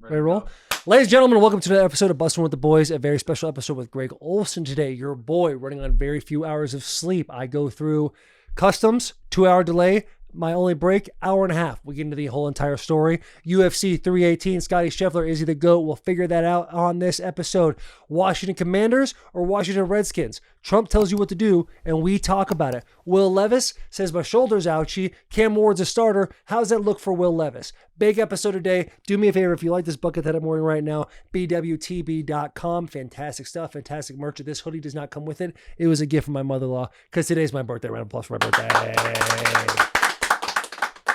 Ready to roll? Ladies and gentlemen, welcome to another episode of Bussin with the Boys, a very special episode with Greg Olsen today. Your boy running on very few hours of sleep. I go through customs, 2-hour delay. My only break, hour and a half. We get into the whole entire story. UFC 318, Scotty Scheffler, is he the GOAT? We'll figure that out on this episode. Washington Commanders or Washington Redskins? Trump tells you what to do, and we talk about it. Will Levis says, my shoulder's ouchy. Cam Ward's a starter. How's that look for Will Levis? Big episode today. Do me a favor, if you like this bucket that I'm wearing right now, bwtb.com. Fantastic stuff, fantastic merch. This hoodie does not come with it. It was a gift from my mother-in-law because today's my birthday. Round of applause for my birthday.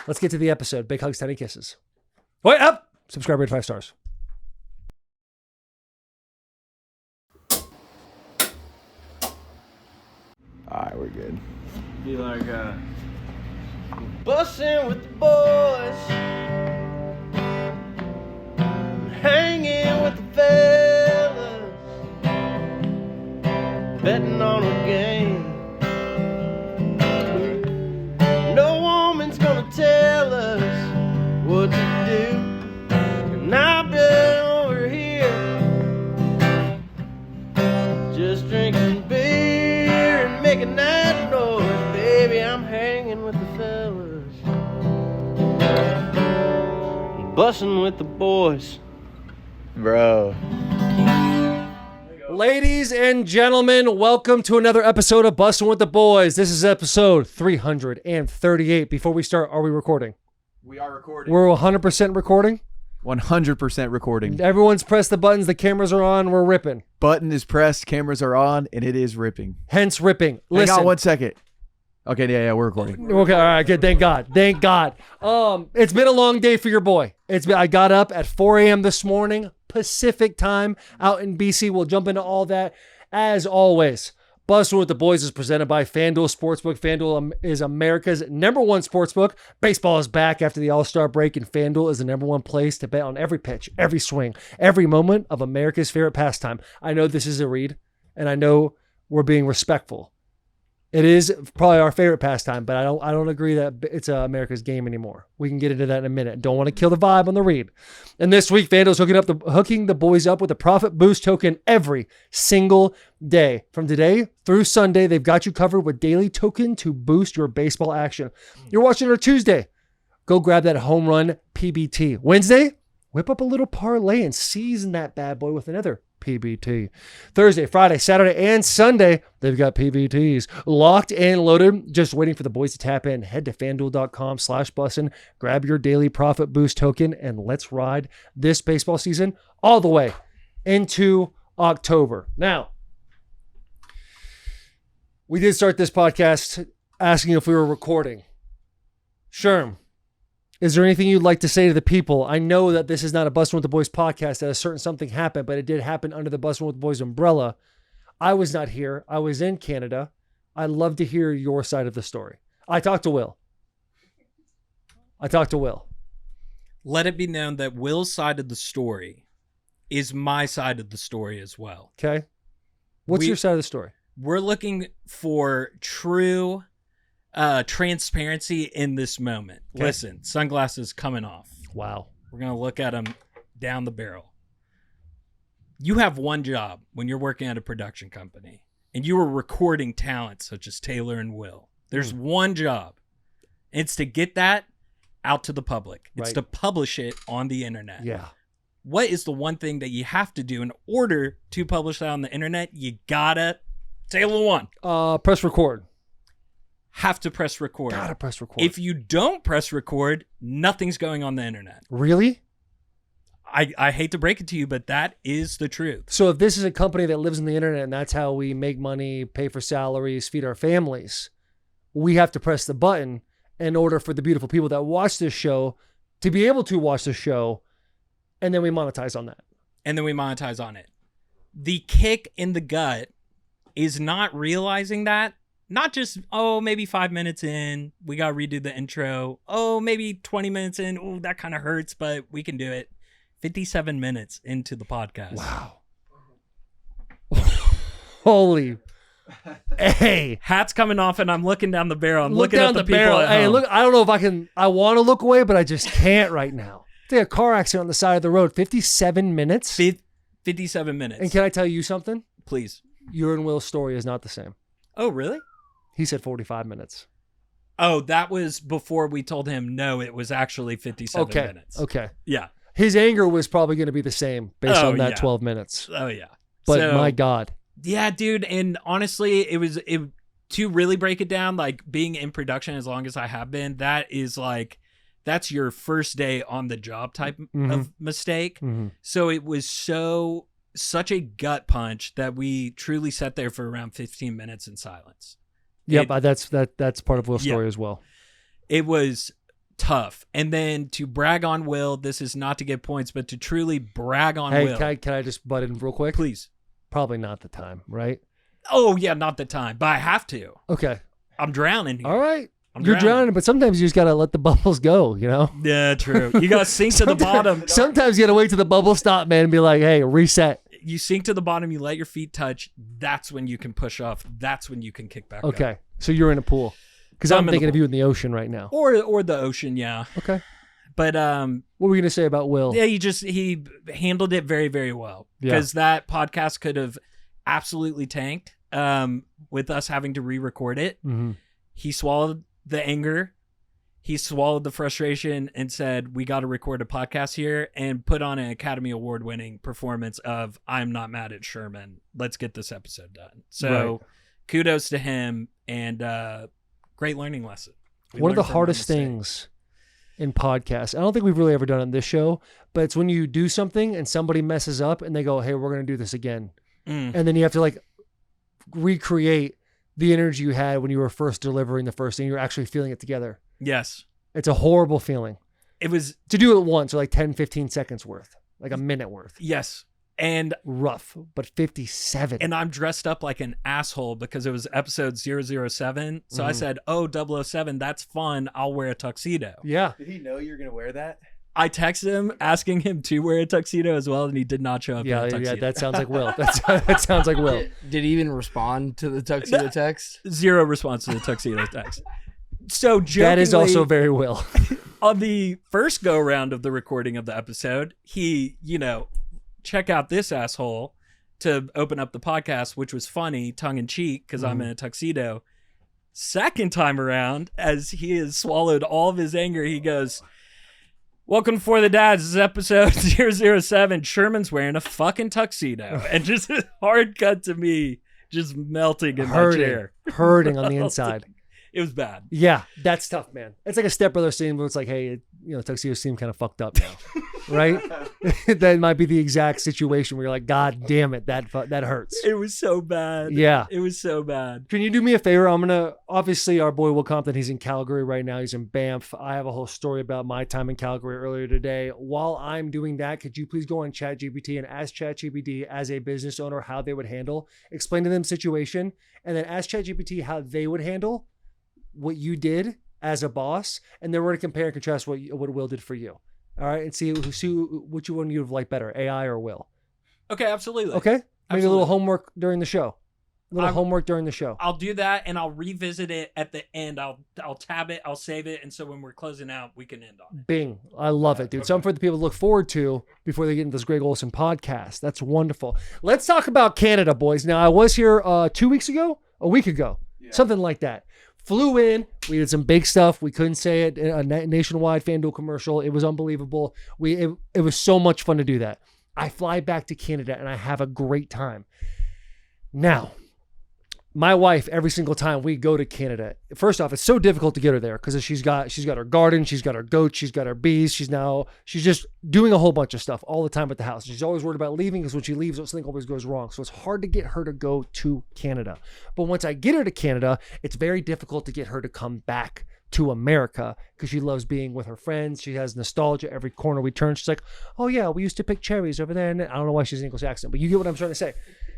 Let's get to the episode. Big hugs, tiny kisses. Wait up! Subscribe, rate 5 stars. Alright, we're good. Be like, bussin' with the boys, hanging with the fellas, betting on a game. No woman's gonna tell us what to do, and I've been over here just drinking beer and making that noise. Baby, I'm hanging with the fellas, bussin' with the boys. Bro. Ladies and gentlemen, welcome to another episode of Bussin' with the Boys. This is episode 338. Before we start, are we recording? We are recording. We're 100% recording. 100% recording. Everyone's pressed the buttons. The cameras are on. We're ripping. Button is pressed, cameras are on, and it is ripping. Hence ripping. Hang Listen. on 1 second. Okay, yeah, we're recording. Okay, all right, good. Thank God. Thank God. It's been a long day for your boy. I got up at 4 a.m. this morning, Pacific time, out in BC. We'll jump into all that. As always, Bussin' with the Boys is presented by FanDuel Sportsbook. FanDuel is America's #1 sportsbook. Baseball is back after the All-Star break, and FanDuel is the #1 place to bet on every pitch, every swing, every moment of America's favorite pastime. I know this is a read, and I know we're being respectful. It is probably our favorite pastime, but I don't agree that it's America's game anymore. We can get into that in a minute. Don't want to kill the vibe on the read. And this week, FanDuel's hooking the boys up with a profit boost token every single day. From today through Sunday, they've got you covered with daily token to boost your baseball action. You're watching on Tuesday. Go grab that home run PBT. Wednesday, whip up a little parlay and season that bad boy with another PBT. Thursday, Friday, Saturday, and Sunday, they've got PBTs locked and loaded, just waiting for the boys to tap in. Head to fanduel.com/bussin, grab your daily profit boost token, and let's ride this baseball season all the way into October. Now, we did start this podcast asking if we were recording. Sherm, is there anything you'd like to say to the people? I know that this is not a Bussin' with the Boys podcast, that a certain something happened, but it did happen under the Bussin' with the Boys umbrella. I was not here. I was in Canada. I'd love to hear your side of the story. I talked to Will. Let it be known that Will's side of the story is my side of the story as well. Okay. What's your side of the story? We're looking for true transparency in this moment. Okay. Listen, sunglasses coming off. Wow. We're going to look at them down the barrel. You have one job when you're working at a production company and you are recording talent such as Taylor and Will. There's one job. It's to get that out to the public. It's Right. to publish it on the internet. Yeah. What is the one thing that you have to do in order to publish that on the internet? You gotta, Taylor one, Press record. have to press record. Gotta press record. If you don't press record, nothing's going on the internet. Really? I hate to break it to you, but that is the truth. So if this is a company that lives on the internet and that's how we make money, pay for salaries, feed our families, we have to press the button in order for the beautiful people that watch this show to be able to watch the show, and then we monetize on that. The kick in the gut is not realizing that. Not just, maybe 5 minutes in, we got to redo the intro. Maybe 20 minutes in, that kind of hurts, but we can do it. 57 minutes into the podcast. Wow. Holy. Hey. Hat's coming off and I'm looking down the barrel. I'm Look looking down at the the people barrel. at Hey, home. look, I don't know if I want to look away, but I just can't right now. It's like a car accident on the side of the road. 57 minutes. 57 minutes. And can I tell you something? Please. Your and Will's story is not the same. Oh, really? He said 45 minutes. Oh, that was before we told him no, it was actually 57 minutes. Okay. Yeah. His anger was probably going to be the same based on that 12 minutes. Oh, yeah. But my God. Yeah, dude. And honestly, to really break it down, like being in production as long as I have been, that's your first day on the job type of mistake. Mm-hmm. So it was such a gut punch that we truly sat there for around 15 minutes in silence. Yep, that's part of Will's story as well. It was tough. And then to brag on Will, this is not to get points, but to truly brag on Will. Can I just butt in real quick? Please. Probably not the time, right? Oh, yeah, not the time, but I have to. Okay. I'm drowning here. All right. You're drowning, but sometimes you just got to let the bubbles go, you know? Yeah, true. You got to sink to the bottom. Sometimes you got to wait till the bubbles stop, man, and be like, hey, reset. You sink to the bottom, you let your feet touch. That's when you can push off. That's when you can kick back up. Okay. So you're in a pool. Because I'm thinking of you in the ocean right now. Or the ocean, yeah. Okay. But what were you going to say about Will? Yeah, he handled it very, very well. Because that podcast could have absolutely tanked with us having to re-record it. Mm-hmm. He swallowed the anger. He swallowed the frustration and said, we got to record a podcast here, and put on an Academy Award winning performance of I'm not mad at Sherman. Let's get this episode done. So kudos to him, and great learning lesson. One of the hardest things in podcasts, I don't think we've really ever done it on this show, but it's when you do something and somebody messes up and they go, hey, we're going to do this again. And then you have to like recreate the energy you had when you were first delivering the first thing. You're actually feeling it together. Yes. It's a horrible feeling. It was to do it once, or like 10, 15 seconds worth, like a minute worth. Yes. And rough, but 57. And I'm dressed up like an asshole because it was episode 007. So I said, 007, that's fun. I'll wear a tuxedo. Yeah. Did he know you were going to wear that? I texted him asking him to wear a tuxedo as well, and he did not show up in a tuxedo. Yeah, that sounds like Will. That sounds like Will. Did he even respond to the tuxedo text? Zero response to the tuxedo text. So that is also very Will. On the first go round of the recording of the episode, he, check out this asshole to open up the podcast, which was funny, tongue in cheek, because I'm in a tuxedo. Second time around, as he has swallowed all of his anger, he goes, welcome for the dads. This is episode 007. Sherman's wearing a fucking tuxedo. And just a hard cut to me, just melting in my chair. Hurting on the inside. It was bad. Yeah, that's tough, man. It's like a Step Brother scene where it's like, hey, tuxedos seem kind of fucked up now, right? That might be the exact situation where you're like, God damn it, that hurts. It was so bad. Yeah. It was so bad. Can you do me a favor? Obviously, our boy Will Compton, he's in Calgary right now. He's in Banff. I have a whole story about my time in Calgary earlier today. While I'm doing that, could you please go on ChatGPT and ask ChatGPT as a business owner how they would explain to them the situation, and then ask ChatGPT how they would handle what you did as a boss, and then we're going to compare and contrast what Will did for you. All right, and see which one you'd have liked better, AI or Will. Okay, absolutely. Okay, maybe a little homework during the show. Homework during the show. I'll do that, and I'll revisit it at the end. I'll tab it, I'll save it, and so when we're closing out, we can end on it. Bing. I love it, dude. Okay. Something for the people to look forward to before they get into this Greg Olsen podcast. That's wonderful. Let's talk about Canada, boys. Now, I was here a week ago, something like that. Flew in, we did some big stuff. We couldn't say it, a nationwide FanDuel commercial. It was unbelievable. It was so much fun to do that. I fly back to Canada and I have a great time. Now, my wife, every single time we go to Canada, first off, it's so difficult to get her there because she's got her garden, she's got her goats, she's got her bees. She's just doing a whole bunch of stuff all the time at the house. She's always worried about leaving because when she leaves, something always goes wrong. So it's hard to get her to go to Canada. But once I get her to Canada, it's very difficult to get her to come back to America because she loves being with her friends. She has nostalgia every corner we turn. She's like, oh yeah, we used to pick cherries over there. And I don't know why she's an English accent, but you get what I'm trying to say.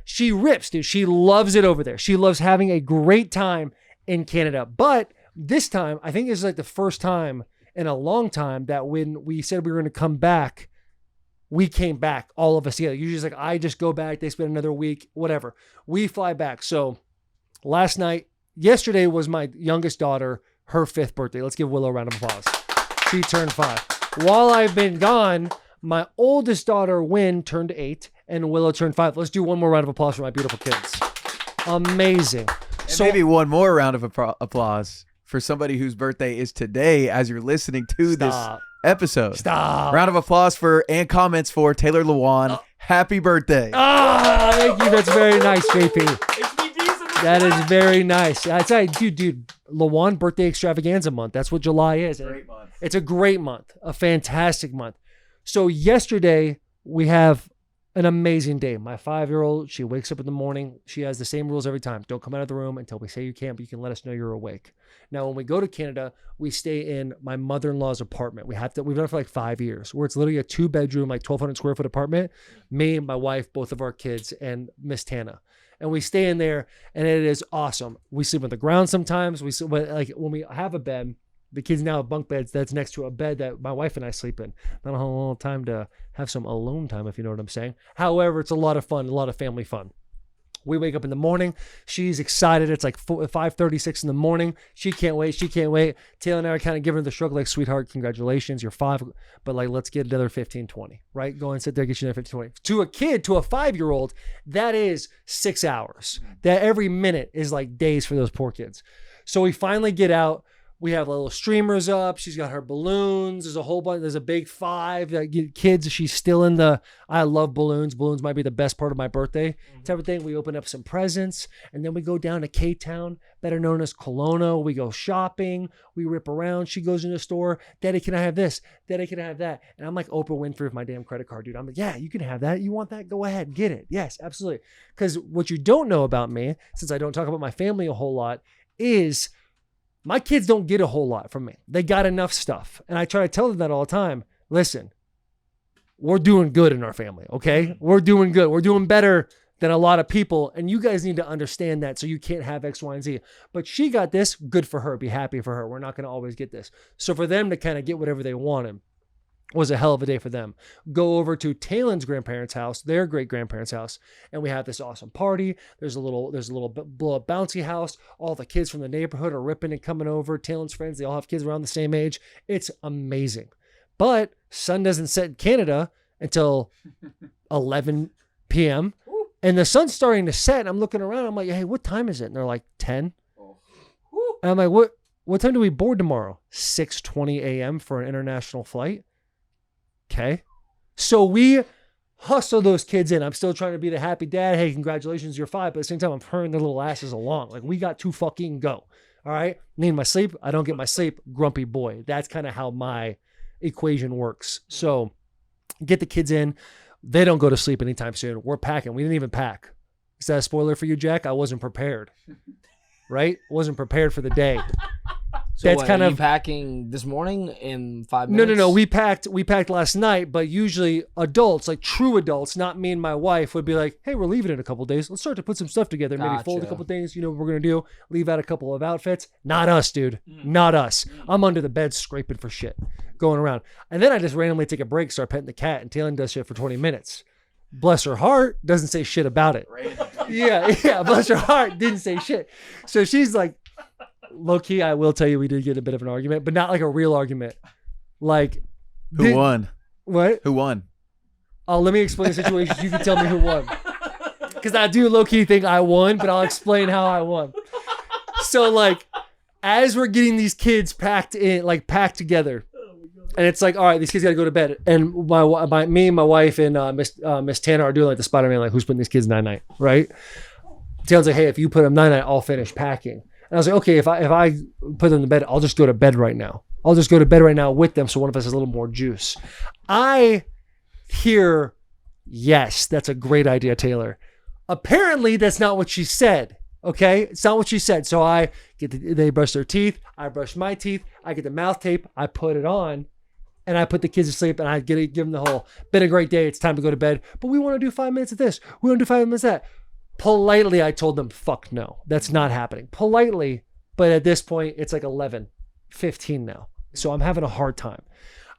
She rips, dude. She loves it over there. She loves having a great time in Canada. But this time, I think this is like the first time in a long time that when we said we were going to come back, we came back, all of us together. Usually it's like, I just go back, they spend another week, whatever. We fly back. So yesterday was my youngest daughter, her 5th birthday. Let's give Willow a round of applause. She turned 5. while I've been gone, my oldest daughter, Wynn, turned 8 and Willow turned 5. Let's do one more round of applause for my beautiful kids. Amazing. And maybe one more round of applause for somebody whose birthday is today as you're listening to this episode. Stop. Round of applause and comments for Taylor Lewan. Happy birthday. Thank you. That's very nice, JP. That is very nice. That's right. Dude, Lewan birthday extravaganza month. That's what July is. Great month. It's a great month, a fantastic month. So yesterday we have an amazing day. My 5-year-old, she wakes up in the morning. She has the same rules every time. Don't come out of the room until we say you can't, but you can let us know you're awake. Now, when we go to Canada, we stay in my mother-in-law's apartment. We've done it for like 5 years, where it's literally a 2-bedroom, like 1,200 square foot apartment. Me, my wife, both of our kids, and Miss Tana. And we stay in there, and it is awesome. We sleep on the ground sometimes. We sleep, like when we have a bed, the kids now have bunk beds that's next to a bed that my wife and I sleep in. Not a whole lot of time to have some alone time, if you know what I'm saying. However, it's a lot of fun, a lot of family fun. We wake up in the morning. She's excited. It's like 5:36 in the morning. She can't wait. Taylor and I are kind of giving her the shrug like, sweetheart, congratulations, you're 5. But like, let's get another 15, 20, right? Go and sit there, get you another 15, 20. To a kid, to a 5-year-old, that is 6 hours. That every minute is like days for those poor kids. So we finally get out. We have little streamers up. She's got her balloons. There's a whole bunch. There's a big 5. Kids, she's still in the, I love balloons. Balloons might be the best part of my birthday type of thing. We open up some presents, and then we go down to K-Town, better known as Kelowna. We go shopping. We rip around. She goes in the store. Daddy, can I have this? Daddy, can I have that? And I'm like Oprah Winfrey with my damn credit card, dude. I'm like, yeah, you can have that. You want that? Go ahead. Get it. Yes, absolutely. Because what you don't know about me, since I don't talk about my family a whole lot, is my kids don't get a whole lot from me. They got enough stuff. And I try to tell them that all the time. Listen, we're doing good in our family, okay? We're doing good. We're doing better than a lot of people. And you guys need to understand that, so you can't have X, Y, and Z. But she got this. Good for her. Be happy for her. We're not going to always get this. So for them to kind of get whatever they wanted was a hell of a day for them. Go over to Taylor's grandparents' house, their great-grandparents' house, and we have this awesome party. There's a little blow-up bouncy house. All the kids from the neighborhood are ripping and coming over. Taylor's friends, they all have kids around the same age. It's amazing. But sun doesn't set in Canada until 11 p.m., and the sun's starting to set, and I'm looking around. I'm like, hey, what time is it? And they're like, 10. And I'm like, what time do we board tomorrow? 6:20 a.m. for an international flight. Okay. So we hustle those kids in. I'm still trying to be the happy dad. Hey, congratulations, you're 5. But at the same time, I'm hurrying their little asses along. Like, we got to fucking go. All right. Need my sleep. I don't get my sleep. Grumpy boy. That's kind of how my equation works. So get the kids in. They don't go to sleep anytime soon. We're packing. We didn't even pack. Is that a spoiler for you, Jack? I wasn't prepared. Right? Wasn't prepared for the day. So That's what, kind are of you packing this morning in 5 minutes? No. We packed last night, but usually adults, like true adults, not me and my wife, would be like, hey, we're leaving in a couple of days. Let's start to put some stuff together. Maybe fold a couple of things. You know what we're going to do? Leave out a couple of outfits. Not us, dude. Not us. I'm under the bed scraping for shit, going around. And then I just randomly take a break, start petting the cat, and Taylor does shit for 20 minutes. Bless her heart, doesn't say shit about it. Yeah, bless her heart, didn't say shit. So she's like, low key, I will tell you, we did get a bit of an argument, but not like a real argument. Like, Who won? What? Who won? Oh, let me explain the situation. You can tell me who won. Because I do low key think I won, but I'll explain how I won. So, like, as we're getting these kids packed together, and it's like, all right, these kids got to go to bed. And me and my wife and Miss Tana are doing like the Spider-Man, like, who's putting these kids night-night, right? Taylor's like, hey, if you put them night-night, I'll finish packing. And I was like, okay, if I put them to bed, I'll just go to bed right now. I'll just go to bed right now with them, so one of us has a little more juice. I hear, yes, that's a great idea, Taylor. Apparently, that's not what she said. Okay, it's not what she said. So they brush their teeth. I brush my teeth. I get the mouth tape. I put it on, and I put the kids to sleep. And I give them the whole, been a great day. It's time to go to bed. But we want to do 5 minutes of this. We want to do 5 minutes of that. Politely, I told them, fuck no, that's not happening. Politely, but at this point, it's like 11:15 now. So I'm having a hard time.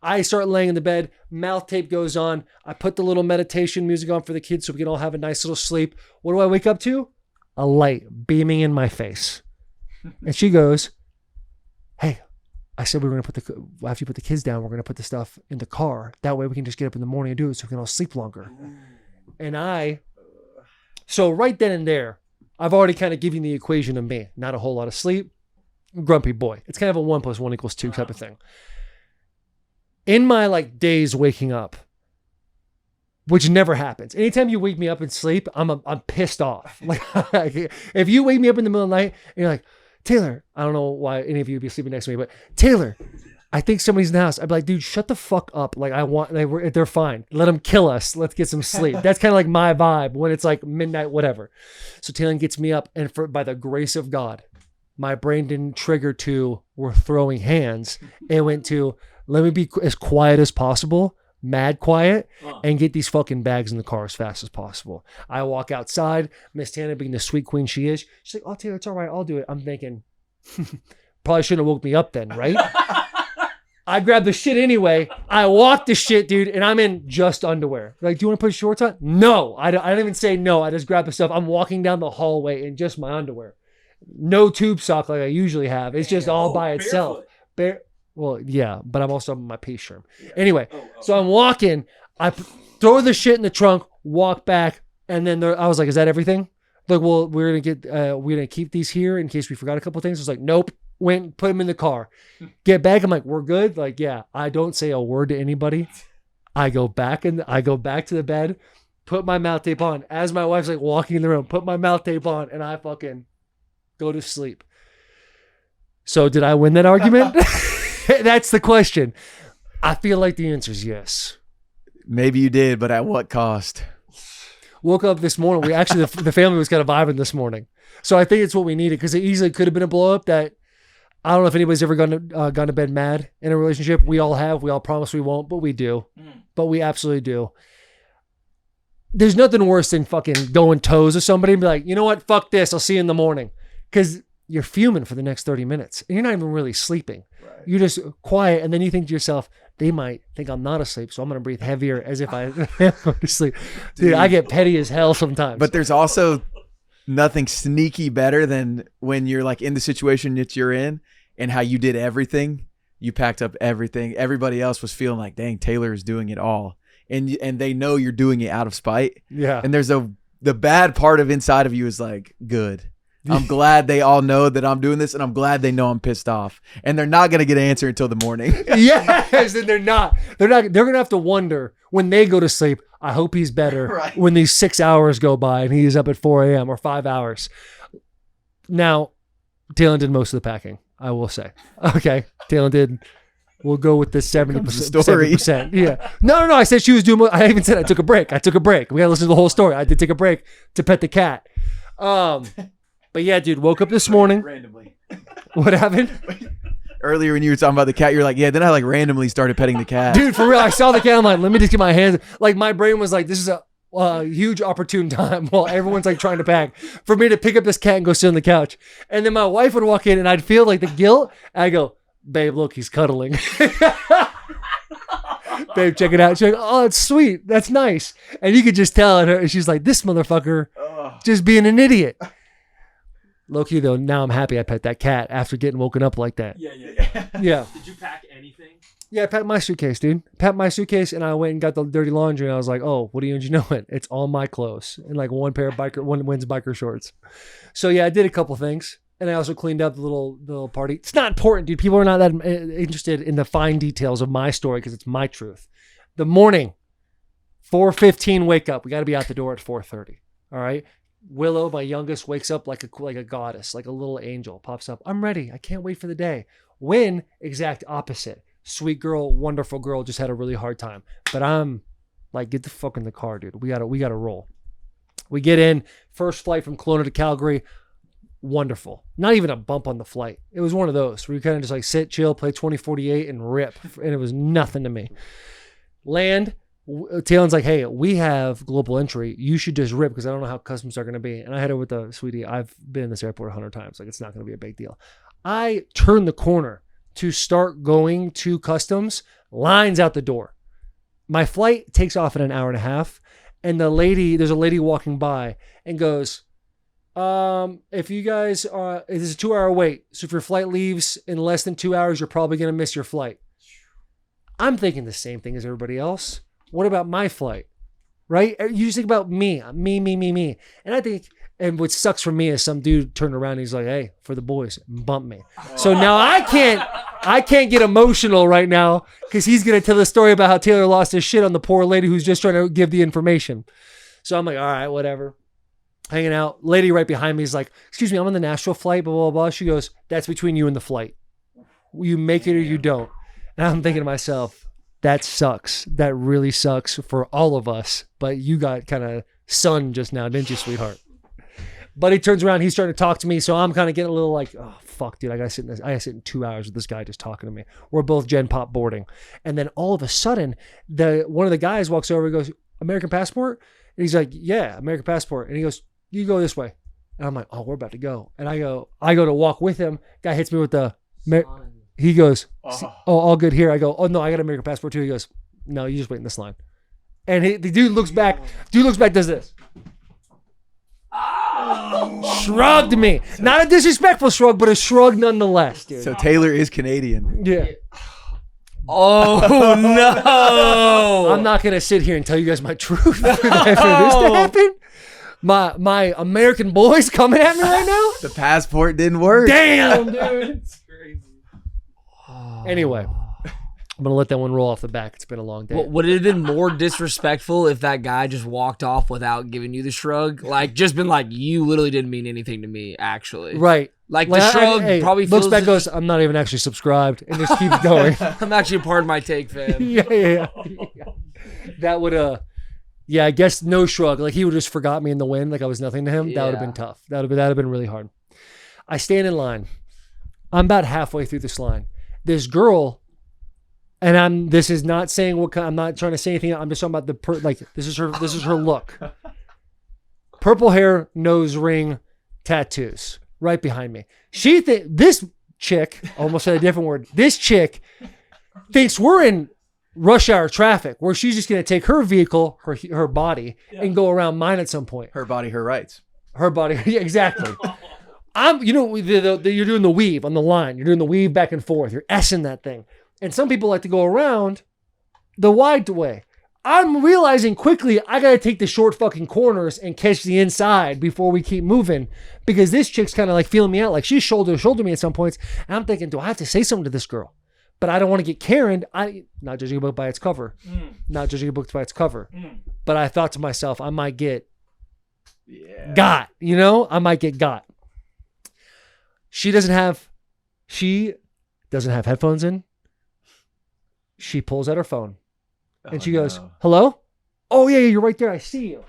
I start laying in the bed, mouth tape goes on. I put the little meditation music on for the kids so we can all have a nice little sleep. What do I wake up to? A light beaming in my face. And she goes, hey, I said we were going to after you put the kids down, we're going to put the stuff in the car. That way we can just get up in the morning and do it so we can all sleep longer. So right then and there, I've already kind of given the equation of me. Not a whole lot of sleep, grumpy boy. It's kind of a 1 + 1 = 2 type of thing. In my like days waking up, which never happens. Anytime you wake me up and sleep, I'm pissed off. Like if you wake me up in the middle of the night and you're like, Taylor, I don't know why any of you would be sleeping next to me, but Taylor, I think somebody's in the house. I'd be like, dude, shut the fuck up. Like they're fine. Let them kill us. Let's get some sleep. That's kind of like my vibe when it's like midnight, whatever. So Taylor gets me up, and by the grace of God, my brain didn't trigger to we're throwing hands. It went to let me be as quiet as possible, mad quiet, and get these fucking bags in the car as fast as possible. I walk outside. Miss Tana, being the sweet queen she is, she's like, oh, Taylor, it's all right. I'll do it. I'm thinking, probably shouldn't have woke me up then, right? I grabbed the shit anyway. I walked the shit, dude, and I'm in just underwear. Like, do you want to put shorts on? No. I don't even say no. I just grab the stuff. I'm walking down the hallway in just my underwear. No tube sock like I usually have. It's just all by itself. Well, yeah, but I'm also on my pee Sherm. Anyway, so I'm walking. I throw the shit in the trunk, walk back, and then I was like, "Is that everything?" Like, well, we're gonna keep these here in case we forgot a couple things. I was like, "Nope." Went, put them in the car. Get back. I'm like, "We're good." Like, yeah. I don't say a word to anybody. I go back to the bed, put my mouth tape on. As my wife's like walking in the room, put my mouth tape on, and I fucking go to sleep. So did I win that argument? That's the question. I feel like the answer is yes. Maybe you did, but at what cost? Woke up this morning. We actually, the family was kind of vibing this morning. So I think it's what we needed, because it easily could have been a blow up that I don't know if anybody's ever gone to bed mad in a relationship. We all have. We all promise we won't, but we do. But we absolutely do. There's nothing worse than fucking going toes with somebody and be like, you know what? Fuck this. I'll see you in the morning. Because you're fuming for the next 30 minutes. And you're not even really sleeping. Right. You're just quiet. And then you think to yourself, they might think I'm not asleep, so I'm going to breathe heavier as if I am going to sleep. Dude, I get petty as hell sometimes. But there's also nothing sneaky better than when you're like in the situation that you're in and how you did everything. You packed up everything. Everybody else was feeling like, dang, Taylor is doing it all. And they know you're doing it out of spite. Yeah. And there's the bad part of inside of you is like, good. I'm glad they all know that I'm doing this, and I'm glad they know I'm pissed off. And they're not going to get an answer until the morning. Yes, and they're not. They're going to have to wonder when they go to sleep, I hope he's better when these 6 hours go by and he's up at 4 a.m. or 5 hours. Now, Taylor did most of the packing, I will say. Okay, Taylor did. We'll go with the 70%. Story. 70%. Yeah. No. I said she was doing. I even said I took a break. We got to listen to the whole story. I did take a break to pet the cat. But yeah, dude, woke up this morning. Randomly. What happened? Earlier when you were talking about the cat, you're like, yeah, then I like randomly started petting the cat. Dude, for real, I saw the cat. I'm like, let me just get my hands. Like, my brain was like, this is a huge opportune time while everyone's like trying to pack for me to pick up this cat and go sit on the couch. And then my wife would walk in and I'd feel like the guilt. I go, babe, look, he's cuddling. Babe, check it out. She's like, oh, it's sweet. That's nice. And you could just tell at her. And she's like, this motherfucker just being an idiot. Low-key, though, now I'm happy I pet that cat after getting woken up like that. Yeah. Yeah. Did you pack anything? Yeah, I packed my suitcase, dude. Packed my suitcase, and I went and got the dirty laundry, and I was like, oh, what do you know it? It's all my clothes. And like one Wins biker shorts. So yeah, I did a couple things. And I also cleaned up the little party. It's not important, dude. People are not that interested in the fine details of my story because it's my truth. The morning, 4:15 wake up. We got to be out the door at 4:30. All right. Willow, my youngest, wakes up like a goddess, like a little angel, pops up. I'm ready. I can't wait for the day. Win, exact opposite. Sweet girl, wonderful girl, just had a really hard time. But I'm like, get the fuck in the car, dude. We gotta roll. We get in, first flight from Kelowna to Calgary. Wonderful. Not even a bump on the flight. It was one of those where you kind of just like sit, chill, play 2048 and rip. And it was nothing to me. Land. Talon's like, hey, we have global entry. You should just rip because I don't know how customs are going to be. And I had it with the sweetie. I've been in this airport 100 times. Like, it's not going to be a big deal. I turn the corner to start going to customs. Lines out the door. My flight takes off in an hour and a half. And there's a lady walking by and goes, If you guys are, it is a 2-hour wait. So if your flight leaves in less than 2 hours, you're probably going to miss your flight. I'm thinking the same thing as everybody else. What about my flight? Right? You just think about me. Me. And I think, and what sucks for me is some dude turned around and he's like, hey, for the boys, bump me. So now I can't get emotional right now because he's going to tell the story about how Taylor lost his shit on the poor lady who's just trying to give the information. So I'm like, all right, whatever. Hanging out. Lady right behind me is like, excuse me, I'm on the Nashville flight, blah, blah, blah. She goes, that's between you and the flight. You make it or you don't. And I'm thinking to myself, that sucks. That really sucks for all of us. But you got kind of sunned just now, didn't you, sweetheart? But he turns around, he's starting to talk to me. So I'm kind of getting a little like, oh, fuck, dude, I got to sit in 2 hours with this guy just talking to me. We're both Gen Pop boarding. And then all of a sudden, one of the guys walks over and goes, American passport? And he's like, yeah, American passport. And he goes, you go this way. And I'm like, oh, we're about to go. And I go to walk with him. Guy hits me with he goes, oh, all good here. I go, oh no, I got an American passport too. He goes, no, you just wait in this line. And the dude looks back, does this. Shrugged me. Not a disrespectful shrug, but a shrug nonetheless, dude. So Taylor is Canadian. Yeah. Oh no! I'm not gonna sit here and tell you guys my truth for this to happen. My American boys coming at me right now. The passport didn't work. Damn, dude. It's crazy. Anyway, I'm gonna let that one roll off the back. It's been a long day. Would it have been more disrespectful if that guy just walked off without giving you the shrug? Like, just been like, you literally didn't mean anything to me, actually. Right. Like the shrug probably looks feels back, goes, I'm not even actually subscribed, and just keeps going. I'm actually a part of my take, fam. Yeah. That would yeah, I guess no shrug. Like he would have just forgot me in the wind, like I was nothing to him. That would have been tough. That would have been really hard. I stand in line. I'm about halfway through this line. This girl, and this is not saying what kind. I'm not trying to say anything. I'm just talking about this is her look. Purple hair, nose ring, tattoos. Right behind me. This chick, almost said a different word. This chick thinks we're in rush hour traffic where she's just going to take her vehicle, her body, and go around mine at some point. Her body, her rights. Her body. Yeah, exactly. You're doing the weave on the line. You're doing the weave back and forth. You're S-ing that thing. And some people like to go around the wide way. I'm realizing quickly I got to take the short fucking corners and catch the inside before we keep moving because this chick's kind of like feeling me out. Like she's shoulder to shoulder me at some points. And I'm thinking, do I have to say something to this girl? But I don't want to get Karen. Not judging a book by its cover. Not judging a book by its cover. But I thought to myself, I might get got. I might get got. She doesn't have headphones in. She pulls out her phone. And she goes, hello? Oh, yeah, you're right there. I see you.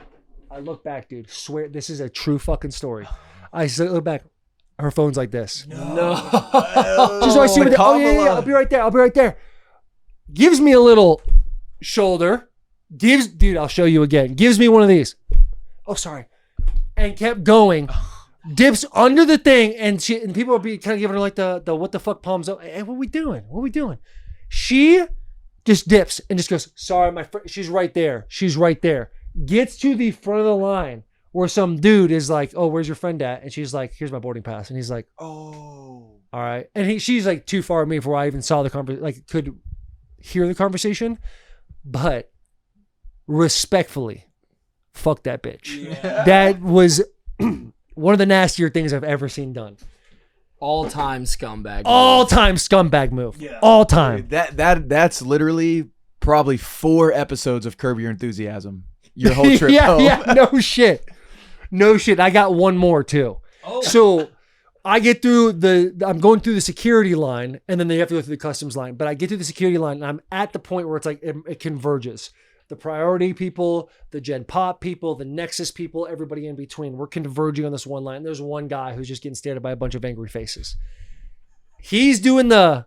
I look back, dude. Swear, this is a true fucking story. I look back. Her phone's like this. No. She's like, see what? Oh, yeah. I'll be right there. Gives me a little shoulder. Dude, I'll show you again. Gives me one of these. Oh, sorry. And kept going. Dips under the thing. And people will be kind of giving her like the what the fuck palms up. Hey, what are we doing? She just dips and just goes, sorry, my friend. She's right there. Gets to the front of the line where some dude is like, oh, where's your friend at? And she's like, here's my boarding pass. And he's like, oh, all right. And she's like too far from me before I even saw the conversation, like could hear the conversation. But respectfully, fuck that bitch. Yeah. That was one of the nastier things I've ever seen done. All-time scumbag. All-time scumbag move. Yeah. All time. That's literally probably 4 episodes of Curb Your Enthusiasm. Your whole trip home. Yeah, no shit. I got one more too. Oh. So I get through I'm going through the security line and then they have to go through the customs line. But I get through the security line and I'm at the point where it's like it converges. The priority people, the Gen Pop people, the Nexus people, everybody in between. We're converging on this one line. There's one guy who's just getting stared at by a bunch of angry faces. He's doing the,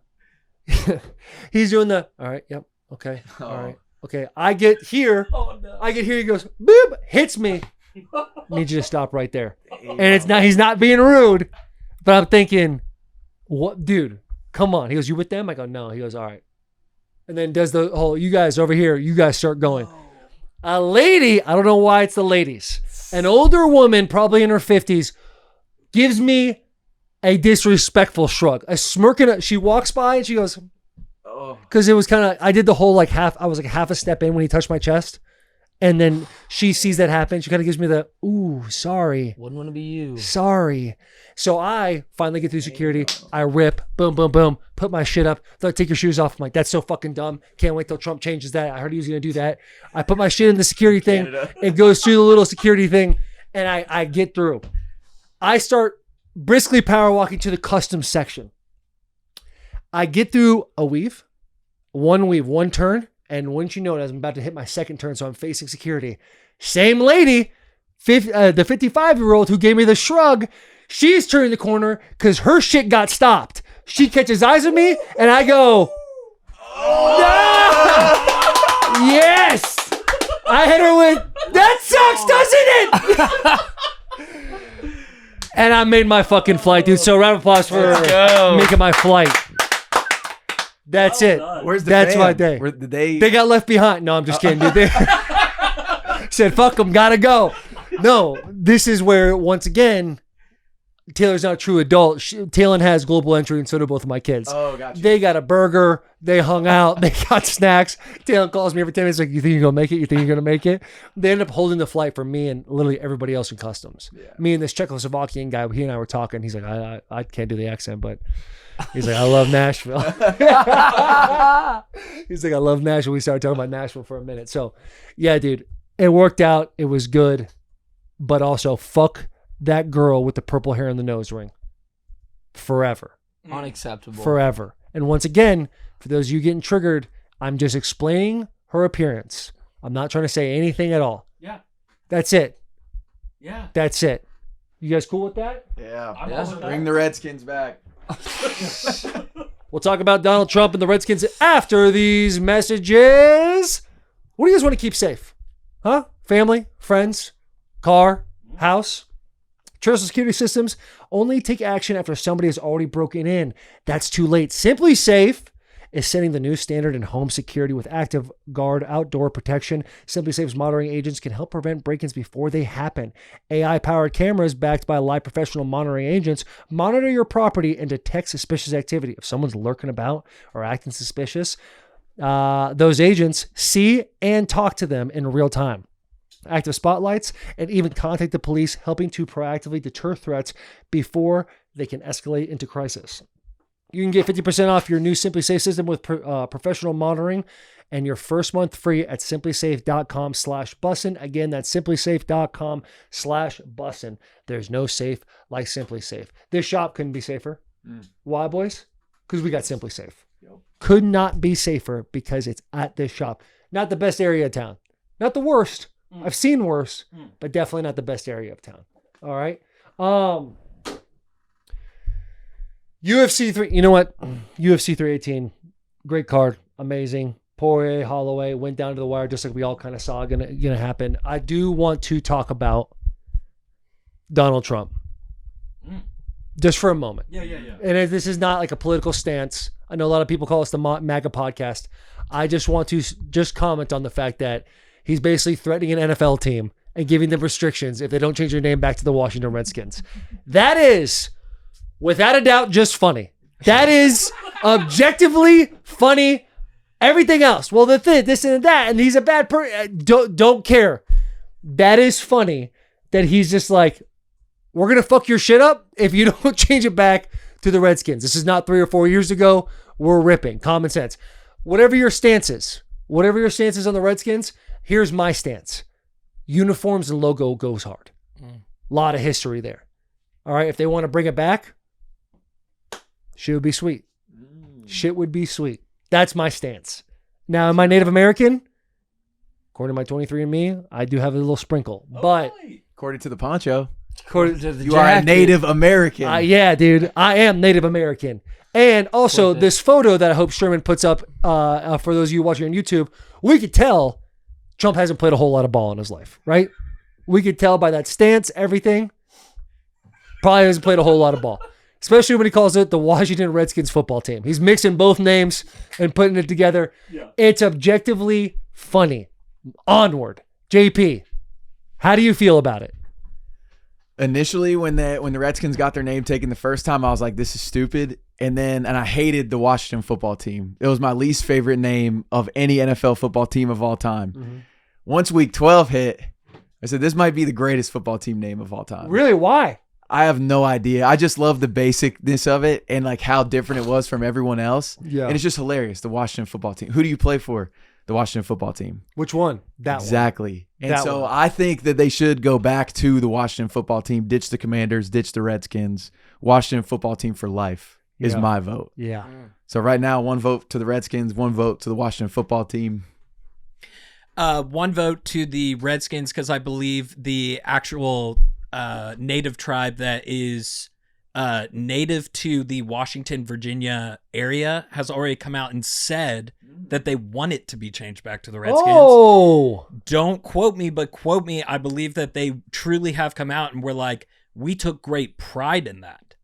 all right, yep, okay, all right, okay. I get here, he goes, boop, hits me. I need you to stop right there. And he's not being rude, but I'm thinking, what, dude, come on. He goes, you with them? I go, no. He goes, all right. And then does the whole, you guys over here, you guys start going. A lady, I don't know why it's the ladies. An older woman, probably in her 50s, gives me a disrespectful shrug, a smirk. She walks by and she goes, because it was kind of, I did the whole I was like half a step in when he touched my chest. And then she sees that happen. She kind of gives me the, ooh, sorry. Wouldn't want to be you. Sorry. So I finally get through security. I rip, boom, boom, boom, put my shit up. They're like, take your shoes off. I'm like, that's so fucking dumb. Can't wait till Trump changes that. I heard he was going to do that. I put my shit in the security thing. It goes through the little security thing. And I get through. I start briskly power walking to the customs section. I get through a weave, one turn. And wouldn't you know it, as I'm about to hit my second turn, so I'm facing security. Same lady, the 55-year-old who gave me the shrug, she's turning the corner because her shit got stopped. She catches eyes on me, and I go, "Ah! Yes!" I hit her with, "That sucks, doesn't it?" And I made my fucking flight, dude. So round of applause for making my flight. That's it. Where's the That's fam? my day. Where, did they They got left behind. No, I'm just kidding, dude. They said, fuck them, gotta go. No, this is where, once again, Taylor's not a true adult. Taylor has global entry, and so do both of my kids. Oh, gotcha. They got a burger. They hung out. They got snacks. Taylor calls me every 10 minutes like, you think you're going to make it? You think you're going to make it? They end up holding the flight for me and literally everybody else in customs. Yeah. Me and this Czechoslovakian guy, he and I were talking. He's like, I can't do the accent, but he's like, I love Nashville. He's like, I love Nashville. We started talking about Nashville for a minute. So, yeah, dude, it worked out. It was good. But also, fuck that girl with the purple hair and the nose ring. Forever. Unacceptable. Forever. And once again, for those of you getting triggered, I'm just explaining her appearance. I'm not trying to say anything at all. Yeah. That's it. Yeah. That's it. You guys cool with that? Yeah. Bring the Redskins back. We'll talk about Donald Trump and the Redskins after these messages. What do you guys want to keep safe? Huh? Family, friends, car, house? Traditional security systems only take action after somebody has already broken in. That's too late. Simply Safe is setting the new standard in home security with active guard outdoor protection. Simply Safe's monitoring agents can help prevent break-ins before they happen. AI-powered cameras backed by live professional monitoring agents monitor your property and detect suspicious activity. If someone's lurking about or acting suspicious, those agents see and talk to them in real time. Active spotlights, and even contact the police, helping to proactively deter threats before they can escalate into crisis. You can get 50% off your new Simply Safe system with professional monitoring and your first month free at simplysafe.com/bussin. Again, that's simplysafe.com/bussin. There's no safe like Simply Safe. This shop couldn't be safer. Why, boys? Because we got Simply Safe. Could not be safer because it's at this shop. Not the best area of town. Not the worst. I've seen worse, but definitely not the best area of town. All right. UFC 3, you know what? UFC 318, great card, amazing. Poirier, Holloway went down to the wire just like we all kind of saw gonna happen. I do want to talk about Donald Trump. Just for a moment. Yeah. And this is not like a political stance. I know a lot of people call us the MAGA podcast. I just want to just comment on the fact that he's basically threatening an NFL team and giving them restrictions if they don't change their name back to the Washington Redskins. That is, without a doubt, just funny. That is objectively funny. Everything else, well, this and that, and he's a bad person. Don't care. That is funny that he's just like, we're going to fuck your shit up if you don't change it back to the Redskins. This is not 3 or 4 years ago. We're ripping. Common sense. Whatever your stance is on the Redskins, here's my stance. Uniforms and logo goes hard. A lot of history there. All right, if they want to bring it back, shit would be sweet. Shit would be sweet. That's my stance. Now, am I Native American? According to my 23andMe, I do have a little sprinkle. But According to the poncho, according to the you are a Native American. yeah, dude. I am Native American. And also, this photo that I hope Sherman puts up for those of you watching on YouTube, we could tell Trump hasn't played a whole lot of ball in his life, right? We could tell by that stance, everything. Probably hasn't played a whole lot of ball. Especially when he calls it the Washington Redskins football team. He's mixing both names and putting it together. Yeah. It's objectively funny. Onward. JP, how do you feel about it? Initially, when the Redskins got their name taken the first time, I was like, this is stupid. And I hated the Washington football team. It was my least favorite name of any NFL football team of all time. Mm-hmm. Once week 12 hit, I said, this might be the greatest football team name of all time. Really? Why? I have no idea. I just love the basicness of it and like how different it was from everyone else. Yeah. And it's just hilarious. The Washington football team. Who do you play for? The Washington football team. Which one? That one. Exactly. And That so one. I think that they should go back to the Washington football team, ditch the Commanders, ditch the Redskins. Washington football team for life is Yeah. my vote. Yeah. So right now, 1 vote to the Redskins, 1 vote to the Washington football team. 1 vote to the Redskins because I believe the actual native tribe that is native to the Washington, Virginia area has already come out and said that they want it to be changed back to the Redskins. Oh. Don't quote me, but quote me. I believe that they truly have come out and were like, we took great pride in that.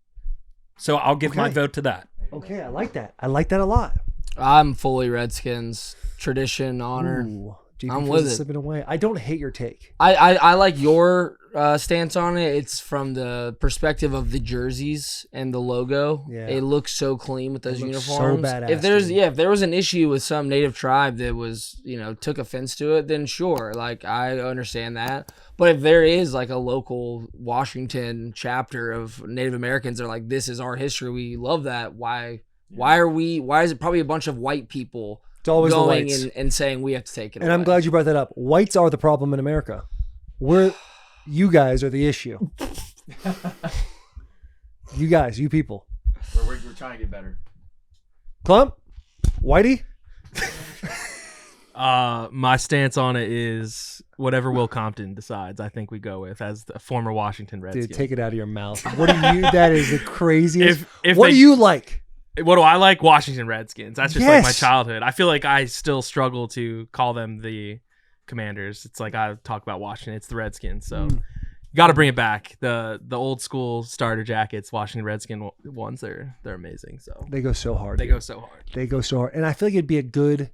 So I'll give my Okay. vote to that. Okay, I like that. I like that a lot. I'm fully Redskins. Tradition, honor. Ooh, JP I'm feels with it's it. slipping away. I don't hate your take. I like your stance on it. It's from the perspective of the jerseys and the logo. Yeah. It looks so clean with those It looks so uniforms. badass, if there's dude. if there was an issue with some native tribe that was, took offense to it, then sure, like I understand that. But if there is like a local Washington chapter of Native Americans that are like, this is our history, we love that. Why is it probably a bunch of white people It's always the going whites. and saying we have to take it And away? I'm glad you brought that up. Whites are the problem in America. You guys are the issue. You guys, you people. We're trying to get better. Clump? Whitey? My stance on it is whatever Will Compton decides, I think we go with as the former Washington Redskin. Dude, take it out of your mouth. What do you? That is the craziest. If What they- do you like? What do I like? Washington Redskins. That's just like my Yes. childhood. I feel like I still struggle to call them the Commanders. It's like I talk about Washington. It's the Redskins. So you got to bring it back. The old school starter jackets, Washington Redskin ones. They're amazing. So They go so hard. they dude. go so hard. They go so hard. And I feel like it'd be a good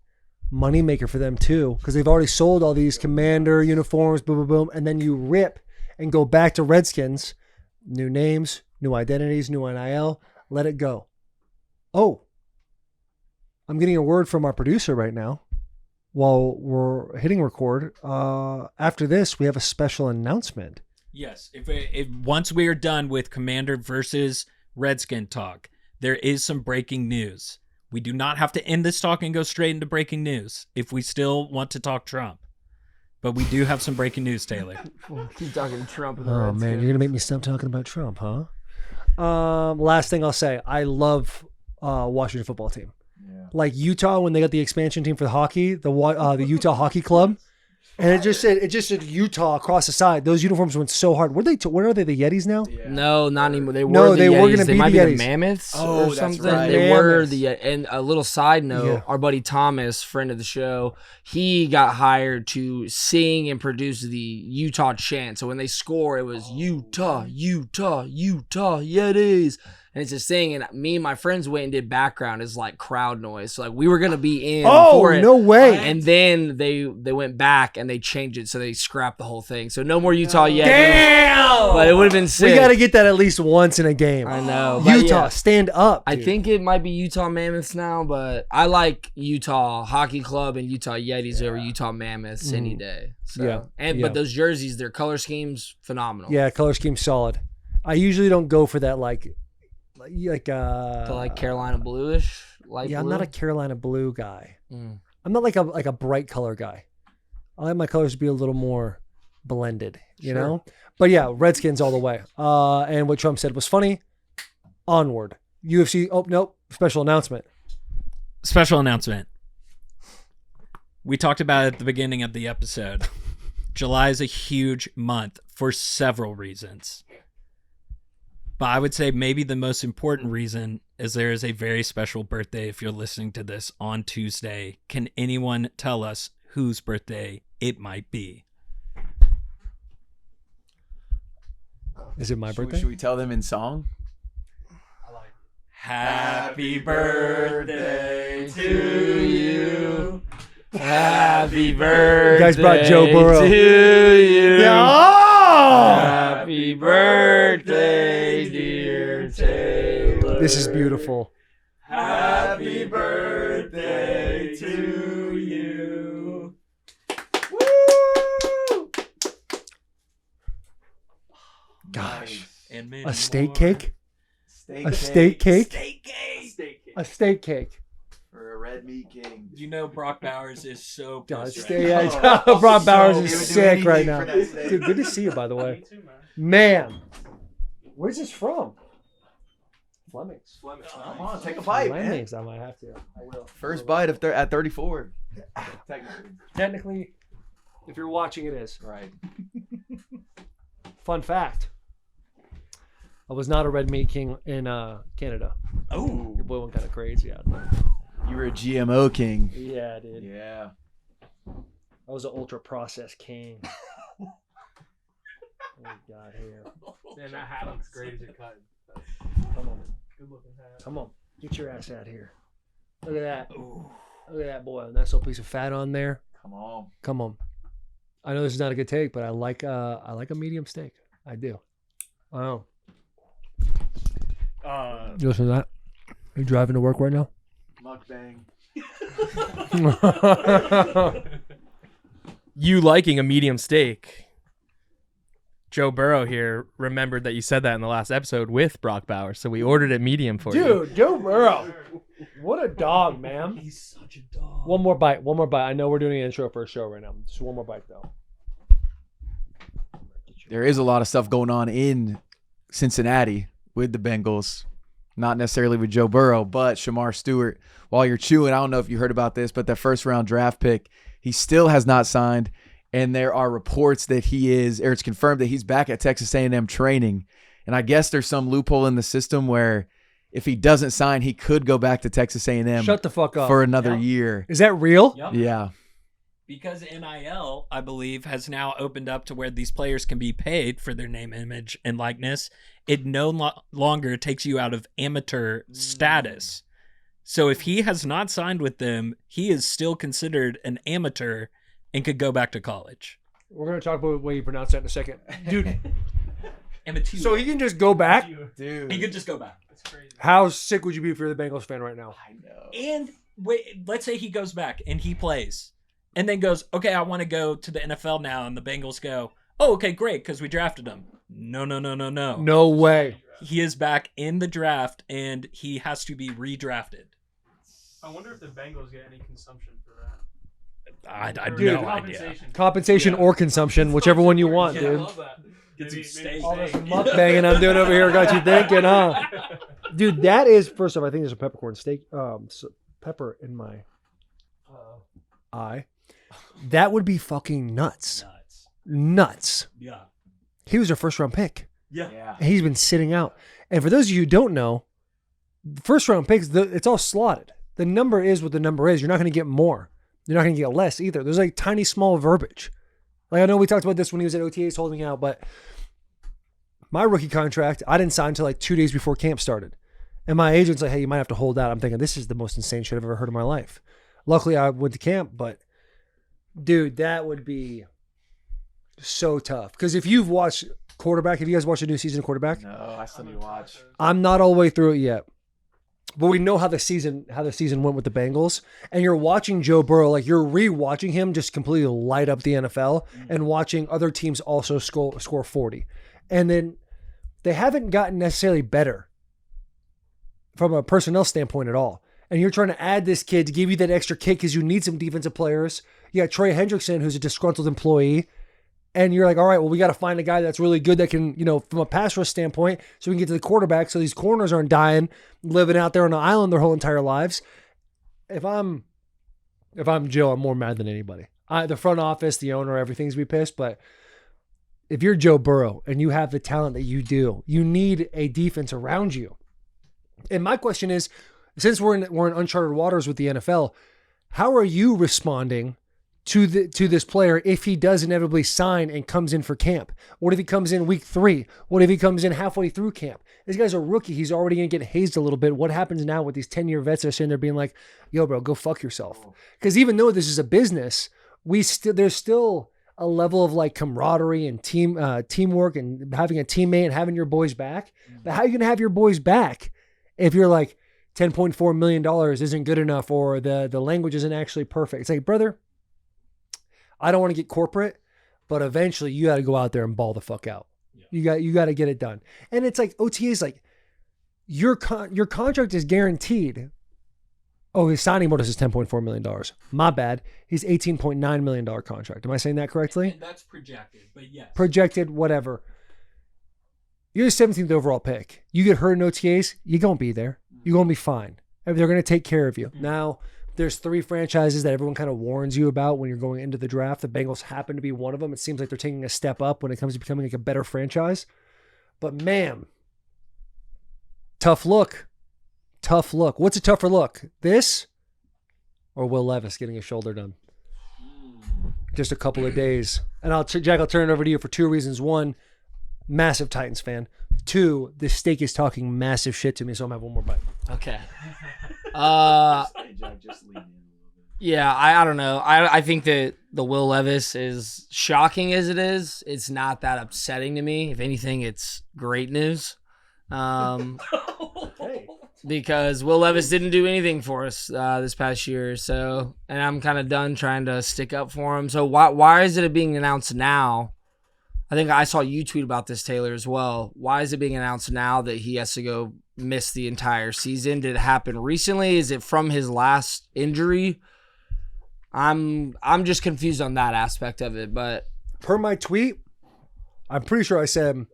moneymaker for them too, because they've already sold all these Commander uniforms, boom, boom, boom, and then you rip and go back to Redskins, new names, new identities, new NIL, let it go. Oh, I'm getting a word from our producer right now while we're hitting record. After this, we have a special announcement. Yes. If once we are done with Commander versus Redskin talk, there is some breaking news. We do not have to end this talk and go straight into breaking news if we still want to talk Trump. But we do have some breaking news, Taylor. Keep talking Trump and the Oh Redskins. man, you're gonna make me stop talking about Trump, huh? Last thing I'll say, I love Washington football team. Like Utah when they got the expansion team for the hockey, the Utah Hockey Club, and it just said Utah across the side. Those uniforms went so hard. What are they? The Yetis now? No, not anymore. They were No, the they were Yetis. gonna They be might the be the Yetis. Mammoths Oh, or that's something. right. They were Mammoths. the And a little side note, Yeah. our buddy Thomas, friend of the show, he got hired to sing and produce the Utah chant. So when they score, it was Utah, Utah, Utah, Yetis. And it's this thing, and me and my friends went and did background as like crowd noise. So like we were gonna be in for it. no way! And then they went back and they changed it, so they scrapped the whole thing. So no more Utah Yetis. Damn! But it would have been sick. We got to get that at least once in a game. I know. But Utah, yeah. stand up. I dude. think it might be Utah Mammoths now, but I like Utah Hockey Club and Utah Yetis over Utah Mammoths any day. So, Yeah. But those jerseys, their color schemes, phenomenal. Yeah, color scheme solid. I usually don't go for that like The like Carolina bluish, light yeah, I'm blue. not a Carolina blue guy. Mm. I'm not like a bright color guy. I like my colors to be a little more blended, you Sure. know? But yeah, Redskins all the way. And what Trump said was funny. Onward. UFC, oh, nope, special announcement. Special announcement. We talked about it at the beginning of the episode. July is a huge month for several reasons. But I would say maybe the most important reason is there is a very special birthday if you're listening to this on Tuesday. Can anyone tell us whose birthday it might be? Is it my birthday? Should we tell them in song? Happy birthday to you. Happy birthday guys brought Joe Burrow. to you. Yeah. Oh! Happy birthday This is beautiful. Happy birthday to you. Gosh. And many A steak more. cake? Steak A steak cake? Steak cake. A steak cake. for a red meat king. You know Brock Bowers is so God, pissed right stay, now. yeah, Brock Bowers He is would do sick right anything now. for that steak. Dude, good to see you, by the way. Me too, man. Man, where's this from? Fleming's. Come on, take a bite, man. Fleming's, I might have to. I will. First bite of at 34. Technically. Technically, if you're watching, it is. Right. Fun fact. I was not a red meat king in Canada. Oh, Your boy went kind of crazy out there. You were a GMO king. Yeah, dude. Yeah. I was an ultra processed king. Oh, God, here. Man, that hat looks great as it cut. Come on. Good looking hat. Come on. Get your ass out here. Look at that. Look at that, boy. Nice little piece of fat on there. Come on. Come on. I know this is not a good take, but I like a medium steak. I do. I know. You listen to that? Are you driving to work right now? Mukbang. You liking a medium steak. Joe Burrow here remembered that you said that in the last episode with Brock Bowers, so we ordered it medium for you. Dude, Joe Burrow. What a dog, man. he's such a dog. One more bite. One more bite. I know we're doing an intro for a show right now. Just one more bite, though. There is a lot of stuff going on in Cincinnati with the Bengals. Not necessarily with Joe Burrow, but Shemar Stewart. While you're chewing, I don't know if you heard about this, but that first round draft pick, he still has not signed. And there are reports that it's confirmed that he's back at Texas A&M training. And I guess there's some loophole in the system where if he doesn't sign, he could go back to Texas A&M Shut the fuck up. for another Yep. year. Is that real? Yep. Yeah. Because NIL, I believe, has now opened up to where these players can be paid for their name, image, and likeness. It no longer takes you out of amateur status. So if he has not signed with them, he is still considered an amateur and could go back to college. We're going to talk about the way you pronounce that in a second. Dude, Amateur. so he can just go back? Dude. he could just go back. That's crazy. How sick would you be if you're the Bengals fan right now? I know. And wait, let's say he goes back and he plays and then goes, okay, I want to go to the NFL now. And the Bengals go, oh, okay, great, because we drafted him. No. No way. He is back in the draft and he has to be redrafted. I wonder if the Bengals get any consumption for that. I have Dude, no idea. Compensation or consumption, whichever one you want, I dude. love that. Get some Maybe steak. All this mukbanging I'm doing over here got you thinking, huh? Dude, that is, first off, I think there's a peppercorn steak, pepper in my eye. That would be fucking nuts. Nuts. Yeah. He was our first round pick. Yeah. And he's been sitting out. And for those of you who don't know, first round picks, it's all slotted. The number is what the number is. You're not going to get more. You're not going to get less either. There's like tiny, small verbiage. Like I know we talked about this when he was at OTAs holding out, but my rookie contract, I didn't sign until like 2 days before camp started. And my agent's like, hey, you might have to hold out. I'm thinking, this is the most insane shit I've ever heard in my life. Luckily, I went to camp, but dude, that would be so tough. Because if you've watched quarterback, have you guys watched a new season of quarterback? No, I still need to watch. I'm not all the way through it yet. But we know how the season went with the Bengals. And you're watching Joe Burrow, like you're re-watching him just completely light up the NFL and watching other teams also score 40. And then they haven't gotten necessarily better from a personnel standpoint at all. And you're trying to add this kid to give you that extra kick because you need some defensive players. You got Trey Hendrickson, who's a disgruntled employee. And you're like, all right, well, we got to find a guy that's really good that can, from a pass rush standpoint, so we can get to the quarterback so these corners aren't dying, living out there on an island their whole entire lives. If I'm Joe, I'm more mad than anybody. The front office, the owner, everything's be pissed. But if you're Joe Burrow and you have the talent that you do, you need a defense around you. And my question is, since we're in uncharted waters with the NFL, how are you responding to this player if he does inevitably sign and comes in for camp? What if he comes in week 3? What if he comes in halfway through camp? This guy's a rookie. He's already going to get hazed a little bit. What happens now with these 10-year vets that are sitting there being like, yo, bro, go fuck yourself? Because even though this is a business, there's still a level of like camaraderie and teamwork and having a teammate and having your boys back. But how are you going to have your boys back If you're like $10.4 million isn't good enough, or the language isn't actually perfect. It's like, brother, I don't want to get corporate, but eventually you got to go out there and ball the fuck out. Yeah. You got to get it done. And it's like OTA is like your contract is guaranteed. Oh, his signing bonus is $10.4 million. My bad. He's $18.9 million contract. Am I saying that correctly? And that's projected, but yes. Projected, whatever. You're the 17th overall pick. You get hurt in OTAs, you're going to be there. You're going to be fine. They're going to take care of you. Now, there's 3 franchises that everyone kind of warns you about when you're going into the draft. The Bengals happen to be one of them. It seems like they're taking a step up when it comes to becoming like a better franchise. But man, tough look. Tough look. What's a tougher look? This or Will Levis getting his shoulder done? Just a couple of days. And Jack, I'll turn it over to you for 2 reasons. 1, massive Titans fan. 2, this steak is talking massive shit to me, so I'm going to have one more bite. Okay. Yeah, I don't know. I think that the Will Levis, is shocking as it is, it's not that upsetting to me. If anything, it's great news. Because Will Levis didn't do anything for us this past year, so, and I'm kind of done trying to stick up for him. So why is it being announced now? I think I saw you tweet about this, Taylor, as well. Why is it being announced now that he has to go miss the entire season? Did it happen recently? Is it from his last injury? I'm just confused on that aspect of it. But per my tweet, I'm pretty sure I said,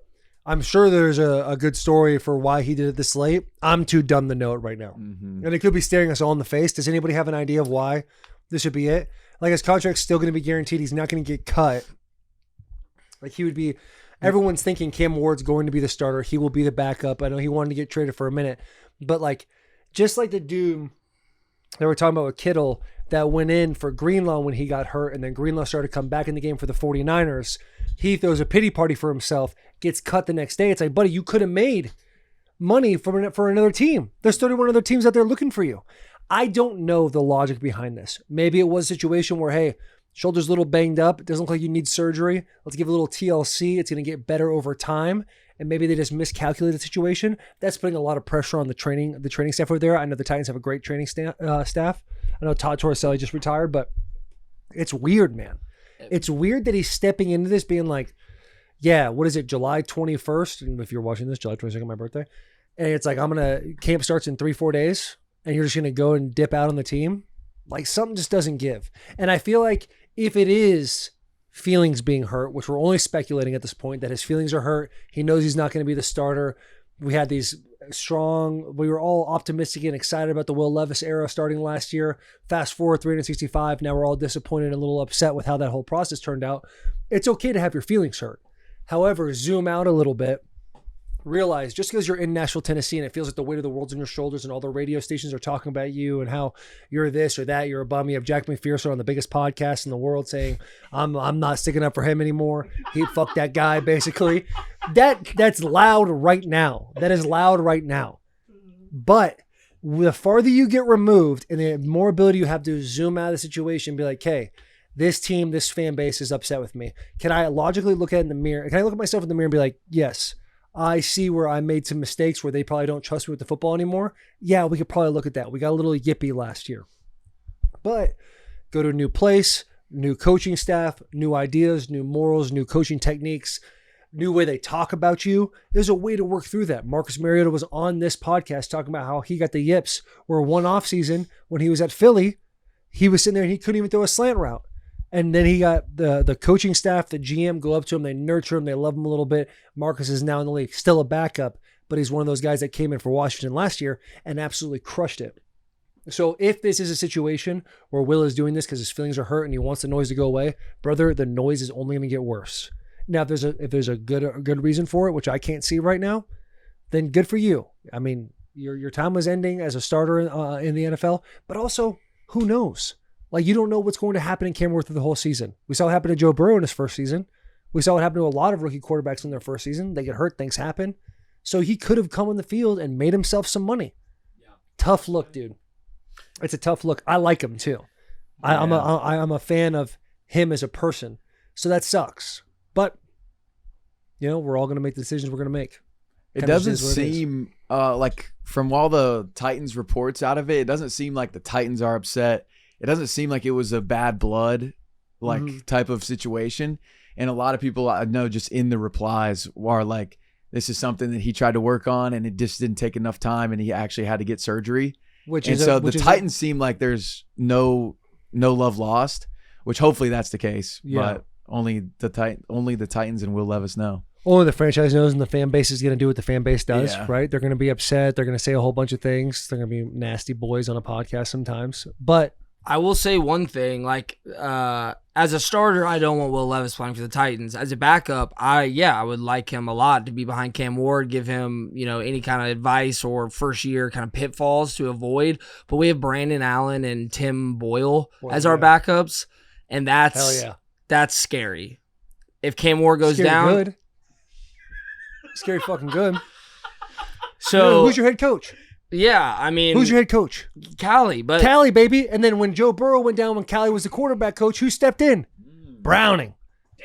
I'm sure there's a good story for why he did it this late. I'm too dumb to know it right now. Mm-hmm. And it could be staring us all in the face. Does anybody have an idea of why this should be it? Like, his contract's still going to be guaranteed. He's not going to get cut. Like, he would be, everyone's thinking Cam Ward's going to be the starter. He will be the backup. I know he wanted to get traded for a minute, but like, just like the dude that we're talking about with Kittle that went in for Greenlaw when he got hurt, and then Greenlaw started to come back in the game for the 49ers. He throws a pity party for himself, gets cut the next day. It's like, buddy, you could have made money for another team. There's 31 other teams out there looking for you. I don't know the logic behind this. Maybe it was a situation where, hey, shoulder's a little banged up. It doesn't look like you need surgery. Let's give a little TLC. It's going to get better over time. And maybe they just miscalculated the situation. That's putting a lot of pressure on the training staff over there. I know the Titans have a great training staff. I know Todd Torricelli just retired, but it's weird, man. It's weird that he's stepping into this being like, yeah, what is it, July 21st? And if you're watching this, July 22nd, my birthday. And it's like, camp starts in 3-4 days, and you're just going to go and dip out on the team. Like, something just doesn't give. And I feel like if it is feelings being hurt, which we're only speculating at this point, that his feelings are hurt, he knows he's not going to be the starter. We had we were all optimistic and excited about the Will Levis era starting last year. Fast forward 365, now we're all disappointed and a little upset with how that whole process turned out. It's okay to have your feelings hurt. However, zoom out a little bit. Realize just because you're in Nashville, Tennessee, and it feels like the weight of the world's on your shoulders and all the radio stations are talking about you and how you're this or that, you're a bum. You have Jack McPherson on the biggest podcast in the world saying, I'm not sticking up for him anymore. He fucked that guy, basically. That's loud right now. That is loud right now. But the farther you get removed and the more ability you have to zoom out of the situation and be like, hey, this team, this fan base is upset with me. Can I logically look at it in the mirror? Can I look at myself in the mirror and be like, yes, I see where I made some mistakes where they probably don't trust me with the football anymore. Yeah, we could probably look at that. We got a little yippy last year. But go to a new place, new coaching staff, new ideas, new morals, new coaching techniques, new way they talk about you. There's a way to work through that. Marcus Mariota was on this podcast talking about how he got the yips where one off season when he was at Philly, he was sitting there and he couldn't even throw a slant route. And then he got the coaching staff, the GM, go up to him. They nurture him. They love him a little bit. Marcus is now in the league, still a backup, but he's one of those guys that came in for Washington last year and absolutely crushed it. So if this is a situation where Will is doing this because his feelings are hurt and he wants the noise to go away, brother, the noise is only going to get worse. Now, if there's a good reason for it, which I can't see right now, then good for you. I mean, your time was ending as a starter in the NFL, but also who knows? Like, you don't know what's going to happen in Cam Ward through the whole season. We saw what happened to Joe Burrow in his first season. We saw what happened to a lot of rookie quarterbacks in their first season. They get hurt, things happen. So he could have come on the field and made himself some money. Yeah. Tough look, dude. It's a tough look. I like him too. Yeah. I'm a fan of him as a person. So that sucks. But, we're all going to make the decisions we're going to make. It Kinda doesn't is what it is. seem like from all the Titans reports out of it, it doesn't seem like the Titans are upset. It doesn't seem like it was a bad blood type of situation. And a lot of people I know just in the replies are like, this is something that he tried to work on and it just didn't take enough time and he actually had to get surgery. The Titans seem like there's no love lost, which hopefully that's the case. Yeah. But only the Titans and Will Levis know. Only the franchise knows, and the fan base is going to do what the fan base does, Yeah. right? They're going to be upset. They're going to say a whole bunch of things. They're going to be nasty boys on a podcast sometimes. But I will say one thing, like as a starter, I don't want Will Levis playing for the Titans. As a backup, I would like him a lot to be behind Cam Ward, give him, any kind of advice or first year kind of pitfalls to avoid. But we have Brandon Allen and Tim Boyle as our backups, and that's scary. If Cam Ward goes scary down, good. Scary fucking good. So who's your head coach? Yeah, I mean, Who's your head coach? Callie, but Callie, baby. And then when Joe Burrow went down, when Callie was the quarterback coach, who stepped in? Browning.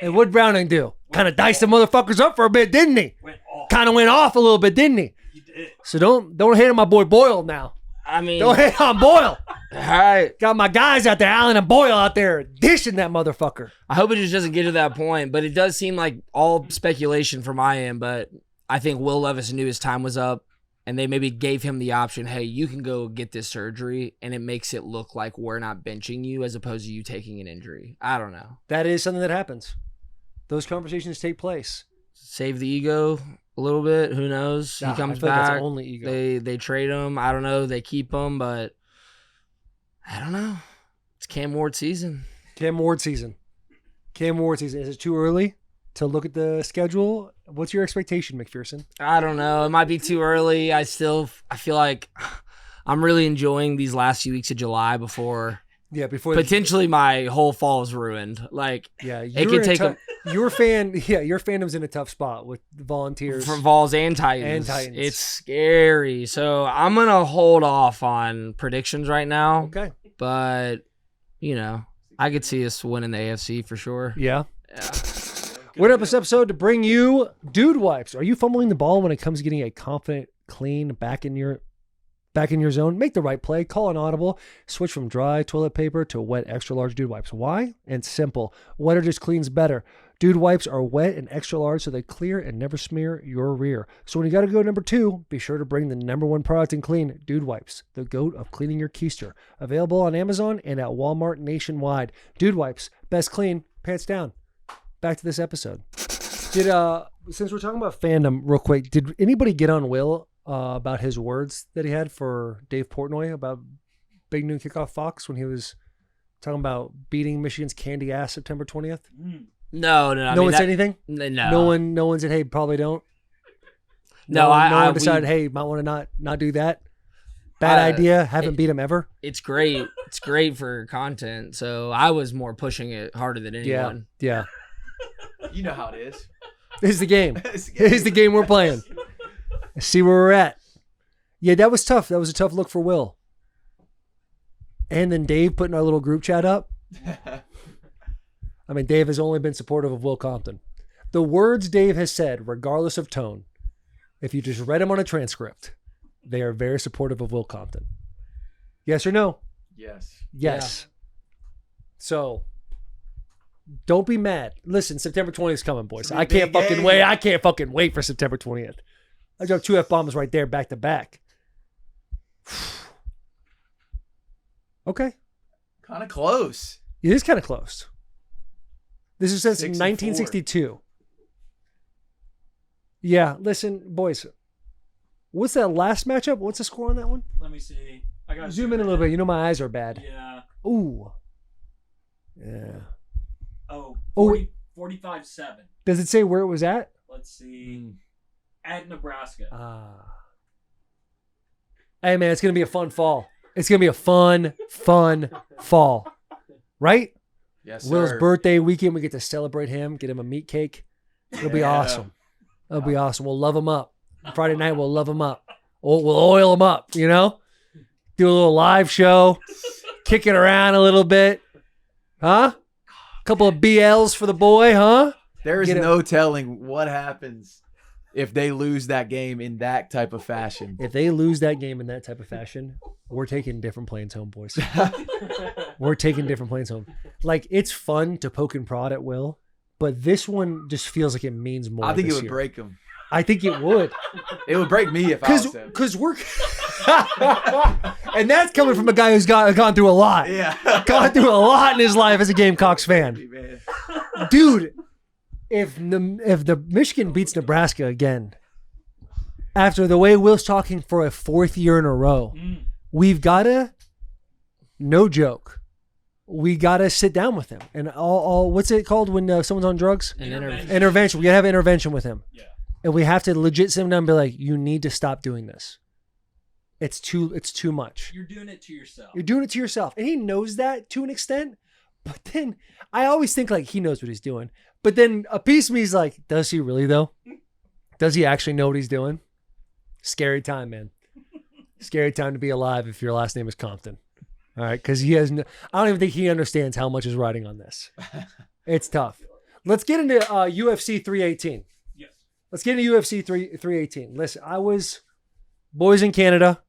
And what'd Browning do? Kind of diced the motherfuckers up for a bit, didn't he? Kind of went off a little bit, didn't he? He did. So don't hate on my boy Boyle now. I mean, Don't hate on Boyle. All right. Got my guys out there, Allen and Boyle out there, dishing that motherfucker. I hope it just doesn't get to that point, but it does seem like all speculation from my end, but I think Will Levis knew his time was up, and they maybe gave him the option, hey, you can go get this surgery, and it makes it look like we're not benching you as opposed to you taking an injury. I don't know. That is something that happens. Those conversations take place. Save the ego a little bit. Who knows? He comes I feel like back. that's only ego. They trade him. I don't know. They keep him, but I don't know. It's Cam Ward season. Cam Ward season. Is it too early to look at the schedule? What's your expectation, McPherson? I don't know. It might be too early. I feel like I'm really enjoying these last few weeks of July before potentially my whole fall is ruined. Like, it could take your fandom's in a tough spot with the Volunteers for Vols and Titans. It's scary. So I'm gonna hold off on predictions right now. Okay, but I could see us winning the AFC for sure. Yeah. We're up this episode to bring you Dude Wipes. Are you fumbling the ball when it comes to getting a confident, clean back in your zone? Make the right play. Call an audible. Switch from dry toilet paper to wet extra large Dude Wipes. Why? And simple. Wetter just cleans better. Dude Wipes are wet and extra large, so they clear and never smear your rear. So when you got to go number 2, be sure to bring the number 1 product in clean, Dude Wipes, the goat of cleaning your keister. Available on Amazon and at Walmart nationwide. Dude Wipes, best clean, pants down. Back to this episode. Since we're talking about fandom real quick, did anybody get on Will about his words that he had for Dave Portnoy about Big Noon Kickoff Fox when he was talking about beating Michigan's candy ass September 20th? No. No one said anything? No. No one said, hey, probably don't. No one decided, hey, might want to not do that. Bad idea. Haven't beat him ever. It's great. It's great for content. So I was more pushing it harder than anyone. Yeah. You know how it is. It's the game. It's the game we're playing. See where we're at. Yeah, that was tough. That was a tough look for Will. And then Dave putting our little group chat up. I mean, Dave has only been supportive of Will Compton. The words Dave has said, regardless of tone, if you just read them on a transcript, they are very supportive of Will Compton. Yes or no? Yes. Yes. Yeah. So, don't be mad. Listen, September 20th is coming, boys. I can't fucking wait. I can't fucking wait for September 20th. I dropped 2 F-bombs right there, back to back. Okay. Kind of close. It is kind of close. This is since 6-4. 1962. Yeah, listen, boys. What's that last matchup? What's the score on that one? Let me see. I got Zoom in a little bit. You know my eyes are bad. Yeah. Ooh. Yeah. Oh, 45-7. Does it say where it was at? Let's see. At Nebraska. Hey, man, it's going to be a fun fall. It's going to be a fun fall. Right? Yes, sir. Will's birthday weekend, we get to celebrate him, get him a meat cake. It'll be awesome. It'll be awesome. We'll love him up. Friday night, we'll love him up. We'll oil him up, Do a little live show. Kick it around a little bit. Huh? Couple of BLs for the boy, huh? There is no telling what happens if they lose that game in that type of fashion. If they lose that game in that type of fashion, we're taking different planes home, boys. We're taking different planes home. Like, it's fun to poke and prod at will, but this one just feels like it means more. I think it this would year. break them. I think it would. It would break me if I was him. Because we're... and that's coming from a guy who's gone through a lot. Yeah. Gone through a lot in his life as a Gamecocks fan. Man. Dude, if the Michigan beats Nebraska again, after the way Will's talking for a 4th year in a row, we've got to, no joke, we got to sit down with him. And all what's it called when someone's on drugs? An intervention. Intervention. We got to have an intervention with him. Yeah. And we have to legit sit him down and be like, you need to stop doing this. It's too much. You're doing it to yourself. You're doing it to yourself. And he knows that to an extent. But then I always think like he knows what he's doing. But then a piece of me is like, does he really though? Does he actually know what he's doing? Scary time, man. Scary time to be alive if your last name is Compton. All right. Because I don't even think he understands how much is riding on this. It's tough. Let's get into UFC 318. Yes. Let's get into UFC 318. Listen, I was boys in Canada,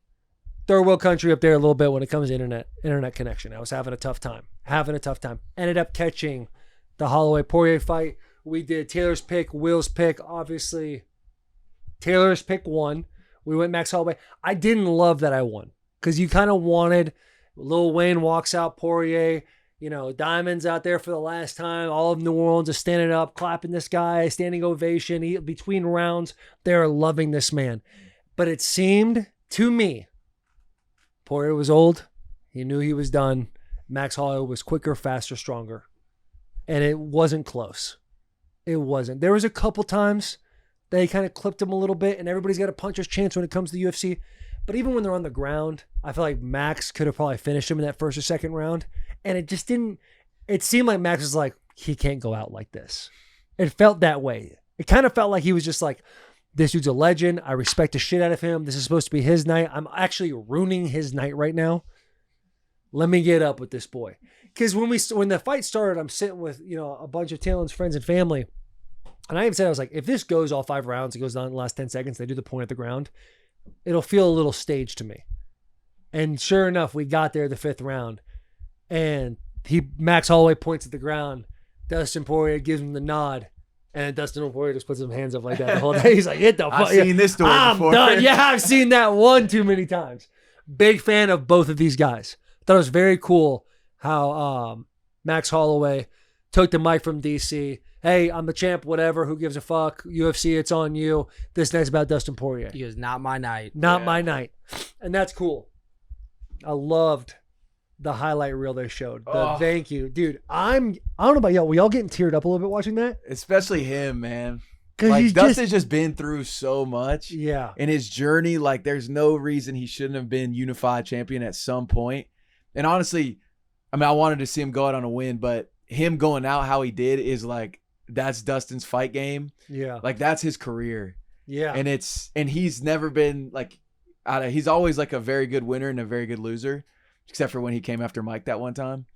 third world country up there a little bit when it comes to internet connection. I was having a tough time. Ended up catching the Holloway Poirier fight. We did Taylor's pick, Will's pick. Obviously, Taylor's pick won. We went Max Holloway. I didn't love that I won because you kind of wanted Lil Wayne walks out, Poirier, Diamond's out there for the last time. All of New Orleans is standing up, clapping this guy, standing ovation. Between rounds, they're loving this man. But it seemed to me, Poirier was old. He knew he was done. Max Holloway was quicker, faster, stronger. And it wasn't close. It wasn't. There was a couple times they kind of clipped him a little bit, and everybody's got a puncher's chance when it comes to the UFC. But even when they're on the ground, I feel like Max could have probably finished him in that first or second round. And it just didn't, it seemed like Max was like, he can't go out like this. It felt that way. It kind of felt like he was just like, this dude's a legend. I respect the shit out of him. This is supposed to be his night. I'm actually ruining his night right now. Let me get up with this boy. Because when the fight started, I'm sitting with a bunch of Taylor's friends and family. And I even said, I was like, if this goes all 5 rounds, it goes down in the last 10 seconds, they do the point at the ground, it'll feel a little staged to me. And sure enough, we got there the 5th round. And Max Holloway points at the ground. Dustin Poirier gives him the nod. And Dustin Poirier just puts his hands up like that the whole day. He's like, hit the fuck. I've seen this story before. Done. Yeah, I've seen that one too many times. Big fan of both of these guys. Thought it was very cool how Max Holloway took the mic from DC. Hey, I'm the champ, whatever. Who gives a fuck? UFC, it's on you. This night's about Dustin Poirier. He goes, not my night. Not my night. And that's cool. I loved the highlight reel they showed. Thank you. Dude, I don't know about y'all. Were y'all getting teared up a little bit watching that? Especially him, man. Because Like, he's Dustin's just been through so much. Yeah. In his journey, like, there's no reason he shouldn't have been unified champion at some point. And honestly, I mean, I wanted to see him go out on a win, but him going out how he did is like, that's Dustin's fight game. Yeah. Like, that's his career. Yeah. And he's never been like, he's always like a very good winner and a very good loser, except for when he came after Mike that one time.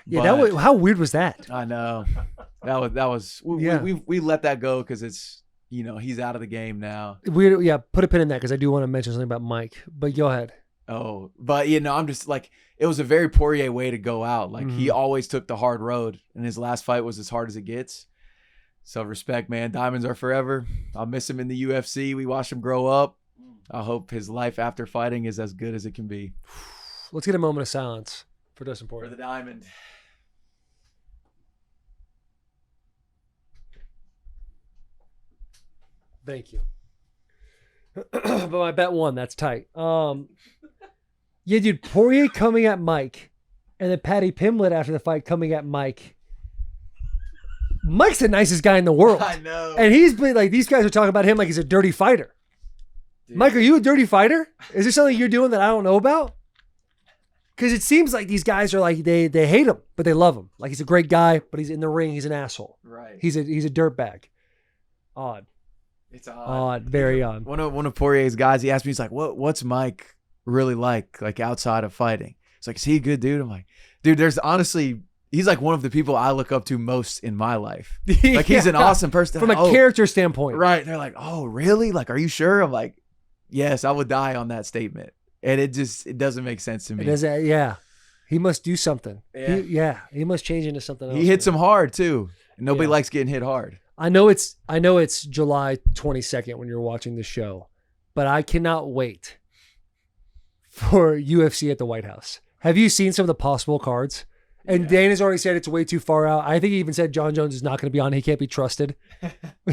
Yeah, that was, how weird was that? I know. We let that go because it's, he's out of the game now. Weird. Yeah, put a pin in that because I do want to mention something about Mike. But go ahead. Oh, but I'm just like, it was a very Poirier way to go out. Like, he always took the hard road, and his last fight was as hard as it gets. So respect, man. Diamonds are forever. I'll miss him in the UFC. We watched him grow up. I hope his life after fighting is as good as it can be. Let's get a moment of silence for Dustin For Poirier. the diamond. Thank you. But my bet won. That's tight. Yeah, dude, Poirier coming at Mike, and then Patty Pimblett after the fight coming at Mike. Mike's the nicest guy in the world. I know. And he's been like, these guys are talking about him like he's a dirty fighter. Dude. Mike, are you a dirty fighter? Is there something you're doing that I don't know about? Because it seems like these guys are like, they hate him, but they love him. Like, he's a great guy, but he's in the ring, he's an asshole. Right. He's a dirtbag. Odd. It's odd. Odd. Very odd. One of Poirier's guys, he asked me, he's like, what's Mike really like outside of fighting? It's like, is he a good dude? I'm like, dude, there's honestly, he's like one of the people I look up to most in my life. Like he's an awesome person. From a character standpoint. Right. They're like, oh, really? Like, are you sure? I'm like, yes, I would die on that statement. And it doesn't make sense to me. It doesn't, yeah. He must do something. Yeah. He must change into something else. He hits him hard too. Nobody Yeah. likes getting hit hard. I know it's July 22nd when you're watching the show, but I cannot wait for UFC at the White House. Have you seen some of the possible cards? And Dana's already said it's way too far out. I think he even said John Jones is not going to be on. He can't be trusted.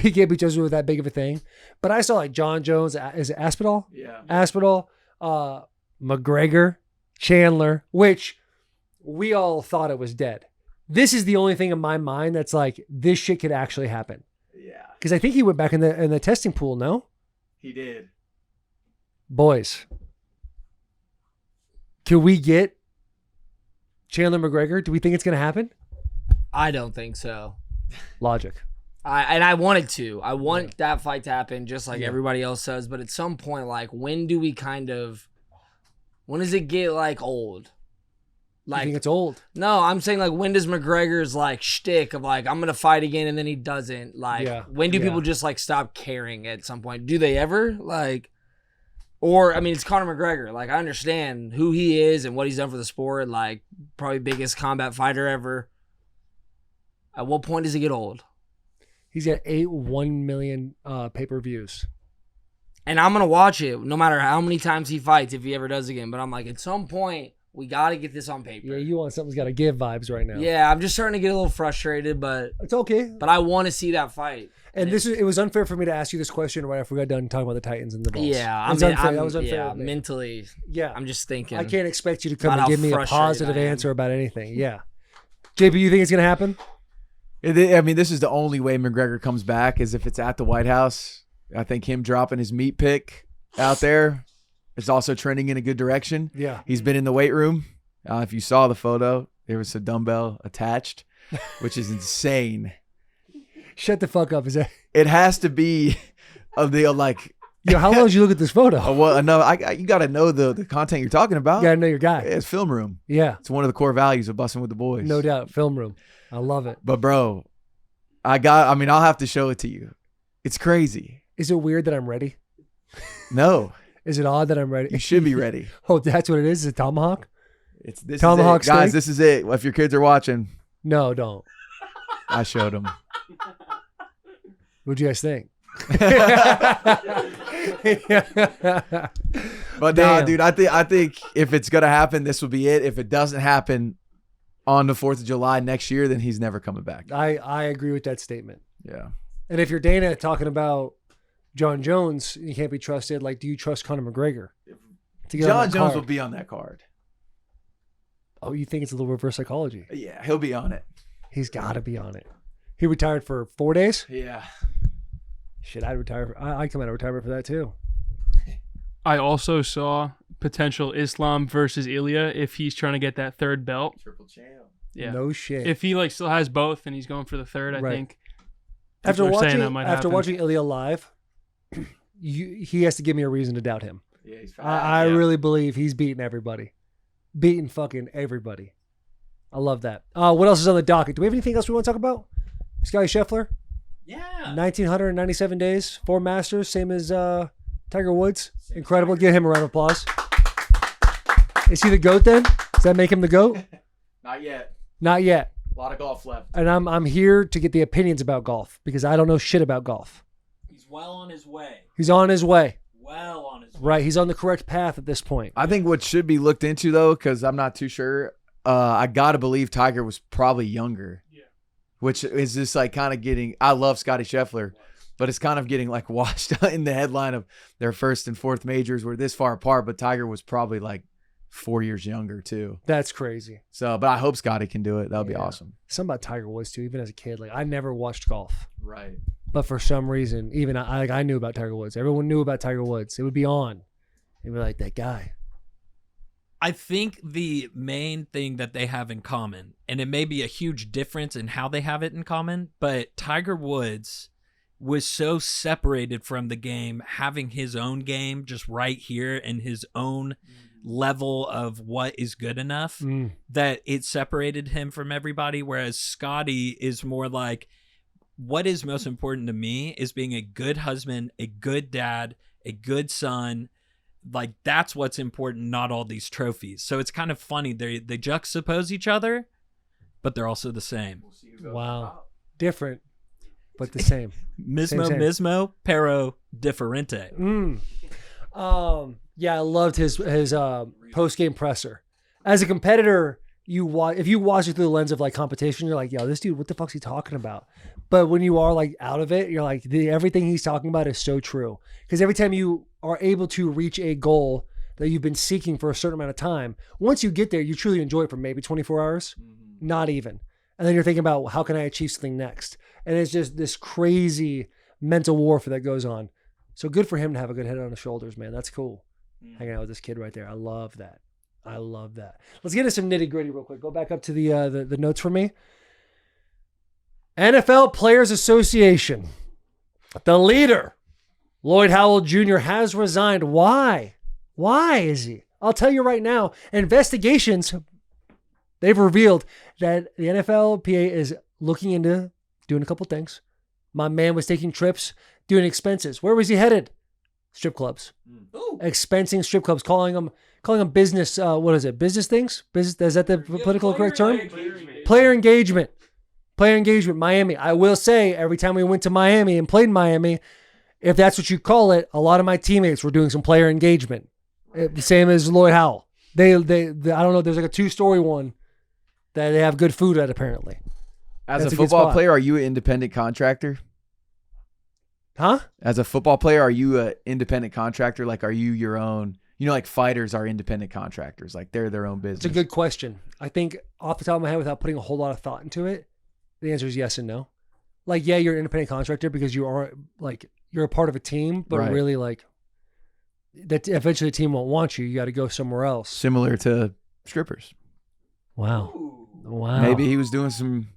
He can't be trusted with that big of a thing. But I saw like John Jones, is it Aspinall? Yeah. Aspinall, McGregor, Chandler, which we all thought it was dead. This is the only thing in my mind that's like, this shit could actually happen. Yeah. Because I think he went back in the testing pool, no? He did. Boys, can we get Chandler McGregor? Do we think it's going to happen? I don't think so. Logic. I wanted to. I want that fight to happen just like everybody else says. But at some point, like, when does it get, like, old? I think it's old. No, I'm saying, like, when does McGregor's, like, shtick of, like, I'm going to fight again and then he doesn't? Like, when do people just, like, stop caring at some point? Do they ever? Like, or, I mean, it's Conor McGregor. Like, I understand who he is and what he's done for the sport. Like, probably biggest combat fighter ever. At what point does he get old? He's got 1 million pay-per-views. And I'm going to watch it no matter how many times he fights if he ever does again. But I'm like, at some point, we got to get this on paper. Yeah, you want something's got to give vibes right now. Yeah, I'm just starting to get a little frustrated, but It's okay. but I want to see that fight. And it was unfair for me to ask you this question right after we got done talking about the Titans and the Bulls. Yeah, It's unfair. That was unfair. Yeah, of me. mentally, Yeah. I'm just thinking. I can't expect you to come About and how give me a frustrated positive I am. answer about anything. Yeah. JP, you think it's going to happen? I mean, this is the only way McGregor comes back is if it's at the White House. I think him dropping his meat pick out there is also trending in a good direction. Yeah. He's been in the weight room. If you saw the photo, there was a dumbbell attached, which is insane. Shut the fuck up. Is that? It has to be of the like. Yo, how long did you look at this photo? Well, no, you got to know the content you're talking about. You got to know your guy. It's film room. Yeah. It's one of the core values of Bussin' with the Boys. No doubt. Film room. I love it. But bro, I'll have to show it to you. It's crazy. Is it weird that I'm ready? No, Is it odd that I'm ready? you should be ready. Oh, that's what it is? Is it tomahawk? It's this Tomahawk is it. Guys, steak? this is it. If your kids are watching, No, don't. I showed them. What'd you guys think? But Damn. no, dude, I think if it's gonna happen, this will be it. If it doesn't happen on the 4th of July next year, then he's never coming back. I agree with that statement. Yeah. And if you're Dana talking about John Jones, you can't be trusted. Like, do you trust Conor McGregor? To get on John that Jones card? will be on that card. Oh, you think it's a little reverse psychology? Yeah, he'll be on it. He's got to be on it. He retired for 4 days? Yeah. Shit, I'd retire. I'd come out of retirement for that too. I also saw potential Islam versus Ilya if he's trying to get that third belt. Triple champ. Yeah. No shit. If he like still has both and he's going for the third, I Right. think. after people are saying watching that might happen. Ilya live, he has to give me a reason to doubt him. Yeah, he's I really believe he's beating everybody. Beating fucking everybody. I love that. What else is on the docket? Do we have anything else we want to talk about? Scotty Scheffler, Yeah. 1,997 days, 4 Masters, same as Tiger Woods. Incredible. Give him a round of applause. Is he the GOAT then? Does that make him the GOAT? Not yet. Not yet. A lot of golf left. And I'm here to get the opinions about golf because I don't know shit about golf. He's well on his way. He's on his way. Well on his way. Right. He's on the correct path at this point. I think what should be looked into though, because I'm not too sure. I gotta believe Tiger was probably younger. Yeah. Which is just like kind of getting. I love Scotty Scheffler, but it's kind of getting like washed in the headline of their first and fourth majors were this far apart, but Tiger was probably like 4 years younger too. That's crazy. So, but I hope Scotty can do it. That would be awesome. Something about Tiger Woods too. Even as a kid, like I never watched golf, Right. but for some reason, even I knew about Tiger Woods. Everyone knew about Tiger Woods. It would be on. They'd be like that guy. I think the main thing that they have in common, and it may be a huge difference in how they have it in common, but Tiger Woods was so separated from the game, having his own game just right here in his own level of what is good enough that it separated him from everybody. Whereas Scotty is more like, what is most important to me is being a good husband, a good dad, a good son. Like, that's what's important, not all these trophies. So it's kind of funny. They juxtapose each other, but they're also the same. Wow. Different, but the same. Mismo, Same. mismo, pero differente. Yeah, I loved his post-game presser. As a competitor, if you watch it through the lens of like competition, you're like, yo, this dude, what the fuck's he talking about? But when you are like out of it, you're like, everything he's talking about is so true. Because every time you are able to reach a goal that you've been seeking for a certain amount of time, once you get there, you truly enjoy it for maybe 24 hours, not even. And then you're thinking about, how can I achieve something next? And it's just this crazy mental warfare that goes on. So good for him to have a good head on his shoulders, man. That's cool. Hanging out with this kid right there. I love that. Let's get into some nitty gritty real quick. Go back up to the notes for me. NFL Players Association. The leader, Lloyd Howell Jr., has resigned. Why? Why is he? I'll tell you right now. Investigations, they've revealed that the NFLPA is looking into doing a couple things. My man was taking trips, doing expenses. Where was he headed? Strip clubs. Expensing strip clubs, calling them business. What is it? Business things? Business. Is that the political correct term? Player engagement. Player engagement. Miami. I will say, every time we went to Miami and played in Miami, if that's what you call it, a lot of my teammates were doing some player engagement. Same as Lloyd Howell. They I don't know. There's like a 2-story one that they have good food at apparently. As That's a a good football spot. player, are you an independent contractor? Huh? As a football player, are you an independent contractor? Like, are you your own? You know, like fighters are independent contractors. Like, they're their own business. It's a good question. I think off the top of my head, without putting a whole lot of thought into it, the answer is yes and no. Like, yeah, you're an independent contractor because you are like, you're a part of a team, but Right. really like that eventually the team won't want you. You got to go somewhere else. Similar to strippers. Wow. Wow. Maybe he was doing some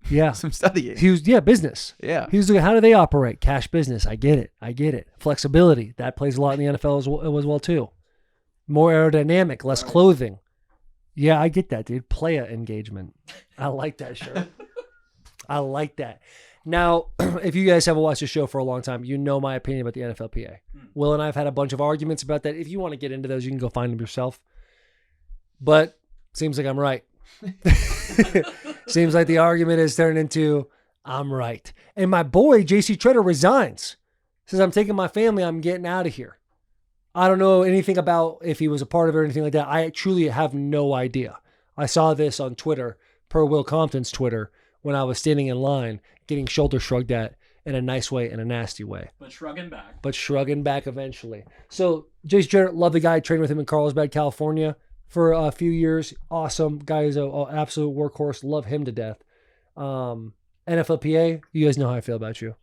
Yeah. studying. He was, business. Yeah. He was looking, how do they operate? Cash business. I get it. Flexibility. That plays a lot in the NFL as well too. More aerodynamic, less clothing. Yeah, I get that, dude. Player engagement. I like that shirt. I like that. Now, if you guys haven't watched the show for a long time, you know my opinion about the NFLPA. Will and I have had a bunch of arguments about that. If you want to get into those, you can go find them yourself. But seems like I'm right. Seems like the argument is turned into I'm right. And my boy, JC Treader, resigns. Says, I'm taking my family. I'm getting out of here. I don't know anything about if he was a part of it or anything like that. I truly have no idea. I saw this on Twitter, per Will Compton's Twitter, when I was standing in line, getting shoulder shrugged at in a nice way and a nasty way. But shrugging back Eventually. So JC Treader, love the guy. Trained with him in Carlsbad, California for a few years. Awesome. Guy is an absolute workhorse. Love him to death. NFLPA, you guys know how I feel about you.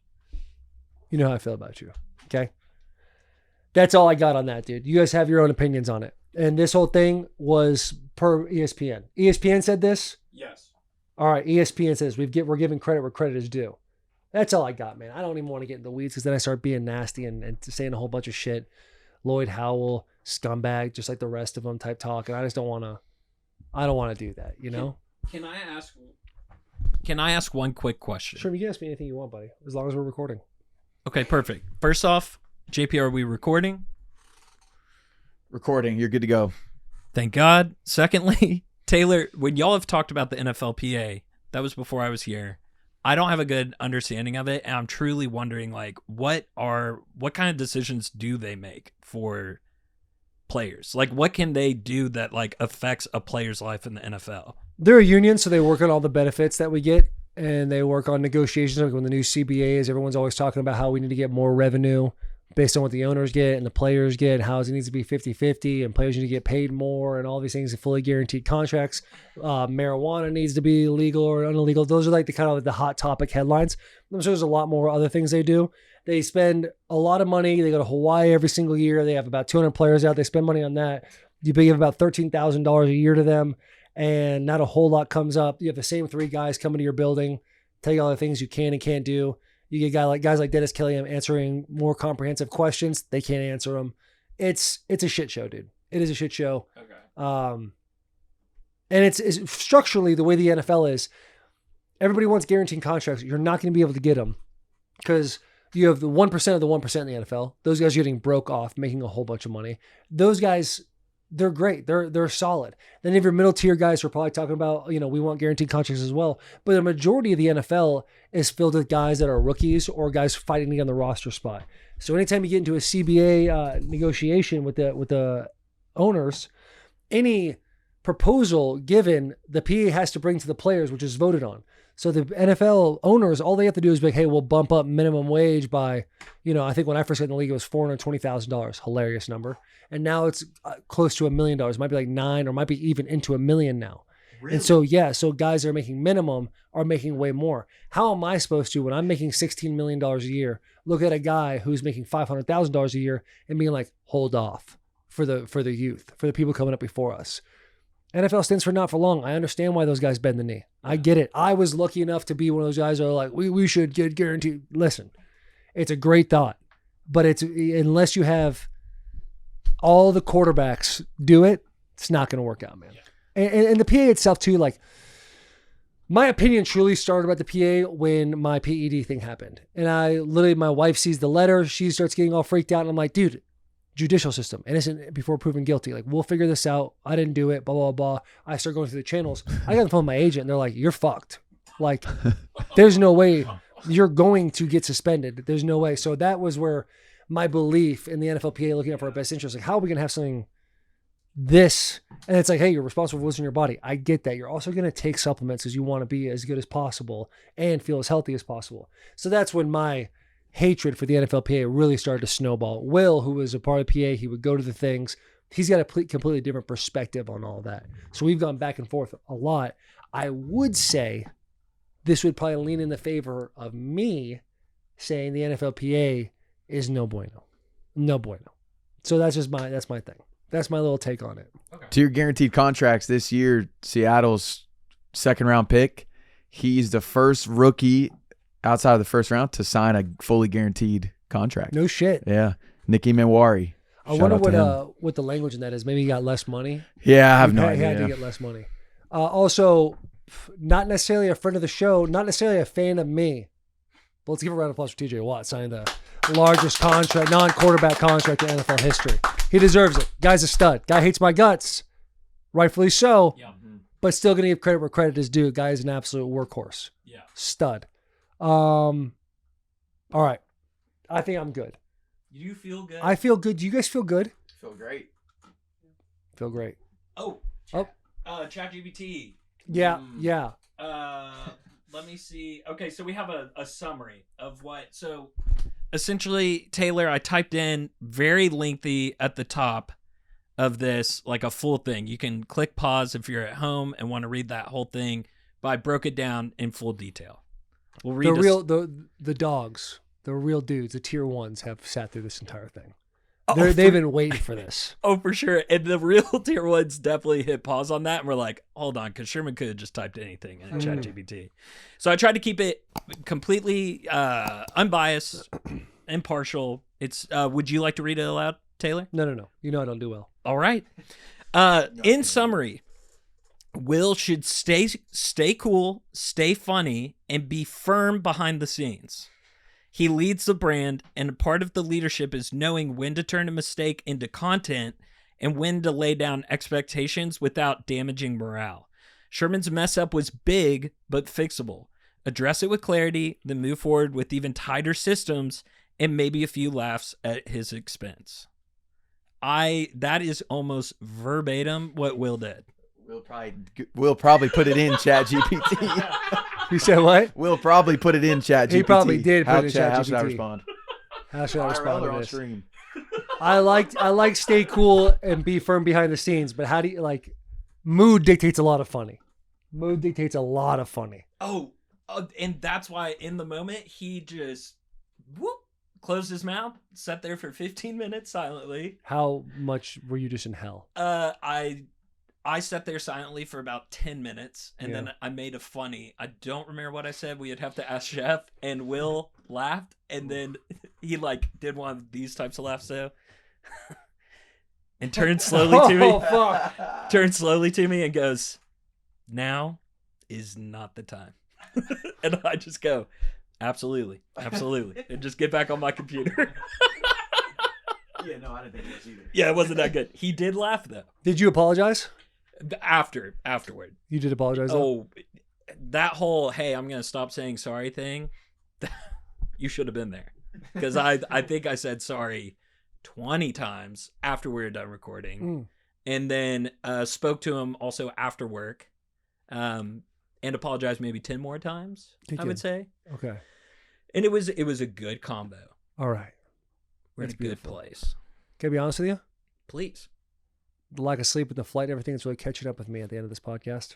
You know how I feel about you. Okay? That's all I got on that, dude. You guys have your own opinions on it. And this whole thing was per ESPN. ESPN said this? Yes. All right, ESPN says we're giving credit where credit is due. That's all I got, man. I don't even want to get in the weeds because then I start being nasty and saying a whole bunch of shit. Lloyd Howell, scumbag, just like the rest of them type talk. And I just don't want to do that, you know? Can I ask one quick question? Sure, you can ask me anything you want, buddy, as long as we're recording. Okay, perfect. First off, JP, are we recording? Recording. You're good to go. Thank God. Secondly, Taylor, when y'all have talked about the NFLPA, that was before I was here. I don't have a good understanding of it, and I'm truly wondering, like, what kind of decisions do they make for players? Like, what can they do that like affects a player's life in the NFL? They're a union, so they work on all the benefits that we get, and they work on negotiations. Like when the new CBA is, everyone's always talking about how we need to get more revenue based on what the owners get and the players get, how it needs to be 50-50, and players need to get paid more, and all these things, fully guaranteed contracts. Marijuana needs to be legal or illegal. Those are like the kind of like the hot topic headlines. I'm sure there's a lot more other things they do. They spend a lot of money. They go to Hawaii every single year. They have about 200 players out. They spend money on that. You give about $13,000 a year to them, and not a whole lot comes up. You have the same 3 guys coming to your building, tell you all the things you can and can't do. You get guys like Dennis Kelly answering more comprehensive questions. They can't answer them. It's a shit show, dude. It is a shit show. Okay. And it's structurally the way the NFL is. Everybody wants guaranteed contracts. You're not going to be able to get them because you have the 1% of the 1% in the NFL. Those guys are getting broke off, making a whole bunch of money. Those guys, they're great. They're solid. Then you have your middle tier guys who are probably talking about, we want guaranteed contracts as well. But the majority of the NFL is filled with guys that are rookies or guys fighting to get on the roster spot. So anytime you get into a CBA negotiation with the owners, any proposal given, the PA has to bring to the players, which is voted on. So the NFL owners, all they have to do is be like, hey, we'll bump up minimum wage by, I think when I first got in the league, it was $420,000. Hilarious number. And now it's close to $1 million. It might be like 9 or might be even into $1 million now. Really? And so guys that are making minimum are making way more. How am I supposed to, when I'm making $16 million a year, look at a guy who's making $500,000 a year and being like, hold off for the youth, for the people coming up before us? NFL stands for not for long. I understand why those guys bend the knee. I get it. I was lucky enough to be one of those guys who are like, we should get guaranteed. Listen, it's a great thought, but it's unless you have all the quarterbacks do it, it's not going to work out, man. Yeah. And the PA itself too, like my opinion truly started about the PA when my PED thing happened. And my wife sees the letter. She starts getting all freaked out. And I'm like, dude, judicial system, innocent before proven guilty. Like, we'll figure this out. I didn't do it, blah, blah, blah. I start going through the channels. I got on the phone with my agent and they're like, you're fucked. Like, there's no way you're going to get suspended. There's no way. So that was where my belief in the NFLPA looking out for our best interest, like, how are we going to have something this? And it's like, hey, you're responsible for what's in your body. I get that. You're also going to take supplements because you want to be as good as possible and feel as healthy as possible. So that's when my hatred for the NFLPA really started to snowball. Will, who was a part of the PA, he would go to the things. He's got a completely different perspective on all that. So we've gone back and forth a lot. I would say this would probably lean in the favor of me saying the NFLPA is no bueno. No bueno. So that's my thing. That's my little take on it. Okay. To your guaranteed contracts this year, Seattle's second round pick, he's the first rookie outside of the first round to sign a fully guaranteed contract. No shit. Yeah. Nicky Manwari. I wonder what the language in that is. Maybe he got less money. Yeah, I have no idea. He had to get less money. Also, not necessarily a friend of the show, not necessarily a fan of me. But let's give a round of applause for TJ Watt signing the largest contract, non-quarterback contract in NFL history. He deserves it. Guy's a stud. Guy hates my guts. Rightfully so. Yeah. But still going to give credit where credit is due. Guy is an absolute workhorse. Yeah. Stud. All right. I think I'm good. You feel good? I feel good. Do you guys feel good? Feel great. Feel great. ChatGPT. Yeah. Yeah. Let me see. Okay, so we have a summary of what. So essentially, Taylor, I typed in very lengthy at the top of this, like a full thing. You can click pause if you're at home and want to read that whole thing, but I broke it down in full detail. We'll read the dogs, the real dudes, the tier ones have sat through this entire thing. They've been waiting for this. Oh, for sure. And the real tier ones definitely hit pause on that. And we're like, hold on, because Sherman could have just typed anything in ChatGPT. So I tried to keep it completely unbiased, impartial. It's. Would you like to read it aloud, Taylor? No. You know I don't do well. All right. In summary, Will should stay cool, stay funny, and be firm behind the scenes. He leads the brand, and a part of the leadership is knowing when to turn a mistake into content and when to lay down expectations without damaging morale. Sherman's mess up was big, but fixable. Address it with clarity, then move forward with even tighter systems and maybe a few laughs at his expense. That is almost verbatim what Will did. We'll probably put it in ChatGPT. You said what? We'll probably put it in ChatGPT. He probably did put it in ChatGPT. How should I respond? How should I respond to this? Stream. I like stay cool and be firm behind the scenes, but how do you mood dictates a lot of funny. Mood dictates a lot of funny. Oh, and that's why in the moment he just closed his mouth, sat there for 15 minutes silently. How much were you just in hell? I sat there silently for about 10 minutes, and then I made a funny. I don't remember what I said. We'd have to ask Chef, and Will laughed, and then he did one of these types of laughs. So and turns slowly to me. Oh, fuck. Turns slowly to me and goes, "Now is not the time." And I just go, absolutely, and just get back on my computer. Yeah, no, I didn't think it was either. Yeah, it wasn't that good. He did laugh though. Did you apologize? Afterward. You did apologize. Though? Oh, that whole "hey, I'm gonna stop saying sorry" thing. You should have been there, because I think I said sorry 20 times after we were done recording, and then spoke to him also after work, and apologized maybe 10 more times. I would say. Okay. And it was a good combo. All right. We're That's in a good beautiful. place. Can I be honest with you? Please. The lack of sleep and the flight and everything is really catching up with me at the end of this podcast.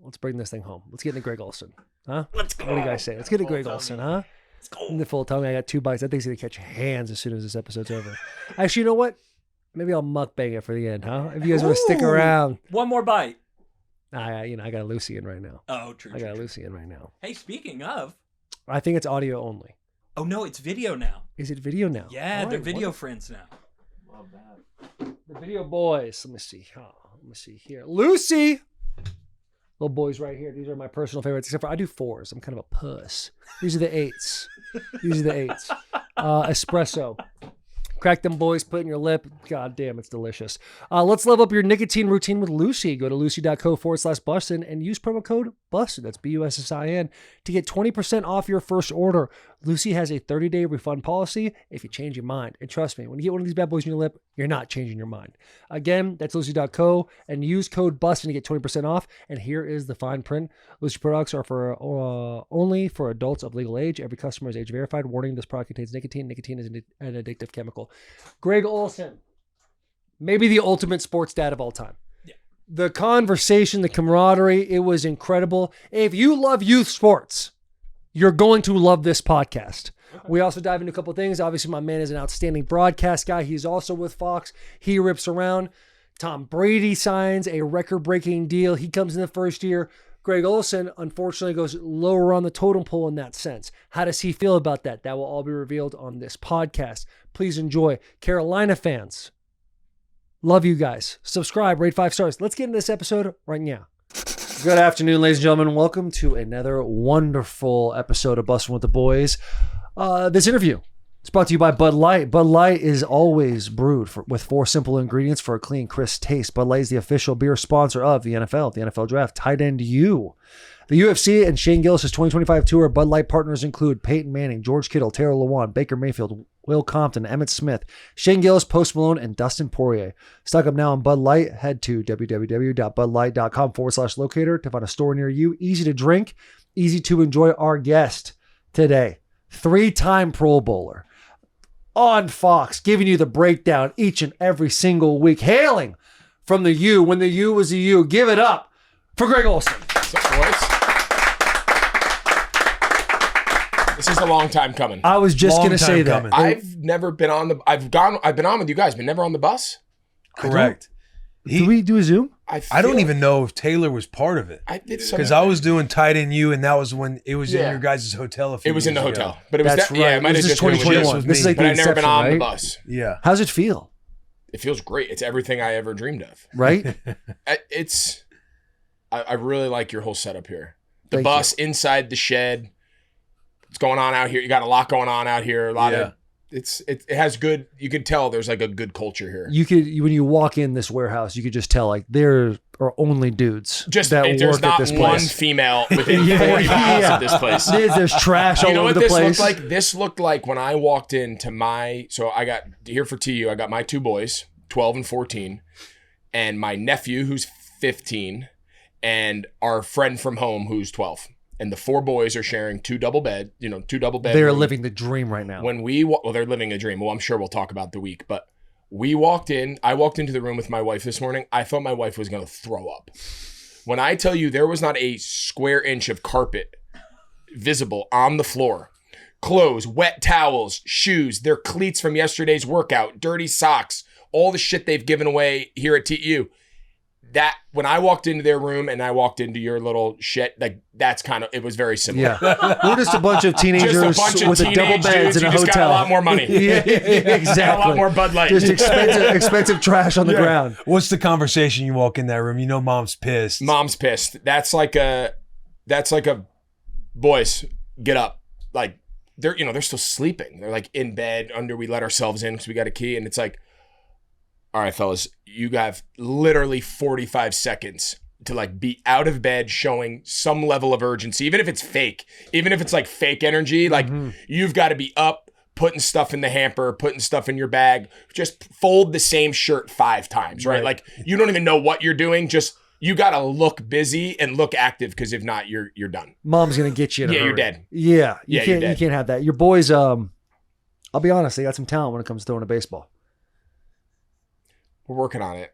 Let's bring this thing home. Let's get into Greg Olsen. Huh? Let's go. What do you guys say? Let's get into Greg Olsen, huh? Let's go. In the full tummy. I got 2 bites. That thing's going to catch hands as soon as this episode's over. Actually, you know what? Maybe I'll mukbang it for the end, huh? If you guys want to stick around. One more bite. I got a Lucy in right now. Oh, true. I got a Lucy in right now. Hey, speaking of, I think it's audio only. oh no, it's video now. Is it video now? Yeah, All they're right, video wonderful. friends now. The video boys. Let me see. Let me see here. Lucy. Little boys right here. These are my personal favorites. Except for I do 4s. I'm kind of a puss. These are the 8s. Espresso. Crack them boys, put it in your lip. God damn, it's delicious. Let's level up your nicotine routine with Lucy. Go to lucy.co/Bussin and use promo code Bussin. That's BUSSIN to get 20% off your first order. Lucy has a 30-day refund policy if you change your mind. And trust me, when you get one of these bad boys in your lip, you're not changing your mind. Again, that's lucy.co and use code Bussin to get 20% off. And here is the fine print. Lucy products are for only for adults of legal age. Every customer is age verified. Warning, this product contains nicotine. Nicotine is an addictive chemical. Greg Olsen, maybe the ultimate sports dad of all time. Yeah. The conversation, the camaraderie, it was incredible. If you love youth sports, you're going to love this podcast. We also dive into a couple of things. Obviously, my man is an outstanding broadcast guy. He's also with Fox. He rips around. Tom Brady signs a record-breaking deal. He comes in the first year. Greg Olsen, unfortunately, goes lower on the totem pole in that sense. How does he feel about that? That will all be revealed on this podcast. Please enjoy. Carolina fans, love you guys. Subscribe, rate 5 stars. Let's get into this episode right now. Good afternoon, ladies and gentlemen. Welcome to another wonderful episode of Bussin' with the Boys. This interview is brought to you by Bud Light. Bud Light is always brewed with 4 simple ingredients for a clean, crisp taste. Bud Light is the official beer sponsor of the NFL, the NFL Draft, Tight End U, the UFC, and Shane Gillis' 2025 tour. Bud Light partners include Peyton Manning, George Kittle, Taylor Lewan, Baker Mayfield, Will Compton, Emmitt Smith, Shane Gillis, Post Malone, and Dustin Poirier. Stock up now on Bud Light. Head to www.budlight.com/locator to find a store near you. Easy to drink, easy to enjoy. Our guest today, 3-time Pro Bowler on Fox, giving you the breakdown each and every single week, hailing from the U when the U was a U. Give it up for Greg Olsen. What's up, boys? This is a long time coming. I was just going to say that. coming. I've never been on the. I've been on with you guys, but never on the bus. Correct. Did we do a Zoom? I don't feel- even know if Taylor was part of it. I did some. Because I was doing Tight End U, and that was when it was in Yeah. your guys' hotel. A few It was in the years ago. hotel, but it was That's that, yeah. right. It might This have is just been with you. 2021. This is like But the I've never been inception, on the right? bus. Yeah. How's it feel? It feels great. It's everything I ever dreamed of. Right? I really like your whole setup here. The Thank bus inside the shed. What's going on out here? You got a lot going on out here. A lot Yeah. of it has good. You can tell there's like a good culture here. When you walk in this warehouse, you could just tell like there are only dudes Just that there's work at not this one place. female within Yeah, 40 miles yeah. of this place. There's trash all You know over what the this place. looked like? This looked like when I walked into so I got here for TU. I got my 2 boys, 12 and 14, and my nephew who's 15, and our friend from home who's 12. And the 4 boys are sharing 2 double bed. They're rooms. living the dream right now. When they're living a dream. Well, I'm sure we'll talk about the week, but I walked into the room with my wife this morning. I thought my wife was going to throw up. When I tell you there was not a square inch of carpet visible on the floor, clothes, wet towels, shoes, their cleats from yesterday's workout, dirty socks, all the shit they've given away here at TU. that when I walked into their room and I walked into your little shit, like that's kind of, it was very similar. Yeah. We're just a bunch of teenagers with a double beds in a you just hotel. got a lot more money. Yeah, exactly. Got a lot more Bud Light. Just expensive trash on the ground. What's the conversation you walk in that room? You know, mom's pissed. Mom's pissed. That's like a boys, get up. Like they're still sleeping. They're like in bed under, we let ourselves in because we got a key, and it's like, all right, fellas, you have literally 45 seconds to like be out of bed, showing some level of urgency, even if it's fake, even if it's like fake energy, like you've got to be up, putting stuff in the hamper, putting stuff in your bag, just fold the same shirt 5 times, right? Like you don't even know what you're doing. Just, you got to look busy and look active, because if not, you're done. Mom's going to get you in a hurry. You're dead. Yeah. You you're dead. can't have that. Your boys, I'll be honest, they got some talent when it comes to throwing a baseball. We're working on it.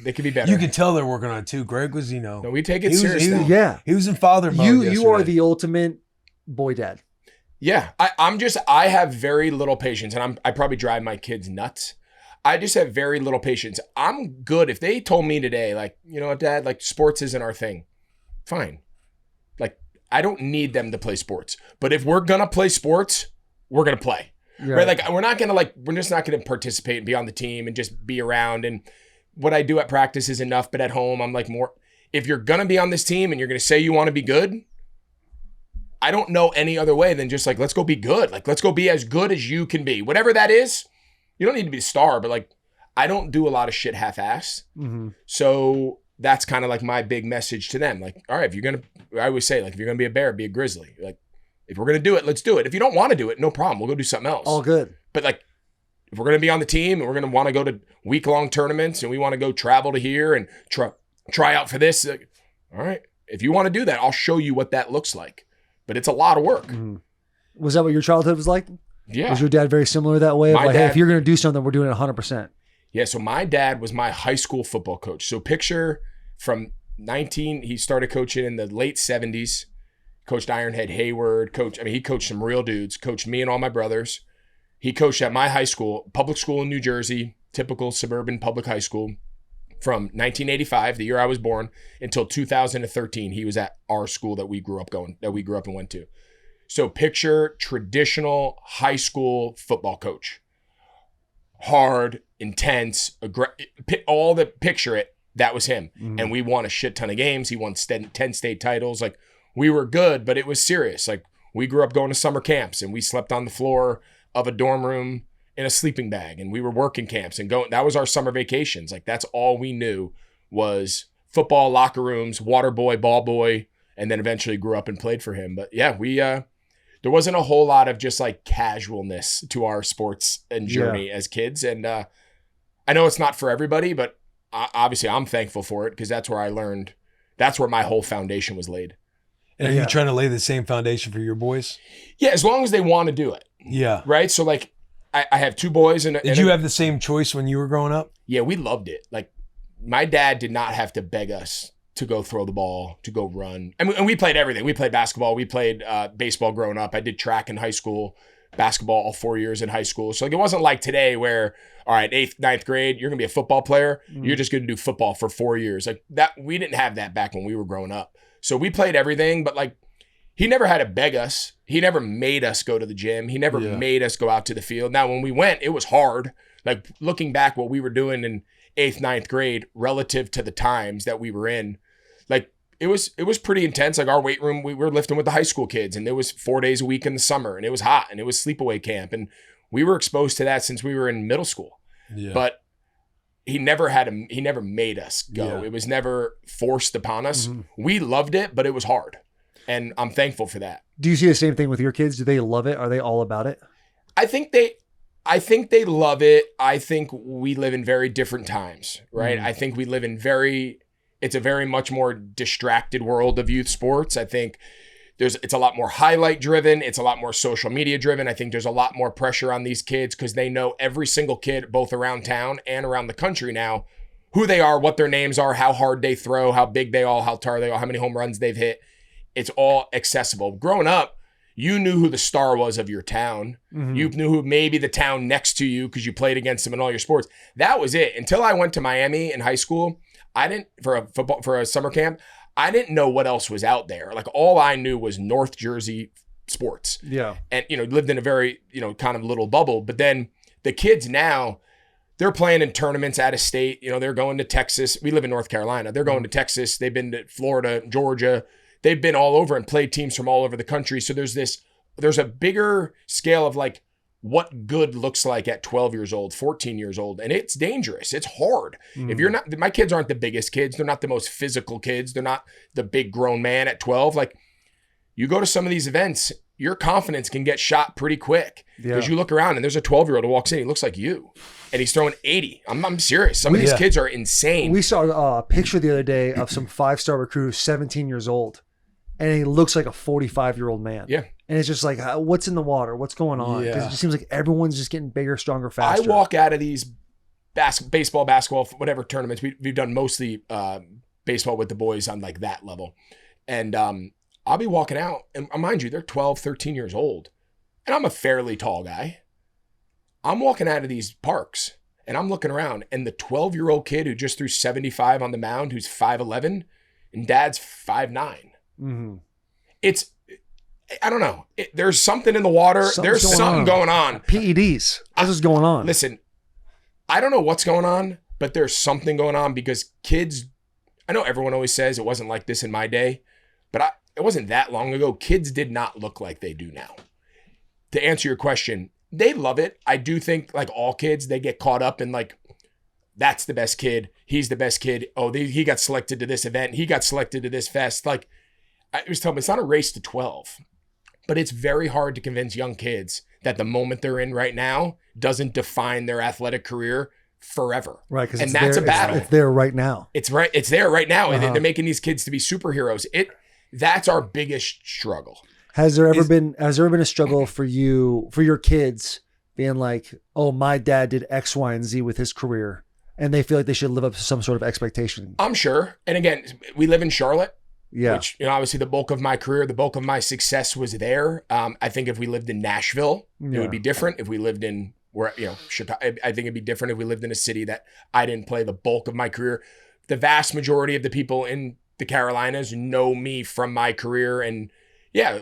They could be better. You can tell they're working on it too. Greg was, No, we take it serious now. Yeah. He was in father mode You yesterday. are the ultimate boy dad. Yeah, I have very little patience, and I probably drive my kids nuts. I just have very little patience. I'm good. If they told me today, like, you know what, Dad, like sports isn't our thing, fine. Like, I don't need them to play sports. But if we're gonna play sports, we're gonna play. Yeah. Right? Like, we're just not gonna participate and be on the team and just be around. And what I do at practice is enough, but at home, I'm like more, if you're gonna be on this team and you're gonna say you want to be good, I don't know any other way than just like, let's go be good. Like, let's go be as good as you can be. Whatever that is, you don't need to be a star, but like, I don't do a lot of shit half-assed. Mm-hmm. So that's kind of like my big message to them. Like, all right, I always say, like, if you're going to be a Bear, be a Grizzly. Like, if we're going to do it, let's do it. If you don't want to do it, no problem. We'll go do something else. All good. But like, if we're going to be on the team and we're going to want to go to week-long tournaments and we want to go travel to here and try out for this, like, all right, if you want to do that, I'll show you what that looks like. But it's a lot of work. Mm-hmm. Was that what your childhood was like? Yeah. Was your dad very similar that way? My Like, hey, dad- if you're going to do something, we're doing it 100%. Yeah, so my dad was my high school football coach. So picture from he started coaching in the late 70s, coached Ironhead Hayward, he coached some real dudes, coached me and all my brothers. He coached at my high school, public school in New Jersey, typical suburban public high school, from 1985, the year I was born, until 2013. He was at our school that we grew up and went to. So picture traditional high school football coach. Hard, intense, picture it. That was him. Mm-hmm. And we won a shit ton of games. He won 10 state titles. Like, we were good, but it was serious. Like, we grew up going to summer camps and we slept on the floor of a dorm room in a sleeping bag, and we were working camps and that was our summer vacations. Like, that's all we knew was football, locker rooms, water boy, ball boy, and then eventually grew up and played for him. But yeah, there wasn't a whole lot of just like casualness to our sports and journey as kids. And I know it's not for everybody, but obviously I'm thankful for it, because that's where I learned, that's where my whole foundation was laid. And are you trying to lay the same foundation for your boys? Yeah, as long as they want to do it. Yeah. Right? So like, I have 2 boys. Did you have the same choice when you were growing up? Yeah, we loved it. Like, my dad did not have to beg us to go throw the ball, to go run. And we played everything. We played basketball. We played baseball growing up. I did track in high school, basketball all 4 years in high school. So like, it wasn't like today where, all right, 8th, 9th grade, you're going to be a football player. Mm-hmm. You're just going to do football for 4 years. Like that, we didn't have that back when we were growing up. So we played everything, but like, he never had to beg us. He never made us go to the gym. He never made us go out to the field. Now, when we went, it was hard. Like, looking back what we were doing in 8th, 9th grade relative to the times that we were in, like, it was pretty intense. Like, our weight room, we were lifting with the high school kids, and there was 4 days a week in the summer, and it was hot, and it was sleepaway camp. And we were exposed to that since we were in middle school. Yeah. But he never made us go. Yeah. It was never forced upon us. Mm-hmm. We loved it, but it was hard. And I'm thankful for that. Do you see the same thing with your kids? Do they love it? Are they all about it? I think they love it. I think we live in very different times, right? I think we live in it's a very much more distracted world of youth sports. I think it's a lot more highlight driven. It's a lot more social media driven. I think there's a lot more pressure on these kids because they know every single kid, both around town and around the country now, who they are, what their names are, how hard they throw, how big they are, how tall they are, how many home runs they've hit. It's all accessible. Growing up, You knew who the star was of your town. You knew who maybe the town next to you because you played against them in all your sports. That was it. Until I went to Miami in high school, I didn't for a summer camp. I didn't know what else was out there. Like all I knew was North Jersey sports. Yeah. And lived in a very kind of little bubble. But then the kids now, they're playing in tournaments out of state. They're going to Texas. We live in North Carolina. They're going to Texas. They've been to Florida, Georgia. They've been all over and played teams from all over the country. So there's a bigger scale of like what good looks like at 12 years old, 14 years old. And it's dangerous. It's hard. If you're not, my kids aren't the biggest kids. They're not the most physical kids. They're not the big grown man at 12. Like you go to some of these events, your confidence can get shot pretty quick because you look around and there's a 12-year-old who walks in. He looks like you and he's throwing 80. I'm serious. Some of these kids are insane. We saw a picture the other day of some 5-star recruit who's 17 years old. And he looks like a 45-year-old man. Yeah. And it's just like, what's in the water? What's going on? Because it just seems like everyone's just getting bigger, stronger, faster. I walk out of these baseball, whatever tournaments. We've done mostly baseball with the boys on like that level. And I'll be walking out. And mind you, they're 12, 13 years old. And I'm a fairly tall guy. I'm walking out of these parks and I'm looking around. And the 12-year-old kid who just threw 75 on the mound, who's 5'11", and dad's 5'9". I don't know. There's something in the water. There's something going on. PEDs. This is going on. Listen, I don't know what's going on, but there's something going on because kids, I know everyone always says it wasn't like this in my day, but it wasn't that long ago. Kids did not look like they do now. To answer your question, they love it. I do think like all kids, they get caught up in like, that's the best kid. He's the best kid. Oh, he got selected to this event. He got selected to this fest. Like, I was telling them, it's not a race to 12, but it's very hard to convince young kids that the moment they're in right now doesn't define their athletic career forever. Right, because that's a battle. It's there right now. It's there right now. And they're making these kids to be superheroes. That's our biggest struggle. Has there ever been a struggle for your kids being like, oh, my dad did X, Y, and Z with his career, and they feel like they should live up to some sort of expectation? I'm sure. And again, we live in Charlotte. Yeah. Which, obviously the bulk of my career, the bulk of my success was there. I think if we lived in Nashville, it would be different. If we lived in Chicago, I think it'd be different if we lived in a city that I didn't play the bulk of my career. The vast majority of the people in the Carolinas know me from my career. And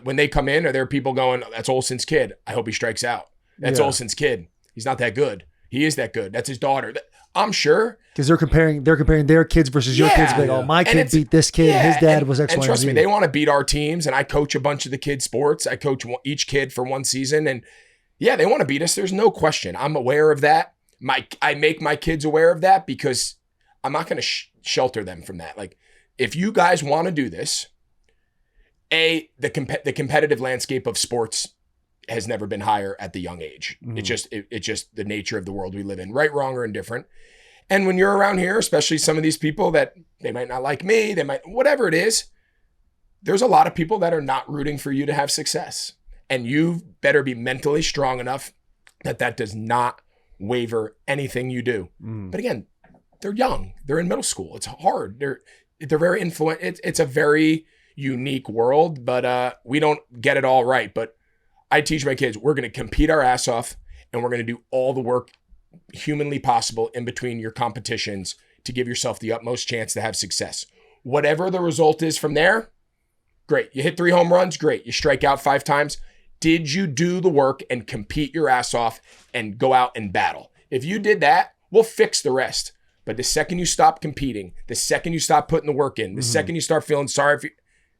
when they come in, are there people going, that's Olsen's kid. I hope he strikes out. That's Olsen's kid. He's not that good. He is that good. That's his daughter. I'm sure. Because they're comparing their kids versus your kids. Like, oh, my kid beat this kid. His dad was X, Y, and Z. And trust me, they want to beat our teams. And I coach a bunch of the kids' sports. I coach each kid for one season. And they want to beat us. There's no question. I'm aware of that. I make my kids aware of that because I'm not going to shelter them from that. Like, if you guys want to do this, the competitive landscape of sports has never been higher at the young age. It's just the nature of the world we live in, right, wrong, or indifferent. And when you're around here, especially some of these people that they might not like me, they might, whatever it is, there's a lot of people that are not rooting for you to have success. And you better be mentally strong enough that does not waver anything you do. But again, they're young. They're in middle school. It's hard. They're very influential. It's a very unique world, but we don't get it all right. But I teach my kids, we're going to compete our ass off and we're going to do all the work humanly possible in between your competitions to give yourself the utmost chance to have success. Whatever the result is from there, great. You hit 3 home runs, great. You strike out 5 times. Did you do the work and compete your ass off and go out and battle? If you did that, we'll fix the rest. But the second you stop competing, the second you stop putting the work in, the second you start feeling sorry for you,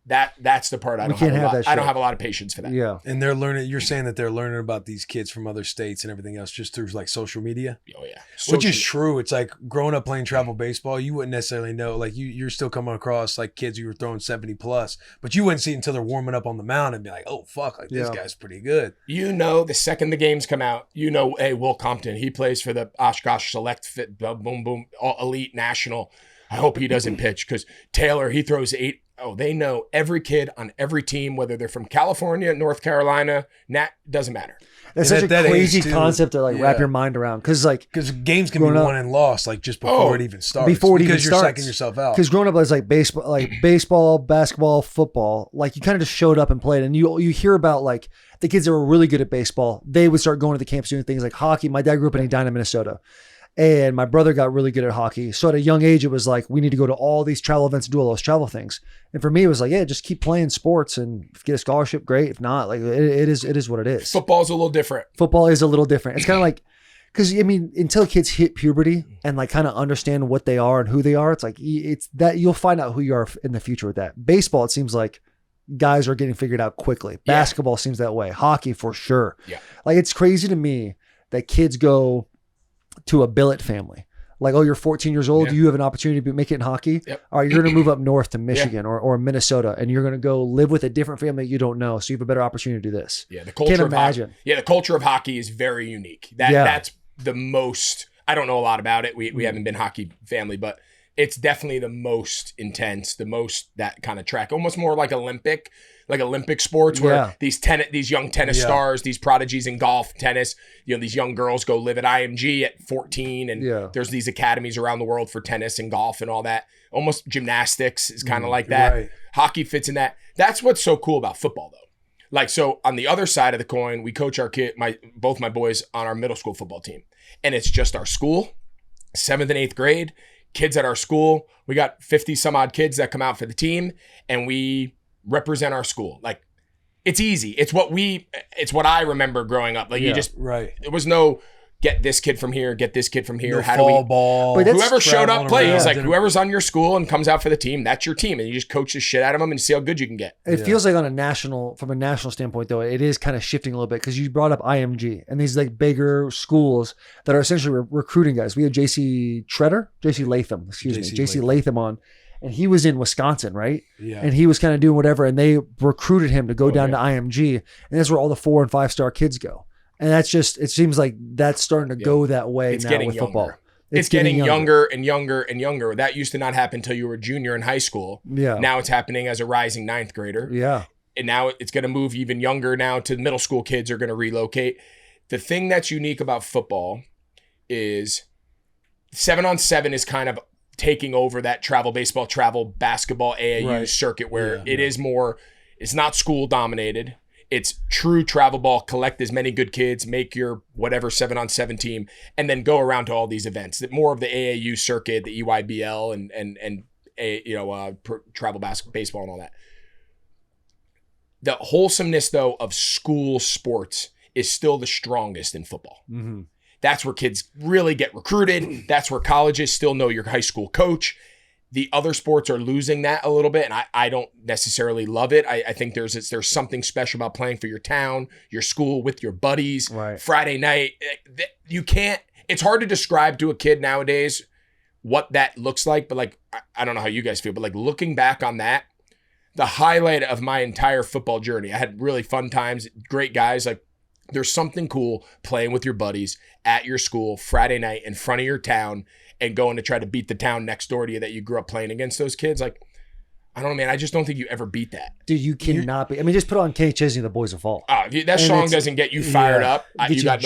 that's the part I don't have a lot of patience for that. Yeah. And they're learning, you're saying that they're learning about these kids from other states and everything else just through like social media. Oh yeah. Which is true. It's like growing up playing travel baseball, you wouldn't necessarily know, like you're still coming across like kids who were throwing 70 plus, but you wouldn't see it until they're warming up on the mound and be like, oh fuck, like this guy's pretty good. The second the games come out, hey, Will Compton, he plays for the Oshkosh Select Fit, boom, boom, all elite national. I hope he doesn't pitch because Taylor, he throws they know every kid on every team, whether they're from California, North Carolina, doesn't matter. That's And such at a that crazy age, too, concept to like wrap yeah. your mind around. Because like games can be growing up- won and lost like just before it even starts. before it even because you're starts. psyching yourself out. Because growing up, I was like baseball, basketball, football. Like you kind of just showed up and played, and you hear about like the kids that were really good at baseball. They would start going to the camps doing things like hockey. My dad grew up in Edina, Minnesota, and my brother got really good at hockey. So at a young age, it was like we need to go to all these travel events and do all those travel things. And for me, it was like, yeah, just keep playing sports and if you get a scholarship, great. If not, like it is what it is. Football's a little different. Football is a little different. It's kind of like, because I mean, until kids hit puberty and like kind of understand what they are and who they are, it's like it's that you'll find out who you are in the future with that. Baseball, it seems like guys are getting figured out quickly. Basketball seems that way. Hockey for sure. Yeah. Like it's crazy to me that kids go to a billet family. Like, oh, you're 14 years old. Yeah. You have an opportunity to make it in hockey. Yep. All right, you're going to move up north to Michigan or Minnesota, and you're going to go live with a different family you don't know. So you have a better opportunity to do this. Yeah, the culture Can't of imagine. hockey. Yeah, the culture of hockey is very unique. That's the most. I don't know a lot about it. We haven't been hockey family, but it's definitely the most intense, the most that kind of track, almost more like Olympic sports where these young tennis stars, these prodigies in golf, tennis, these young girls go live at IMG at 14 and there's these academies around the world for tennis and golf and all that. Almost gymnastics is kind of like that. Right. Hockey fits in that. That's what's so cool about football though. Like, so on the other side of the coin, we coach both my boys on our middle school football team, and it's just our school, 7th and 8th grade, kids at our school. We got 50 some odd kids that come out for the team, and we represent our school. Like, it's easy. It's what I remember growing up. Like, you just, there was no get this kid from here, get this kid from here. No How do we, ball. But that's whoever showed up plays. Like, around. whoever's on your school and comes out for the team, that's your team. And you just coach the shit out of them and see how good you can get. It feels like from a national standpoint, though, it is kind of shifting a little bit because you brought up IMG and these like bigger schools that are essentially recruiting guys. We had JC Latham on, and he was in Wisconsin, right? Yeah. And he was kind of doing whatever, and they recruited him to go down to IMG, and that's where all the 4 and 5 star kids go. And that's just, it seems like that's starting to go that way It's now getting with younger. football. It's getting younger and younger and younger. That used to not happen until you were a junior in high school. Yeah. Now it's happening as a rising 9th grader. Yeah. And now it's going to move even younger now to middle school kids are going to relocate. The thing that's unique about football is 7-on-7 is kind of taking over that travel baseball, travel basketball, AAU circuit where it is more, it's not school dominated. It's true travel ball, collect as many good kids, make your whatever 7-on-7 team, and then go around to all these events. More of the AAU circuit, the EYBL, and travel basketball, baseball, and all that. The wholesomeness, though, of school sports is still the strongest in football. Mm-hmm. That's where kids really get recruited. That's where colleges still know your high school coach. The other sports are losing that a little bit, and I don't necessarily love it. I think there's something special about playing for your town, your school, with your buddies. Right. Friday night, you can't. It's hard to describe to a kid nowadays what that looks like. But like, I don't know how you guys feel, but like looking back on that, the highlight of my entire football journey. I had really fun times, great guys. Like, there's something cool playing with your buddies at your school Friday night in front of your town and going to try to beat the town next door to you that you grew up playing against those kids. Like, I don't know, man. I just don't think you ever beat that. Dude, you cannot be. I mean, just put on Kenny Chesney, The Boys of Fall. That song doesn't get you fired up. You got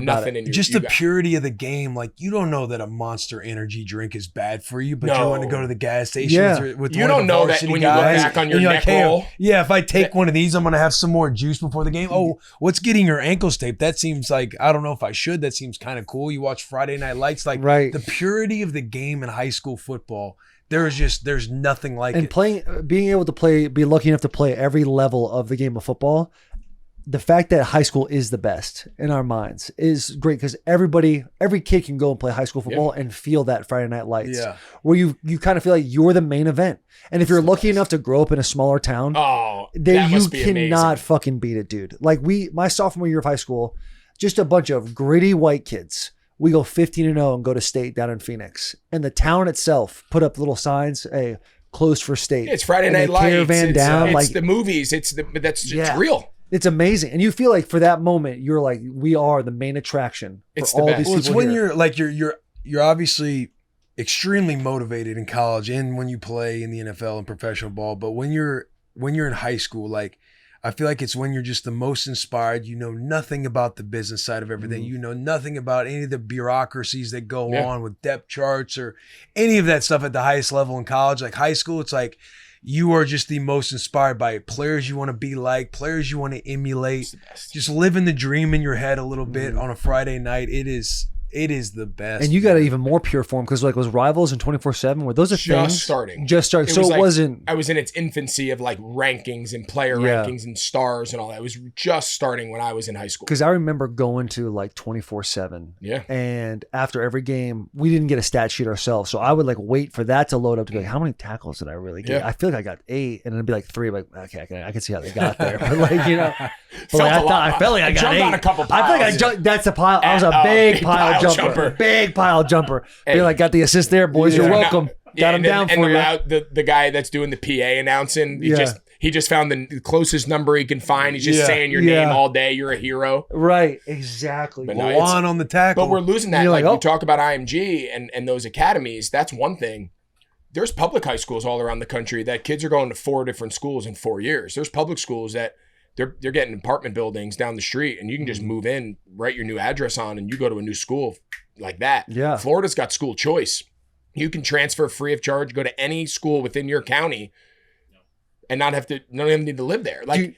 nothing in your. Just the purity of the game. Like, you don't know that a Monster Energy drink is bad for you, but you want to go to the gas station with you one don't of the know that varsity when you look guys, back on your and you're neck like, hey, roll. yeah, if I take one of these, I'm going to have some more juice before the game. Oh, what's getting your ankles taped? That seems like, I don't know if I should. That seems kind of cool. You watch Friday Night Lights. Like, the purity of the game in high school football, there's nothing like it. And being able to be lucky enough to play every level of the game of football, the fact that high school is the best in our minds is great because every kid can go and play high school football and feel that Friday Night Lights. Yeah. Where you kind of feel like you're the main event. And if you're lucky enough to grow up in a smaller town, you cannot fucking beat it, dude. Like my sophomore year of high school, just a bunch of gritty white kids. We go 15-0 and go to state down in Phoenix. And the town itself put up little signs, hey, closed for state. It's Friday Night Lights. Caravan down. It's like the movies. It's real. It's amazing. And you feel like for that moment, you're like, we are the main attraction for all these people. It's when here. you're obviously extremely motivated in college and when you play in the NFL and professional ball. But when you're in high school, like I feel like it's when you're just the most inspired. You know nothing about the business side of everything. You know nothing about any of the bureaucracies that go on with depth charts or any of that stuff at the highest level in college. Like high school, it's like you are just the most inspired by players you want to be like, players you want to emulate. Just living the dream in your head a little bit on a Friday night. It is the best. And you got an even more pure form because like those Rivals and 24/7 were those a thing? Just starting. So it wasn't. I was in its infancy of like rankings and player rankings and stars and all that. It was just starting when I was in high school. Because I remember going to like 24/7. Yeah. And after every game, we didn't get a stat sheet ourselves. So I would like wait for that to load up to be like, how many tackles did I really get? Yeah. I feel like I got 8. And it'd be like 3. Like, okay, I can see how they got there. But like, you know. Felt a lot. I felt like I got jumped 8. on a couple I feel like I piles. jumped. That's a pile. I was a big pile jumper. Big pile jumper. Hey. Feel like got the assist there, boys. You're welcome. Got him down for you. The guy that's doing the PA announcing, he just found the closest number he can find. He's just saying your name all day. You're a hero. Right. Exactly. But One on the tackle. But we're losing that. You're Like like, we talk about IMG and those academies. That's one thing. There's public high schools all around the country that kids are going to 4 different schools in 4 years. There's public schools that they're getting apartment buildings down the street, and you can just move in, write your new address on, and you go to a new school like that. Yeah. Florida's got school choice. You can transfer free of charge, go to any school within your county, and not even need to live there. Like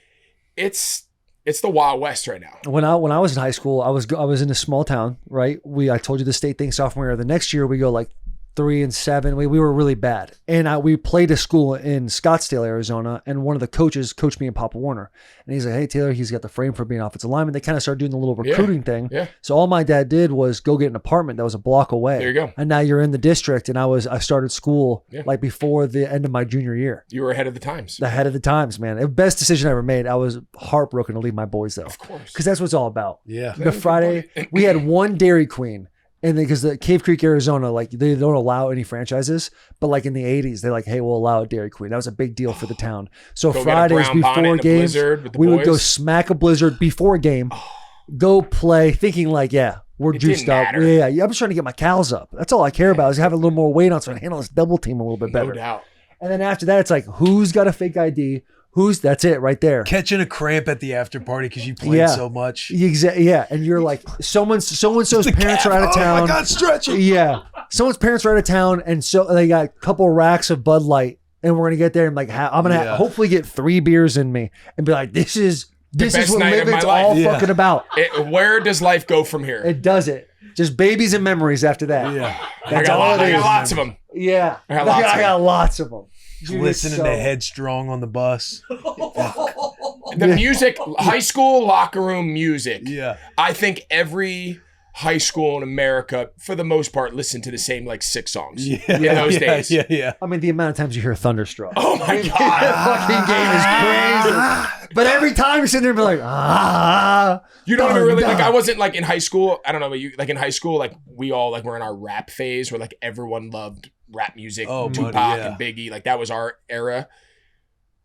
it's the Wild West right now. When I was in high school, I was in a small town, right? I told you the state thing sophomore year. The next year we go like 3-7. We were really bad. And we played a school in Scottsdale, Arizona, and one of the coaches coached me in Papa Warner. And he's like, hey, Taylor, he's got the frame for being offensive lineman. They kind of started doing the little recruiting thing. Yeah. So all my dad did was go get an apartment that was a block away. There you go. And now you're in the district, and I started school like before the end of my junior year. You were ahead of the times. Ahead of the times, man. The best decision I ever made. I was heartbroken to leave my boys, though. Of course. Because that's what it's all about. Yeah. The Friday, we had one Dairy Queen. And because the Cave Creek, Arizona, like they don't allow any franchises, but like in the 80s, they're like, hey, we'll allow a Dairy Queen. That was a big deal for the town. So Go Fridays get a brown bonnet before and a games, blizzard with the we would go boys. smack a blizzard before a game, go play, thinking like, we're It juiced didn't up. matter. Yeah, I'm just trying to get my cows up. That's all I care about is have a little more weight on so I can handle this double team a little bit better. No doubt. And then after that, it's like, who's got a fake ID? That's it right there. Catching a cramp at the after party because you played so much. Yeah. And you're like, so-and-so's parents are out of town. Oh my God, stretching. Yeah. Someone's parents are out of town, and so they got a couple racks of Bud Light, and we're gonna get there and like I'm gonna hopefully get 3 beers in me and be like, this is best what night of living's my life. all fucking about. Where does life go from here? It does it. Just babies and memories after that. Yeah. That's all it I is. got lots of them. Yeah. I got lots of them. Dude, Listening it's to Headstrong on the bus. The music, high school locker room music. Yeah. I think every high school in America, for the most part, listened to the same like 6 songs in those days. Yeah. I mean, the amount of times you hear Thunderstruck. Oh my God. That fucking game is crazy. But every time you're sitting there, be like, You don't even really like. I wasn't like in high school. I don't know, but you like in high school, like we all like were in our rap phase where like everyone loved rap music, Tupac and Biggie. Like that was our era.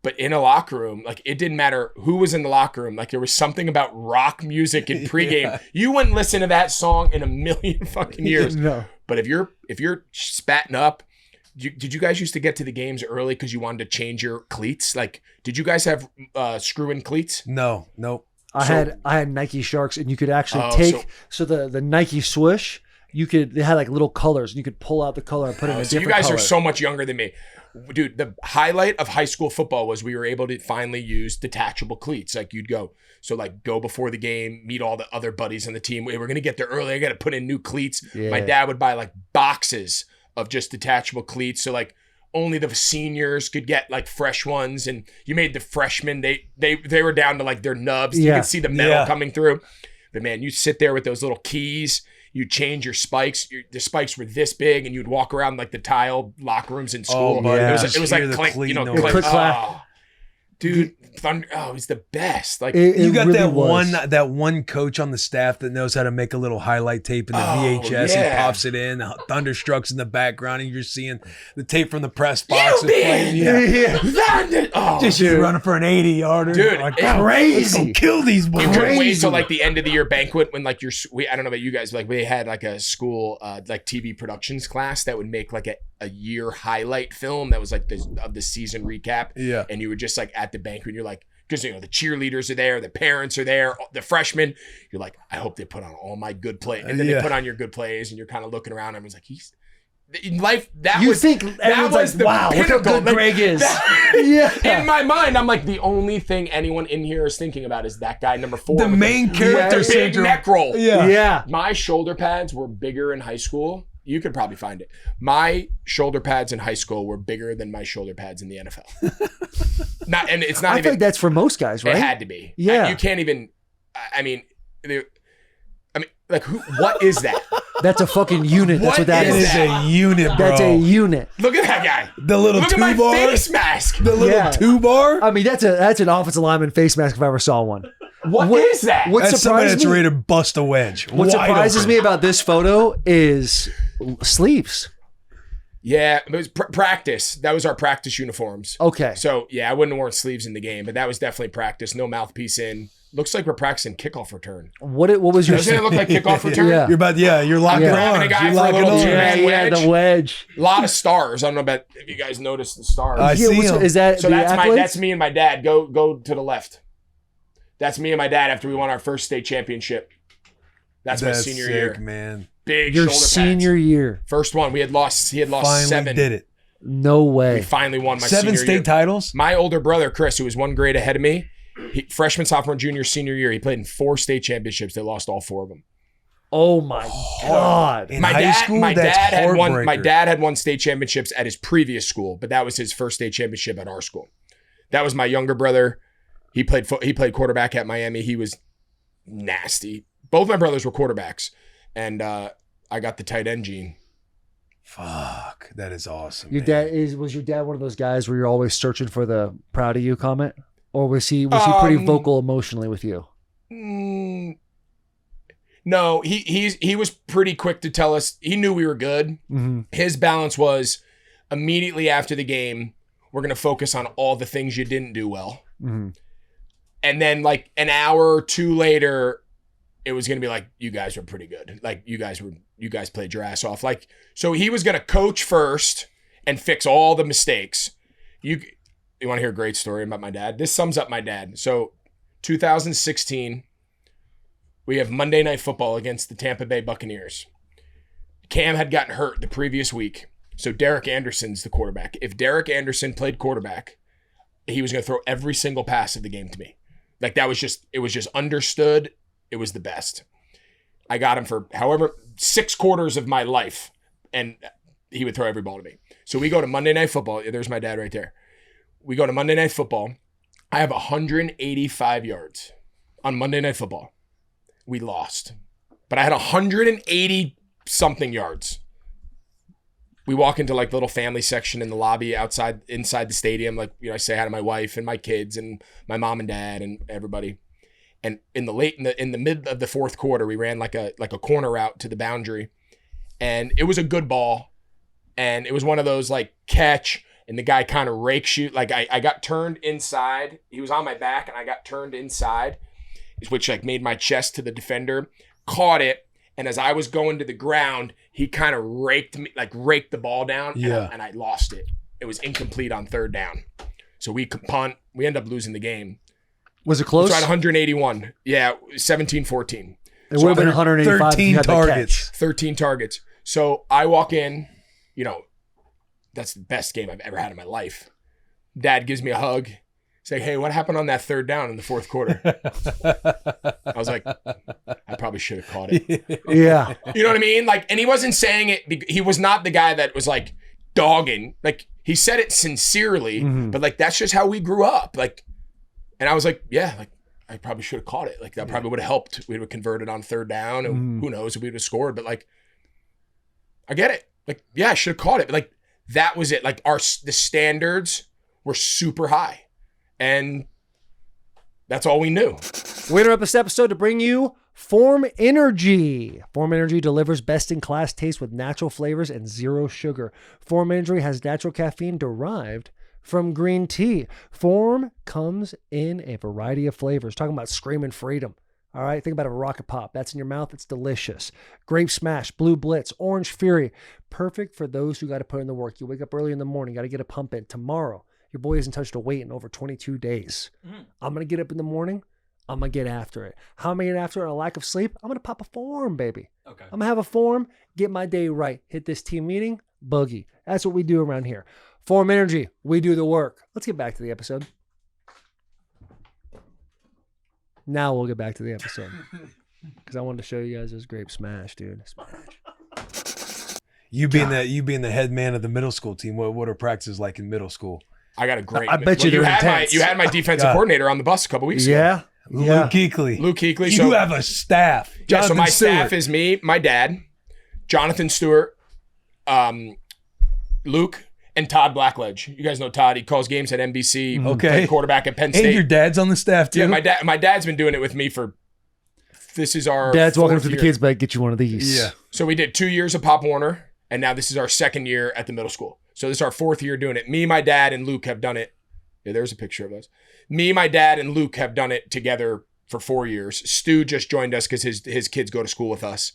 But in a locker room, like it didn't matter who was in the locker room. Like there was something about rock music in pregame. You wouldn't listen to that song in a million fucking years. No. But if you're spatting up, did you guys used to get to the games early because you wanted to change your cleats? Like, did you guys have screw-in cleats? No, nope. I had Nike Sharks, and you could actually take the Nike swoosh. They had like little colors, and you could pull out the color and put it in a different you guys color. are so much younger than me. Dude, the highlight of high school football was we were able to finally use detachable cleats. Like you'd go before the game, meet all the other buddies on the team. We're going to get there early. I got to put in new cleats. Yeah. My dad would buy like boxes of just detachable cleats. So like only the seniors could get like fresh ones. And you made the freshmen, they were down to like their nubs. You could see the metal coming through. But man, you sit there with those little keys. You change your spikes. The spikes were this big, and you'd walk around like the tile locker rooms in school. Oh, yeah. It was like clink, clean clink. click, clack. Dude, Thunder. Oh, he's the best. Like You got really that one coach on the staff that knows how to make a little highlight tape in the VHS. yeah. He pops it in. Thunderstruck's in the background, and you're seeing the tape from the press box. Thunder. Oh, Just you running for an 80-yarder. Dude, like, it's crazy. Let's go kill these boys. You couldn't wait till like the end of the year banquet when like I don't know about you guys, like we had like a school like TV productions class that would make like a year highlight film that was like the season recap. Yeah. And you were just like at the banquet, you're like, because the cheerleaders are there, the parents are there, the freshmen. You're like, I hope they put on all my good plays, and then they put on your good plays, and you're kind of looking around. And everyone's like, he's in life. That You was think that everyone's was like, wow, look how pinnacle. good Greg is. In my mind, I'm like, the only thing anyone in here is thinking about is that guy number 4. The with main character big syndrome. neck roll. Yeah. My shoulder pads were bigger in high school. You could probably find it. My shoulder pads in high school were bigger than my shoulder pads in the NFL. And it's not I even. feel like that's for most guys, right? It had to be. Yeah. You can't even. I mean, like who? What is that? That's a fucking unit. That's what that It is. is a unit, bro. That's a unit. Look at that guy. The little Look at my 2-bar. face mask. The little Yeah. 2-bar. I mean, that's an offensive lineman face mask if I ever saw one. What is that? What That's somebody surprised that's me? ready to bust a wedge. What Wide surprises open. me about this photo is sleeves. Yeah, it was practice. That was our practice uniforms. Okay. So yeah, I wouldn't have worn sleeves in the game, but that was definitely practice. No mouthpiece in. Looks like we're practicing kickoff return. What was your? Doesn't it look like kickoff return? Yeah. You're locking I'm grabbing a arms. guy You're for a locking little arms. two-man wedge. the wedge. A lot of stars. I don't know about if you guys noticed the stars. I see him. Is that So the that's athletes? that's me and my dad. Go to the left. That's me and my dad after we won our first state championship. That's my senior sick, year. man. Big Your shoulder pads. senior year. First one. He had lost Finally 7. did it. No We way. finally won my 7 senior state year. titles. My older brother Chris, who was 1 grade ahead of me, freshman, sophomore, junior, senior year, he played in 4 state championships. They lost all 4 of them. Oh my god. In high school, that's heartbreaker. My dad had won state championships at his previous school, but that was his first state championship at our school. That was my younger brother. He played quarterback at Miami. He was nasty. Both my brothers were quarterbacks, and I got the tight end gene. Fuck, that is awesome. Your man. dad was your dad one of those guys where you're always searching for the "proud of you" comment, or was he pretty vocal emotionally with you? No, he was pretty quick to tell us. He knew we were good. Mm-hmm. His balance was immediately after the game, we're going to focus on all the things you didn't do well. Mm-hmm. And then like an hour or 2 later, it was going to be like, you guys were pretty good. Like you guys played your ass off. Like, so he was going to coach first and fix all the mistakes. You want to hear a great story about my dad? This sums up my dad. So 2016, we have Monday Night Football against the Tampa Bay Buccaneers. Cam had gotten hurt the previous week. So Derek Anderson's the quarterback. If Derek Anderson played quarterback, he was going to throw every single pass of the game to me. Like it was just understood. It was the best. I got him for 6 quarters of my life, and he would throw every ball to me. So we go to Monday Night Football. There's my dad right there. We go to Monday Night Football. I have 185 yards on Monday Night Football. We lost, but I had 180 something yards. We walk into like the little family section in the lobby inside the stadium. Like, I say hi to my wife and my kids and my mom and dad and everybody. And in the mid of the 4th quarter, we ran like a corner route to the boundary, and it was a good ball. And it was one of those like catch, and the guy kind of rake shoot. Like I got turned inside. He was on my back, and I got turned inside, which like made my chest to the defender, caught it. And as I was going to the ground, he kind of raked the ball down, and I lost it. It was incomplete on 3rd down. So we punt. We end up losing the game. Was it close? We tried 181. Yeah, 17-14. It would have been 185. 13 targets. 13 targets. So I walk in, that's the best game I've ever had in my life. Dad gives me a hug. Say, hey, what happened on that 3rd down in the 4th quarter? I was like, I probably should have caught it. Yeah. You know what I mean? Like, and he wasn't saying it. He was not the guy that was like dogging. Like, he said it sincerely, but like, that's just how we grew up. Like, and I was like, yeah, like I probably should have caught it. Like that probably would have helped. We would have converted on 3rd down, and who knows if we would have scored. But like, I get it. Like, yeah, I should have caught it. But like, that was it. Like the standards were super high. and that's all we knew. We interrupt this episode to bring you Form Energy. Form Energy delivers best-in-class taste with natural flavors and zero sugar. Form Energy has natural caffeine derived from green tea. Form comes in a variety of flavors. Talking about screaming freedom. All right, think about a rocket pop. That's in your mouth. It's delicious. Grape Smash, Blue Blitz, Orange Fury. Perfect for those who got to put in the work. You wake up early in the morning, got to get a pump in. Tomorrow, your boy hasn't touched a weight in over 22 days. I'm going to get up in the morning. I'm going to get after it. How am I going to get after it? A lack of sleep? I'm going to pop a Form, baby. Okay. I'm going to have a Form, get my day right. Hit this team meeting, boogie. That's what we do around here. Form Energy, we do the work. Let's get back to the episode. Now we'll get back to the episode. Because I wanted to show you guys this Grape Smash, dude. Smash. You being the head man of the middle school team, what are practices like in middle school? I got a great. I bet you had my defensive coordinator on the bus a couple weeks ago. Yeah. Luke Kuechly. Luke Kuechly. You have a staff. Yeah, so my Jonathan staff Stewart. is me, my dad, Jonathan Stewart, Luke, and Todd Blackledge. You guys know Todd. He calls games at NBC. Okay. Played quarterback at Penn State. And your dad's on the staff too. Yeah, my dad's been doing it with me for. This is our. Dad's walking up fourth to the year. kids, but get you one of these. Yeah. So we did 2 years of Pop Warner, and now this is our second year at the middle school. So this is our fourth year doing it. Me, my dad, and Luke have done it. Yeah, there's a picture of us. Me, my dad, and Luke have done it together for 4 years. Stu just joined us because his kids go to school with us.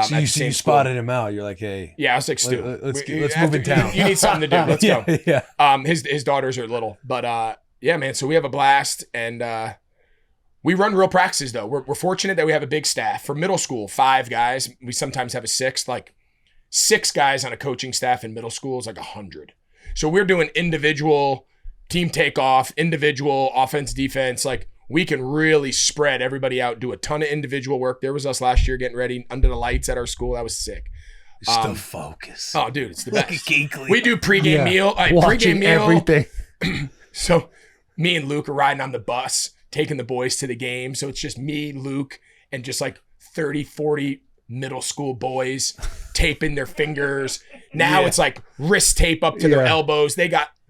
So you spotted him out. You're like, hey. Yeah, I was like, Stu, let's move in town. You need something to do. Let's go. Yeah. His daughters are little, but yeah, man. So we have a blast, and we run real practices though. We're fortunate that we have a big staff. For middle school, 5 guys. We sometimes have a 6th. Like 6 guys on a coaching staff in middle school is like 100. So we're doing individual team takeoff, individual offense, defense. Like we can really spread everybody out, do a ton of individual work. There was us last year getting ready under the lights at our school. That was sick. Still focus. Oh, dude, it's the best. Kuechly. We do pregame meal. Watching Pregame meal. everything. So me and Luke are riding on the bus, taking the boys to the game. So it's just me, Luke, and just like 30, 40 middle school boys taping their fingers. Now it's like wrist tape up to their elbows.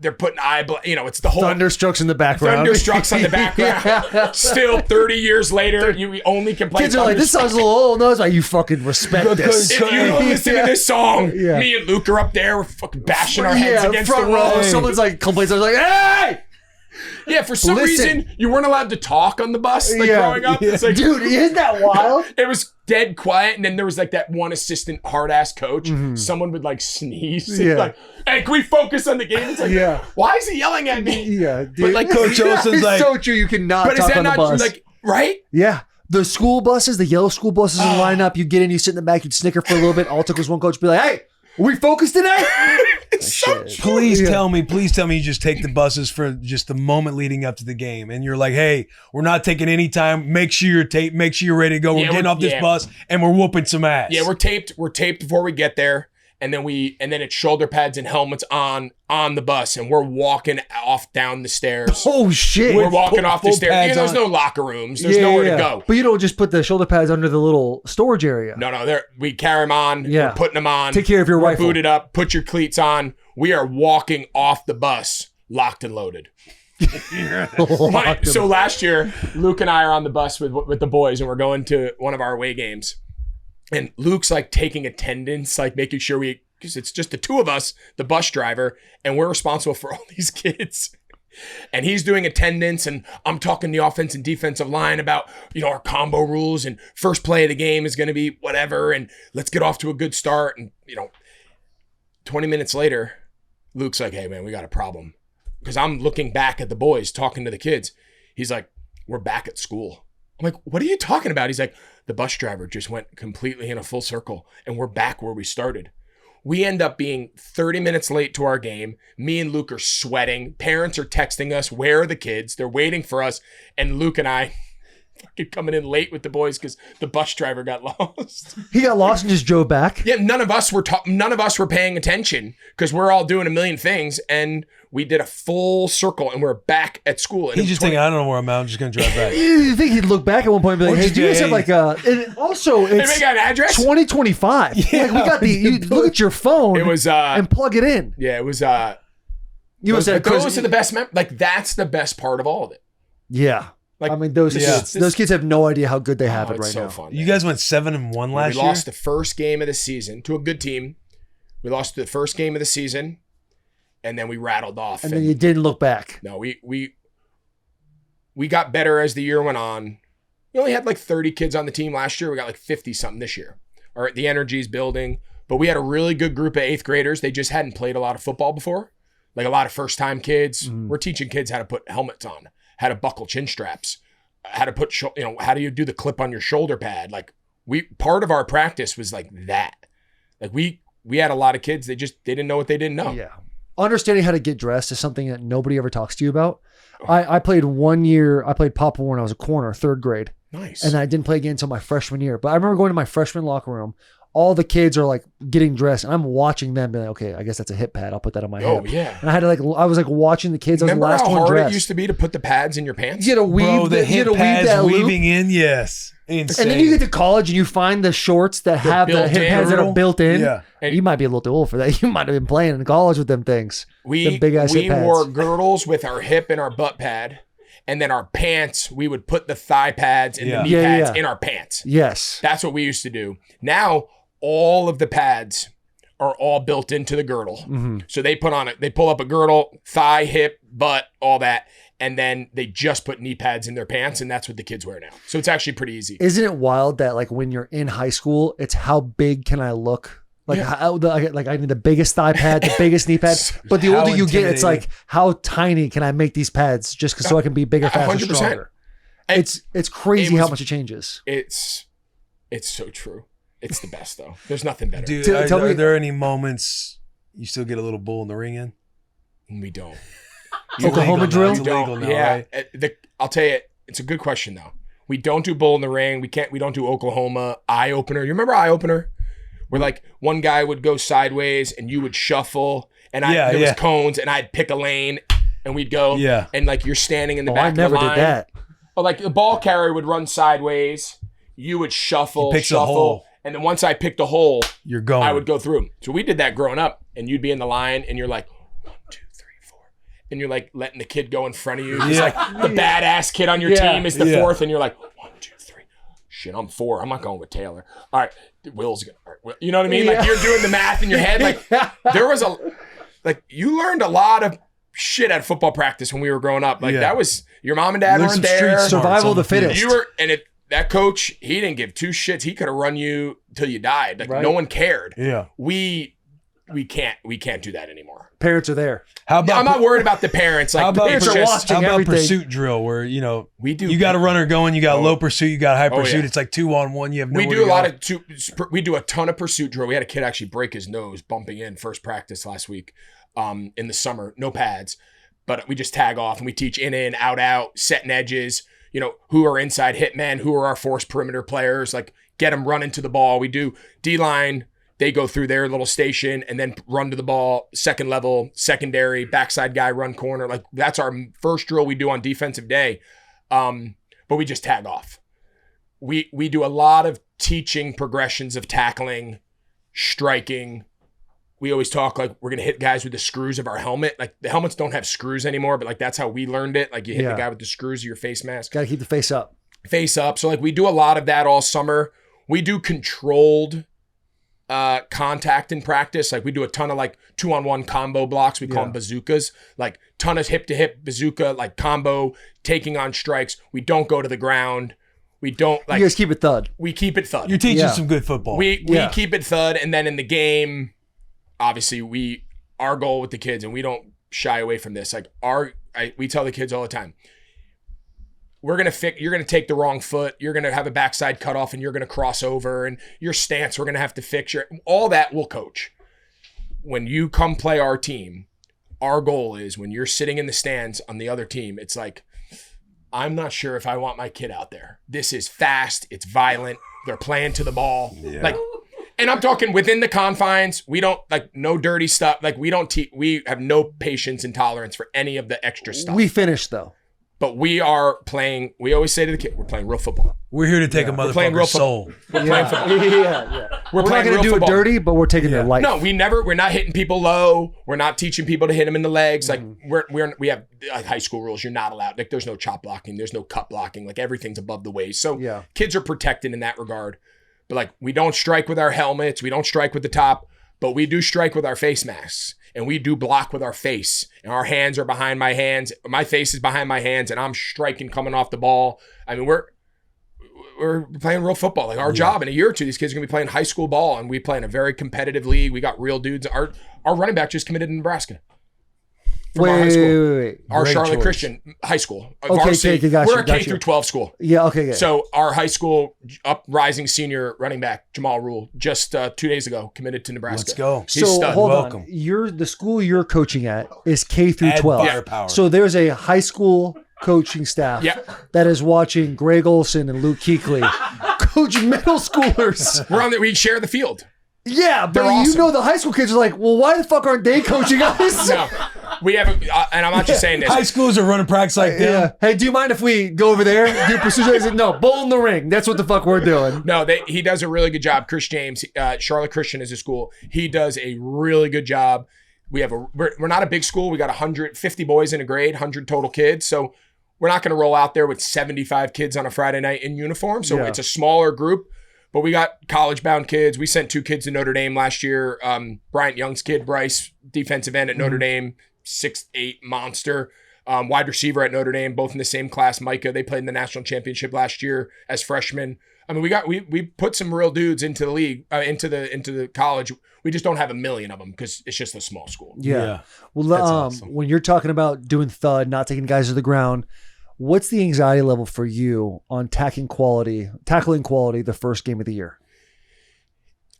They're putting it's the whole Thunderstrucks in the background. Thunderstrucks on the background. Still 30 years later, you only can play Kids are like, this song's a little old. No, it's like, you fucking respect this. If you don't listen to this song, me and Luke are up there, we're fucking bashing our heads against the front wall. row. Someone's like complains. I was like, hey! Yeah, for some reason, you weren't allowed to talk on the bus growing up. Yeah. It's like, dude, isn't that wild? It was dead quiet, and then there was like that one assistant hard-ass coach. Someone would like sneeze. Yeah. Like, hey, can we focus on the game? It's like, why is he yelling at me? Yeah, dude. But like Coach Olsen's It's like, so true. You cannot but is talk that on the not bus. like right? Yeah. The school buses, the yellow school buses in line up. You get in, you sit in the back, you'd snicker for a little bit. All it took was one coach be like, hey, are we focused today? It's so true. please tell me you just take the buses for just the moment leading up to the game. And you're like, hey, we're not taking any time. Make sure you're taped. Make sure you're ready to go. We're getting off this bus and we're whooping some ass. Yeah, we're taped. We're taped before we get there. And then it's shoulder pads and helmets on the bus, and we're walking off down the stairs. Oh shit! We're walking off the full stairs. pads There's on. no locker rooms. There's nowhere to go. But you don't just put the shoulder pads under the little storage area. No. We carry them on. Yeah. We're putting them on. Take care of your We're rifle. booted up. Put your cleats on. We are walking off the bus, locked and loaded. So last year, Luke and I are on the bus with the boys, and we're going to one of our away games. And Luke's like taking attendance, like making sure because it's just the two of us, the bus driver, and we're responsible for all these kids. And he's doing attendance, and I'm talking the offense and defensive line about, our combo rules, and first play of the game is going to be whatever, and let's get off to a good start. And, 20 minutes later, Luke's like, hey, man, we got a problem. Because I'm looking back at the boys, talking to the kids. He's like, we're back at school. I'm like, what are you talking about? He's like, the bus driver just went completely in a full circle, and we're back where we started. We end up being 30 minutes late to our game. Me and Luke are sweating. Parents are texting us, where are the kids? They're waiting for us. And Luke and I fucking coming in late with the boys because the bus driver got lost. He got lost and just drove back. Yeah, none of us were paying attention because we're all doing a million things, and we did a full circle, and we're back at school. And He's just thinking, I don't know where I'm at. I'm just going to drive back. You think he'd look back at one point and be like, hey, do you guys have like and also it's they got an address? 2025. Yeah, like we got you look at your phone It was and plug it in. Yeah, it was Those are the best. Like that's the best part of all of it. Yeah. Like, I mean, those kids have no idea how good they have it right now. Fun, you guys went 7-1 last year. We lost the first game of the season to a good team. We lost the first game of the season, and then we rattled off. And then you didn't look back. No, we got better as the year went on. We only had like 30 kids on the team last year. We got like 50 something this year. All right, the energy's building, but we had a really good group of 8th graders. They just hadn't played a lot of football before, like a lot of first-time kids. We're teaching kids how to put helmets on, how to buckle chin straps, how to put, how do you do the clip on your shoulder pad? Like part of our practice was like that. Like we had a lot of kids. They didn't know what they didn't know. Yeah. Understanding how to get dressed is something that nobody ever talks to you about. I played 1 year. I played Pop War when I was a corner, 3rd grade. Nice. And I didn't play again until my freshman year. But I remember going to my freshman locker room. All the kids are like getting dressed, and I'm watching them. Being like, okay, I guess that's a hip pad. I'll put that on my Oh hip. yeah. And I had to I was like watching the kids. Remember I was the last how one hard dressed. it used to be to put the pads in your pants? You had to weave the hip pads that loop. weaving in. Yes. Insane. And then you get to college and you find the shorts that have the hip pads that are built in. Yeah. And you might be a little too old for that. You might have been playing in college with them things. We big ass hip pads. wore girdles with our hip and our butt pad, and then our pants. We would put the thigh pads and the knee pads in our pants. Yes, that's what we used to do. Now all of the pads are all built into the girdle. So they put on it. They pull up a girdle, thigh, hip, butt, all that. And then they just put knee pads in their pants, and that's what the kids wear now. So it's actually pretty easy. Isn't it wild that like when you're in high school, it's how big can I look? Like I need the biggest thigh pad, the biggest knee pad. But the older you get, it's like how tiny can I make these pads just so I can be bigger, faster, 100%. stronger. It's crazy how much it changes. It's so true. It's the best though. There's nothing better. Dude, are there any moments you still get a little bull in the ring in? We don't. Oklahoma drill? It's illegal now, yeah. right? I'll tell you, it's a good question though. We don't do bull in the ring. We don't do Oklahoma eye opener. You remember eye opener? Where like one guy would go sideways and you would shuffle and there was cones and I'd pick a lane and we'd go. Yeah. And like you're standing in the back I never of the line. did that. Oh, like the ball carrier would run sideways. You would shuffle. He picks a hole. And then once I picked a hole, you're going. I would go through them. So we did that growing up and you'd be in the line and you're like, 1, 2, 3, 4. And you're like letting the kid go in front of you. It's like the badass kid on your team is the 4th and you're like, 1, 2, 3. Shit, I'm 4. I'm not going with Taylor. All right. Will's going to, you know what I mean? Like you're doing the math in your head. Like there was you learned a lot of shit at football practice when we were growing up. Like that was, your mom and dad weren't there. Survival of the fittest. That coach, he didn't give 2 shits. He could have run you till you died. Like no one cared. Yeah. We can't do that anymore. Parents are there. How about? I'm not worried about the parents. Like how about, parents are watching how about everything. pursuit drill where we do. You got a runner going. You got low pursuit. You got high pursuit. Yeah. It's like 2-on-1. You have we do we do a ton of pursuit drill. We had a kid actually break his nose bumping in first practice last week, in the summer. No pads, but we just tag off and we teach in, out, setting edges. Who are inside hitmen, who are our force perimeter players, like get them running to the ball. We do D-line. They go through their little station and then run to the ball, second level, secondary, backside guy, run corner. Like that's our first drill we do on defensive day. But we just tag off. We do a lot of teaching progressions of tackling, striking. We always talk like we're going to hit guys with the screws of our helmet. Like the helmets don't have screws anymore, but like that's how we learned it. Like you hit the guy with the screws of your face mask. Got to keep the face up. Face up. So like we do a lot of that all summer. We do controlled contact in practice. Like we do a ton of like 2-on-1 combo blocks. We call them bazookas. Like ton of hip to hip bazooka, like combo, taking on strikes. We don't go to the ground. We don't like. You guys keep it thud. We keep it thud. You're teaching some good football. We keep it thud, and then in the game, obviously our goal with the kids, and we don't shy away from this. Like we tell the kids all the time, you're going to take the wrong foot. You're going to have a backside cutoff and you're going to cross over, and your stance, we're going to have to fix all that we'll coach. When you come play our team, our goal is when you're sitting in the stands on the other team, it's like, I'm not sure if I want my kid out there. This is fast. It's violent. They're playing to the ball. Yeah. Like, and I'm talking within the confines. We don't like no dirty stuff. Like we don't we have no patience and tolerance for any of the extra stuff. We finish though. But we are playing. We always say to the kid, we're playing real football. We're here to take a playing real motherfucker's soul. We're playing football. We're not playing going to real do football. it dirty, but we're taking their life. No, we're not hitting people low. We're not teaching people to hit them in the legs. Like we have like high school rules. You're not allowed. Like there's no chop blocking. There's no cut blocking. Like everything's above the waist. So kids are protected in that regard. But like we don't strike with our helmets. We don't strike with the top, but we do strike with our face masks. And we do block with our face. And our hands are behind my hands. My face is behind my hands and I'm striking coming off the ball. I mean, we're playing real football. Like our job in a year or two, these kids are gonna be playing high school ball, and we play in a very competitive league. We got real dudes. Our running back just committed to Nebraska. Wait. Our Great Charlotte choice. Christian high school. Okay, Varsity. gotcha, We're a K through 12 school. Yeah, okay. So our high school uprising senior running back, Jamal Rule, just 2 days ago committed to Nebraska. Let's go. He's So stud. hold Welcome. on. The school you're coaching at is K through Add 12. firepower. So there's a high school coaching staff that is watching Greg Olsen and Luke Kuechly coach middle schoolers. We share the field. Yeah, but They're awesome. you know the high school kids are like, well, why the fuck aren't they coaching us? No, we have, and I'm not just saying this. High schools are running practice like them. Hey, do you mind if we go over there? Do procedure? I said, no, bowl in the ring. That's what the fuck we're doing. No, he does a really good job. Chris James, Charlotte Christian is a school. He does a really good job. We're not a big school. We got 150 boys in a grade, 100 total kids. So we're not going to roll out there with 75 kids on a Friday night in uniform. So it's a smaller group. But we got college-bound kids. We sent 2 kids to Notre Dame last year. Bryant Young's kid, Bryce, defensive end at Notre Dame, 6'8" monster. Wide receiver at Notre Dame, both in the same class. Micah, they played in the national championship last year as freshmen. I mean, we put some real dudes into the league, into the college. We just don't have a million of them because it's just a small school. Yeah. Well, That's awesome. when you're talking about doing thud, not taking guys to the ground, what's the anxiety level for you on tackling quality the first game of the year?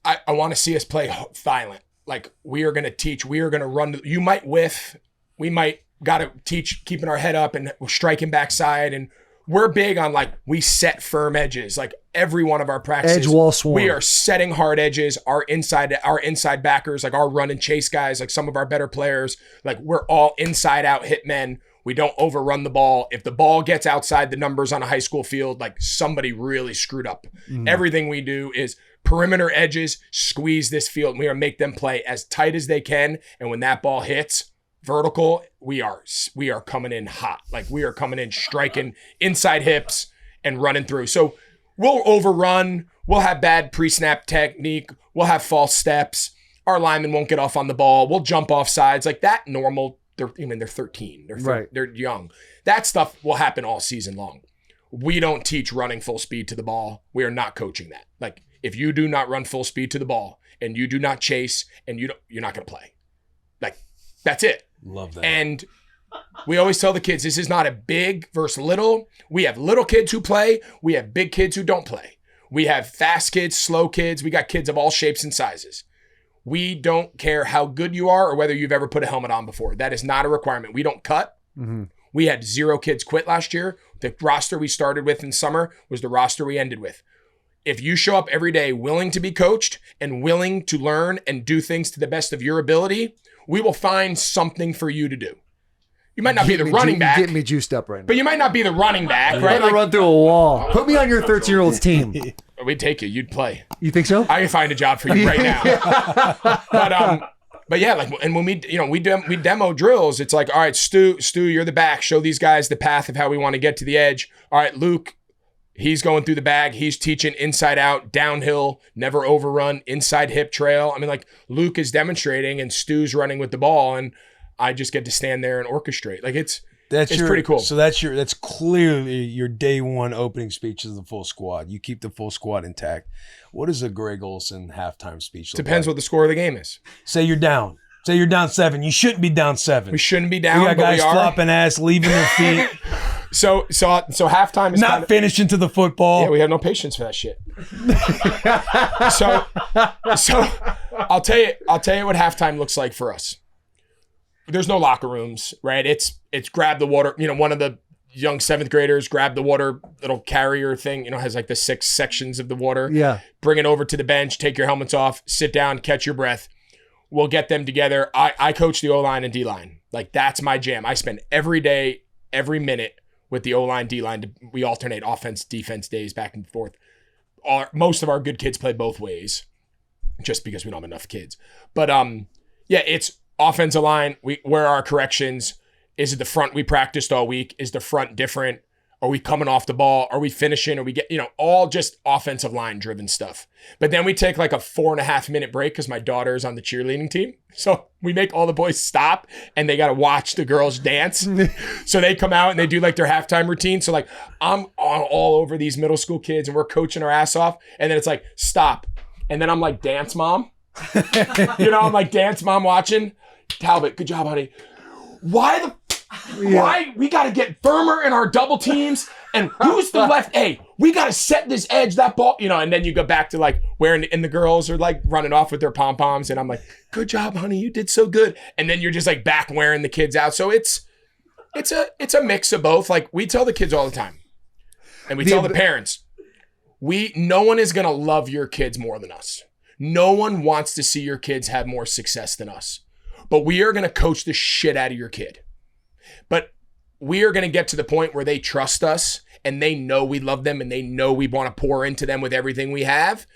I want to see us play violent. Like we are going to teach. We are going to run. You might whiff. We might got to teach keeping our head up and striking backside. And we're big on like we set firm edges. Like every one of our practices, Edge wall swarm. We are setting hard edges. Our inside backers, like our run and chase guys, like some of our better players, like we're all inside out hit men. We don't overrun the ball. If the ball gets outside the numbers on a high school field, like somebody really screwed up. Everything we do is perimeter edges, squeeze this field. And we are make them play as tight as they can. And when that ball hits vertical, we are coming in hot. Like we are coming in striking inside hips and running through. So we'll overrun. We'll have bad pre-snap technique. We'll have false steps. Our linemen won't get off on the ball. We'll jump off sides like that. Normal. They're 13. They're young. That stuff will happen all season long. We don't teach running full speed to the ball. We are not coaching that. Like if you do not run full speed to the ball and you do not chase and you're not going to play. Like that's it. Love that. And we always tell the kids, this is not a big versus little. We have little kids who play. We have big kids who don't play. We have fast kids, slow kids. We got kids of all shapes and sizes. We don't care how good you are or whether you've ever put a helmet on before. That is not a requirement. We don't cut. We had 0 kids quit last year. The roster we started with in summer was the roster we ended with. If you show up every day willing to be coached and willing to learn and do things to the best of your ability, we will find something for you to do. You might not be the running back. You're getting me juiced up right now. But you might not be the running back, I'm right? going to run through a wall. Put me on your 13-year-old's team. We'd take you. You'd play. You think so? I can find a job for you right now. But yeah, like, and when we demo drills, it's like, all right, Stu, you're the back. Show these guys the path of how we want to get to the edge. All right, Luke, he's going through the bag. He's teaching inside out, downhill, never overrun, inside hip trail. I mean, like Luke is demonstrating and Stu's running with the ball, and I just get to stand there and orchestrate. Like it's pretty cool. So that's clearly your day one opening speech is the full squad. You keep the full squad intact. What is a Greg Olsen halftime speech look Depends like? what the score of the game is. Say you're down. Say you're down 7. You shouldn't be down 7. We shouldn't be down. We got but guys we are. flopping ass, leaving their feet, So halftime is not finishing to the football. Yeah, we have no patience for that shit. so I'll tell you what halftime looks like for us. There's no locker rooms, right? It's grab the water. One of the young 7th graders grab the water little carrier thing. Has like the 6 sections of the water. Yeah. Bring it over to the bench. Take your helmets off. Sit down. Catch your breath. We'll get them together. I coach the O-line and D-line. Like that's my jam. I spend every day, every minute with the O-line, D-line. We alternate offense, defense days back and forth. Most of our good kids play both ways just because we don't have enough kids. But yeah, it's offensive line. Where are our corrections? Is it the front we practiced all week? Is the front different? Are we coming off the ball? Are we finishing? Are we all just offensive line driven stuff. But then we take like a 4.5 minute break because my daughter is on the cheerleading team. So we make all the boys stop and they got to watch the girls dance. So they come out and they do like their halftime routine. So like I'm all over these middle school kids and we're coaching our ass off. And then it's like, stop. And then I'm like, dance mom. I'm like, dance mom watching. Talbot, good job, honey. Why we got to get firmer in our double teams, and who's the left? Hey, we got to set this edge, that ball, and then you go back to like and the girls are like running off with their pom-poms, and I'm like, good job, honey, you did so good. And then you're just like back wearing the kids out. So it's a mix of both. Like we tell the kids all the time, and we tell the parents, no one is going to love your kids more than us. No one wants to see your kids have more success than us, but we are going to coach the shit out of your kid. But we are going to get to the point where they trust us and they know we love them and they know we want to pour into them with everything we have.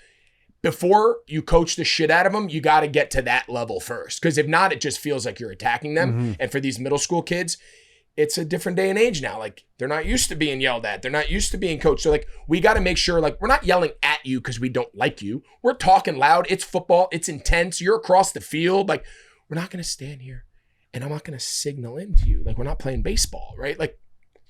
Before you coach the shit out of them, you got to get to that level first. Because if not, it just feels like you're attacking them. Mm-hmm. And for these middle school kids, it's a different day and age now. Like they're not used to being yelled at. They're not used to being coached. So like we got to make sure like we're not yelling at you because we don't like you. We're talking loud. It's football. It's intense. You're across the field. Like we're not going to stand here. And I'm not going to signal into you. Like, we're not playing baseball, right? Like,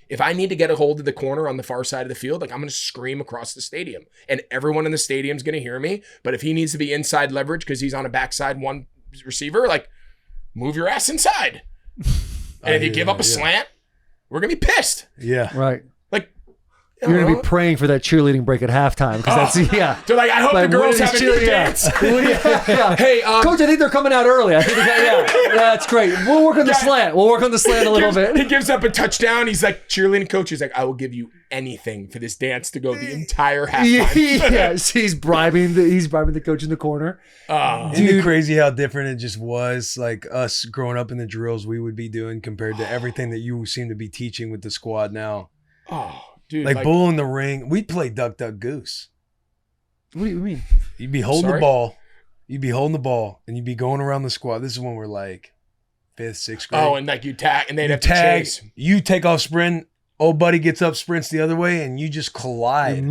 if I need to get a hold of the corner on the far side of the field, like, I'm going to scream across the stadium. And everyone in the stadium is going to hear me. But if he needs to be inside leverage because he's on a backside one receiver, like, move your ass inside. And if you give up a slant, we're going to be pissed. Yeah. Right. Like, you're going to be praying for that cheerleading break at halftime. Because that's, They're like, I hope the girls have a good dance. Hey, Coach, I think they're coming out early. I think that's great. We'll work on the slant. We'll work on the slant a little bit. He gives up a touchdown. He's like, cheerleading coach. He's like, I will give you anything for this dance to go the entire halftime. Yes, he's bribing the coach in the corner. Isn't it crazy how different it just was? Like us growing up in the drills we would be doing compared to everything that you seem to be teaching with the squad now. Oh, dude. Like bull in the ring. We'd play duck, duck, goose. What do you mean? You'd be holding the ball. You'd be holding the ball and you'd be going around the squad. This is when we're like 5th, 6th grade. Oh, and like you tag and they'd have to chase. You take off sprint. Old buddy gets up, sprints the other way, and you just collide.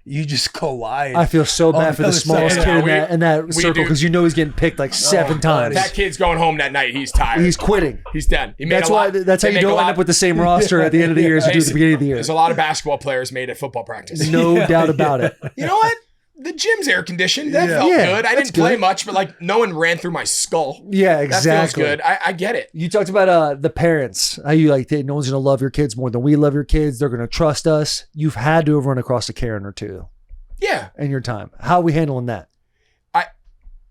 You just collide. I feel so bad for the smallest kid in that circle because you know he's getting picked like 7 times. That kid's going home that night. He's tired. He's quitting. He's done. That's how you don't end up with the same roster at the end of the year as you do at the beginning of the year. There's a lot of basketball players made at football practice. No doubt about it. You know what? The gym's air conditioned. That felt good. I didn't play much, but like no one ran through my skull. Yeah, exactly. That feels good. I get it. You talked about the parents. How you like, no one's going to love your kids more than we love your kids. They're going to trust us. You've had to have run across a Karen or two. Yeah. In your time. How are we handling that?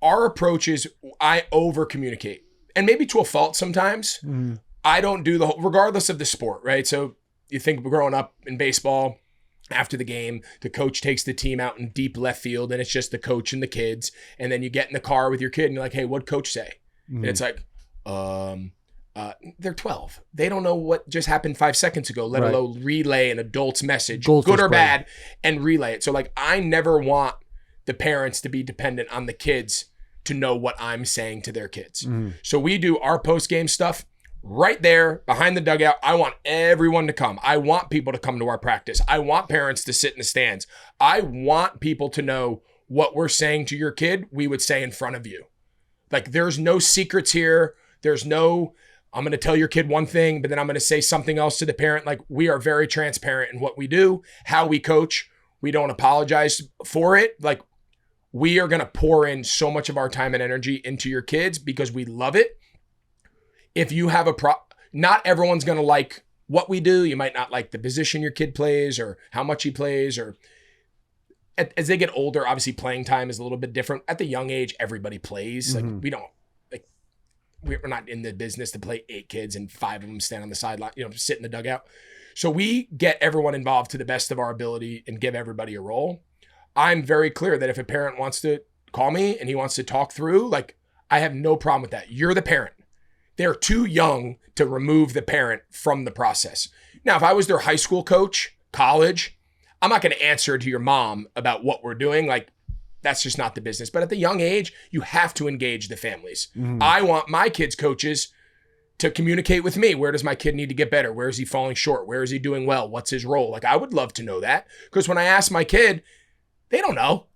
Our approach is I over communicate. And maybe to a fault sometimes. Mm. I don't do regardless of the sport, right? So you think growing up in baseball, after the game, the coach takes the team out in deep left field and it's just the coach and the kids. And then you get in the car with your kid and you're like, hey, what'd coach say? Mm-hmm. And it's like, they're 12. They don't know what just happened 5 seconds ago, let alone relay an adult's message, good or bad, and relay it. So like, I never want the parents to be dependent on the kids to know what I'm saying to their kids. Mm-hmm. So we do our post-game stuff right there behind the dugout. I want everyone to come. I want people to come to our practice. I want parents to sit in the stands. I want people to know what we're saying to your kid, we would say in front of you. Like there's no secrets here. There's no, I'm going to tell your kid one thing, but then I'm going to say something else to the parent. Like we are very transparent in what we do, how we coach. We don't apologize for it. Like we are going to pour in so much of our time and energy into your kids because we love it. If you have not everyone's going to like what we do. You might not like the position your kid plays or how much he plays, or as they get older, obviously playing time is a little bit different. At the young age, everybody plays. Mm-hmm. Like we're not in the business to play 8 kids and 5 of them stand on the sideline, sit in the dugout. So we get everyone involved to the best of our ability and give everybody a role. I'm very clear that if a parent wants to call me and he wants to talk through, like I have no problem with that. You're the parent. they're too young to remove the parent from the process. Now, if I was their high school coach, college, I'm not going to answer to your mom about what we're doing. Like, that's just not the business. But at the young age, you have to engage the families. I want my kids' coaches to communicate with me. Where does my kid need to get better? Where is he falling short? Where is he doing well? What's his role? Like, I would love to know that, because when I ask my kid, they don't know.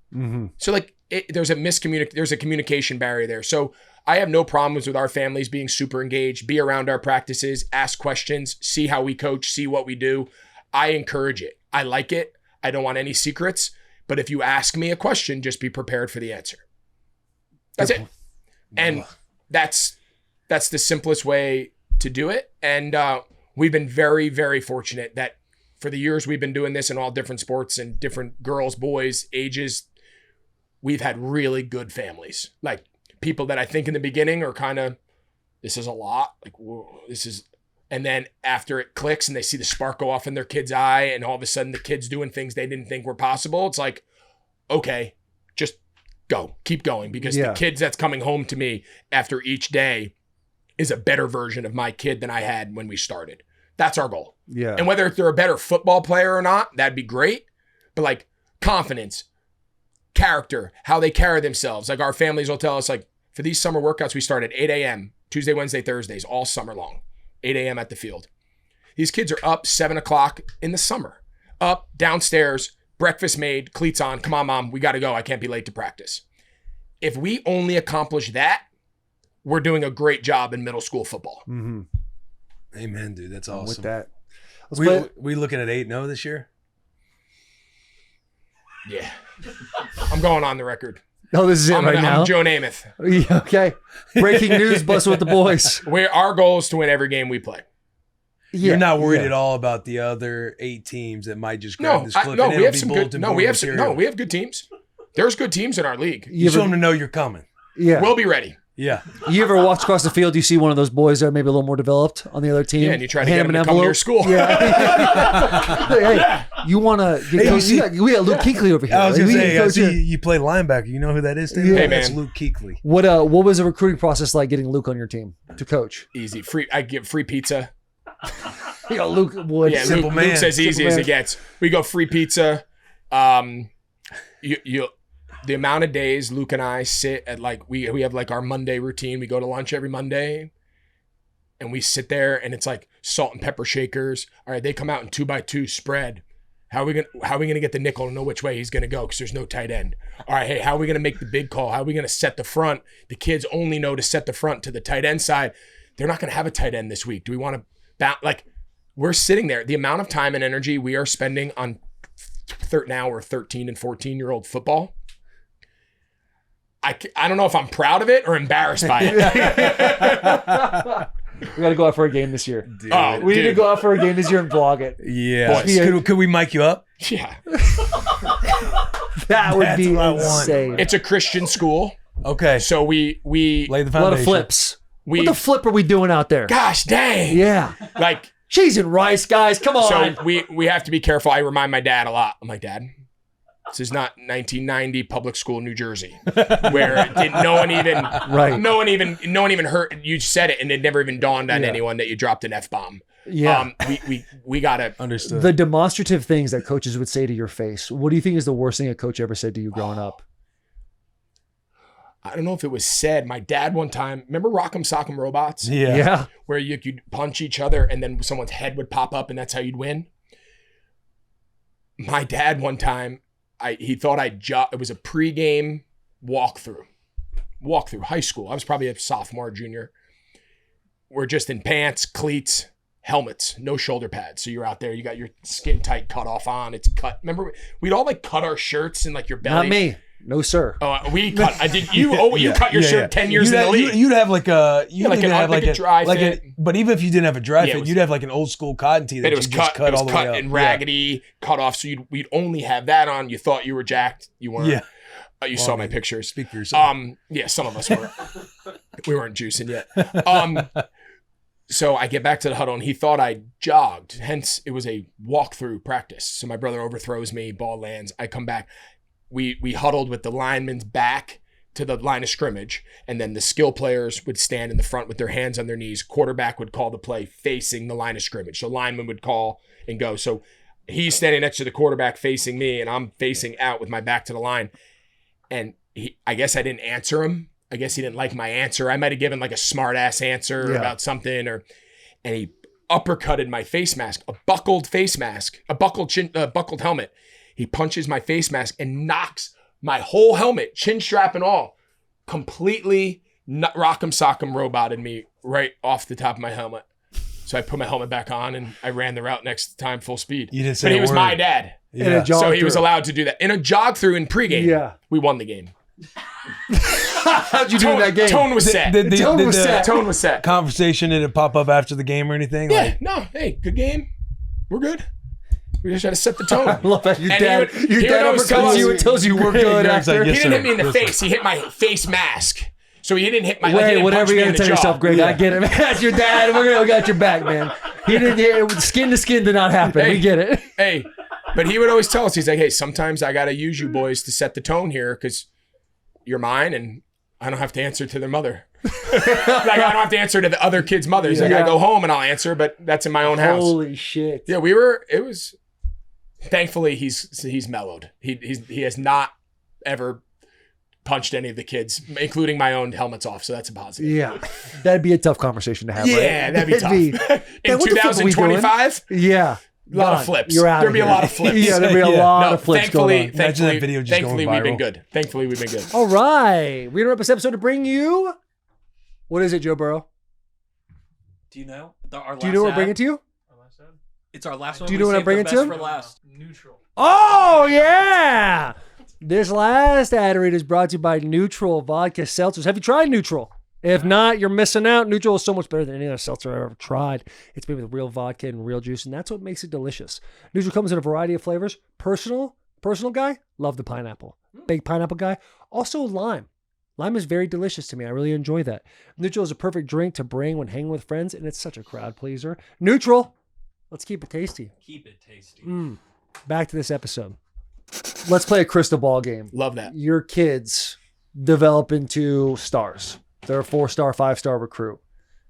So like, there's a communication barrier there. So I have no problems with our families being super engaged, be around our practices, ask questions, see how we coach, see what we do. I encourage it. I like it. I don't want any secrets. But if you ask me a question, just be prepared for the answer. That's it. And that's the simplest way to do it. And we've been very, very fortunate that for the years we've been doing this in all different sports and different girls, boys, ages, we've had really good families. Like, people that I think in the beginning are kind of, this is a lot. Like, whoa, this is, and then after it clicks and they see the spark go off in their kid's eye and all of a sudden the kid's doing things they didn't think were possible. It's like, okay, just go, keep going, because the kids that's coming home to me after each day is a better version of my kid than I had when we started. That's our goal. Yeah. And whether they're a better football player or not, that'd be great. But like, confidence, character, how they carry themselves. Like, our families will tell us, like, for these summer workouts, we start at 8 a.m., Tuesday, Wednesday, Thursdays, all summer long, 8 a.m. at the field. These kids are up 7 o'clock in the summer, up, downstairs, breakfast made, cleats on. Come on, Mom, we got to go. I can't be late to practice. If we only accomplish that, we're doing a great job in middle school football. Amen, dude. That's awesome. With that, we looking at 8-0 this year? Yeah. I'm going on the record. Oh, this is it right now. I'm Joe Namath. Yeah, okay. Breaking news, Bussin with the boys. Our goal is to win every game we play. You're not worried at all about the other 8 teams that might just grab this clip. We have some good. We have good teams. There's good teams in our league. You just want them to know you're coming. Yeah, we'll be ready. Yeah. You ever walked across the field, you see one of those boys that are maybe a little more developed on the other team? Yeah, and you try to get them to come to your school. Yeah. Hey, you want to get we got Luke Kuechly over here. I was going to say, I see you play linebacker. You know who that is? Hey, man. That's Luke Kuechly. What was the recruiting process like getting Luke on your team to coach? Easy. I give free pizza. You know, Luke would. Yeah, Luke's as easy as it gets. We go free pizza. The amount of days Luke and I sit at, like, we have like our Monday routine. We go to lunch every Monday and we sit there and it's like salt and pepper shakers. All right, they come out in 2x2 spread. How are we gonna get the nickel to know which way he's gonna go? Because there's no tight end. All right, hey, how are we gonna make the big call? How are we gonna set the front? The kids only know to set the front to the tight end side. They're not gonna have a tight end this week. Do we want to like? We're sitting there. The amount of time and energy we are spending on now we're 13 and 14-year-old football. I don't know if I'm proud of it or embarrassed by it. We got to go out for a game this year. We need to go out for a game this year and vlog it. Yeah. Could we mic you up? Yeah. That would be insane. It's a Christian school. Okay. So we lay the foundation. A lot of flips. What the flip are we doing out there? Gosh dang. Yeah. Like, cheese and rice, guys. Come on. So we have to be careful. I remind my dad a lot. I'm like, Dad, this is not 1990 public school New Jersey, where no one even heard you said it, and it never even dawned on anyone that you dropped an F-bomb. Yeah, we gotta understood the demonstrative things that coaches would say to your face. What do you think is the worst thing a coach ever said to you growing up? I don't know if it was said. My dad one time, remember Rock'em Sock'em Robots? Yeah. Where you'd punch each other and then someone's head would pop up and that's how you'd win. My dad one time, he thought it was a pregame walkthrough, high school. I was probably a sophomore, junior. We're just in pants, cleats, helmets, no shoulder pads. So you're out there, you got your skin tight cut off on, it's cut. Remember, we'd all like cut our shirts and like your belly. Not me. No, sir. Oh, we cut. I did. You cut your shirt 10 years in the league. You'd have like a dry fit. But even if you didn't have a dry fit, you'd have like an old school cotton tee that it was cut all the way up. And raggedy, cut off. So we'd only have that on. You thought you were jacked. You weren't. Yeah. You saw my pictures. Speak for yourself. Yeah, some of us were. We weren't juicing yet. So I get back to the huddle and he thought I jogged. Hence, it was a walkthrough practice. So my brother overthrows me, ball lands. I come back. We huddled with the lineman's back to the line of scrimmage, and then the skill players would stand in the front with their hands on their knees. Quarterback would call the play facing the line of scrimmage. So lineman would call and go. So he's standing next to the quarterback facing me, and I'm facing out with my back to the line. And I guess I didn't answer him. I guess he didn't like my answer. I might have given like a smart ass answer about something, and he uppercutted my face mask, a buckled face mask, a buckled helmet. He punches my face mask and knocks my whole helmet, chin strap and all, completely rock'em sock'em roboted me right off the top of my helmet. So I put my helmet back on and I ran the route next time full speed. You didn't say but he a was word. my dad. Yeah. So he was allowed to do that. In a jog through in pregame, we won the game. How'd you do in that game? Tone was set. Tone was set. Conversation, did it pop up after the game or anything? Yeah, no. Hey, good game. We're good. We just had to set the tone. I love that. Your And dad uppercuts you and tells you we're good Eric's after. like, He yes, didn't sir. hit me in the Yes, face. He hit my face mask. So he didn't hit my. he Wait, didn't whatever punch you me gotta in the tell jaw. yourself, Greg. I get it, man. That's your dad. We got your back, man. He didn't. Skin to skin did not happen. Hey. We get it. Hey, but he would always tell us, he's like, hey, sometimes I got to use you boys to set the tone here because you're mine and I don't have to answer to their mother. Like, I don't have to answer to the other kids' mothers. Like, I go home and I'll answer, but that's in my own house. Holy shit. Yeah, thankfully he's mellowed. He has not ever punched any of the kids, including my own helmets off. So that's a positive. Yeah. That'd be a tough conversation to have, right? Yeah, that'd be tough. In what the fuck are we doing? 2025, Yeah. a lot of flips. You're out There'd of be a here. lot of flips. Yeah, there'd be a lot of flips going on. Imagine that video just Thankfully, going we've been viral. good. Thankfully, we've been good. All right. We're going to wrap this episode to bring you. What is it, Joe Burrow? Do you know? Do you know what we're bringing to you? It's our last one. Do you know what I'm bringing to him? For last. Neutral. Oh, yeah. This last ad read is brought to you by Neutral Vodka Seltzers. Have you tried Neutral? If not, you're missing out. Neutral is so much better than any other seltzer I've ever tried. It's made with real vodka and real juice, and that's what makes it delicious. Neutral comes in a variety of flavors. Personal guy, love the pineapple. Big pineapple guy. Also lime. Lime is very delicious to me. I really enjoy that. Neutral is a perfect drink to bring when hanging with friends, and it's such a crowd pleaser. Neutral. Let's keep it tasty. Keep it tasty. Back to this episode. Let's play a crystal ball game. Love that. Your kids develop into stars. They're a 4-star, 5-star recruit.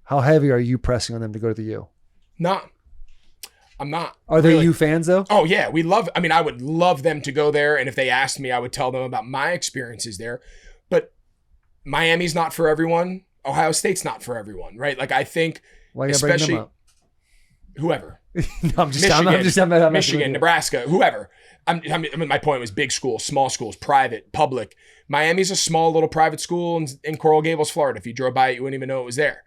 How heavy are you pressing on them to go to the U? No, I'm not. Are they really. U fans though? Oh yeah, I would love them to go there. And if they asked me, I would tell them about my experiences there. But Miami's not for everyone. Ohio State's not for everyone, right? Like I think, Why you gotta bring especially them up? whoever. No, I'm just Michigan, Nebraska, whoever. I mean, my point was big schools, small schools, private, public. Miami's a small little private school in Coral Gables, Florida. If you drove by it, you wouldn't even know it was there.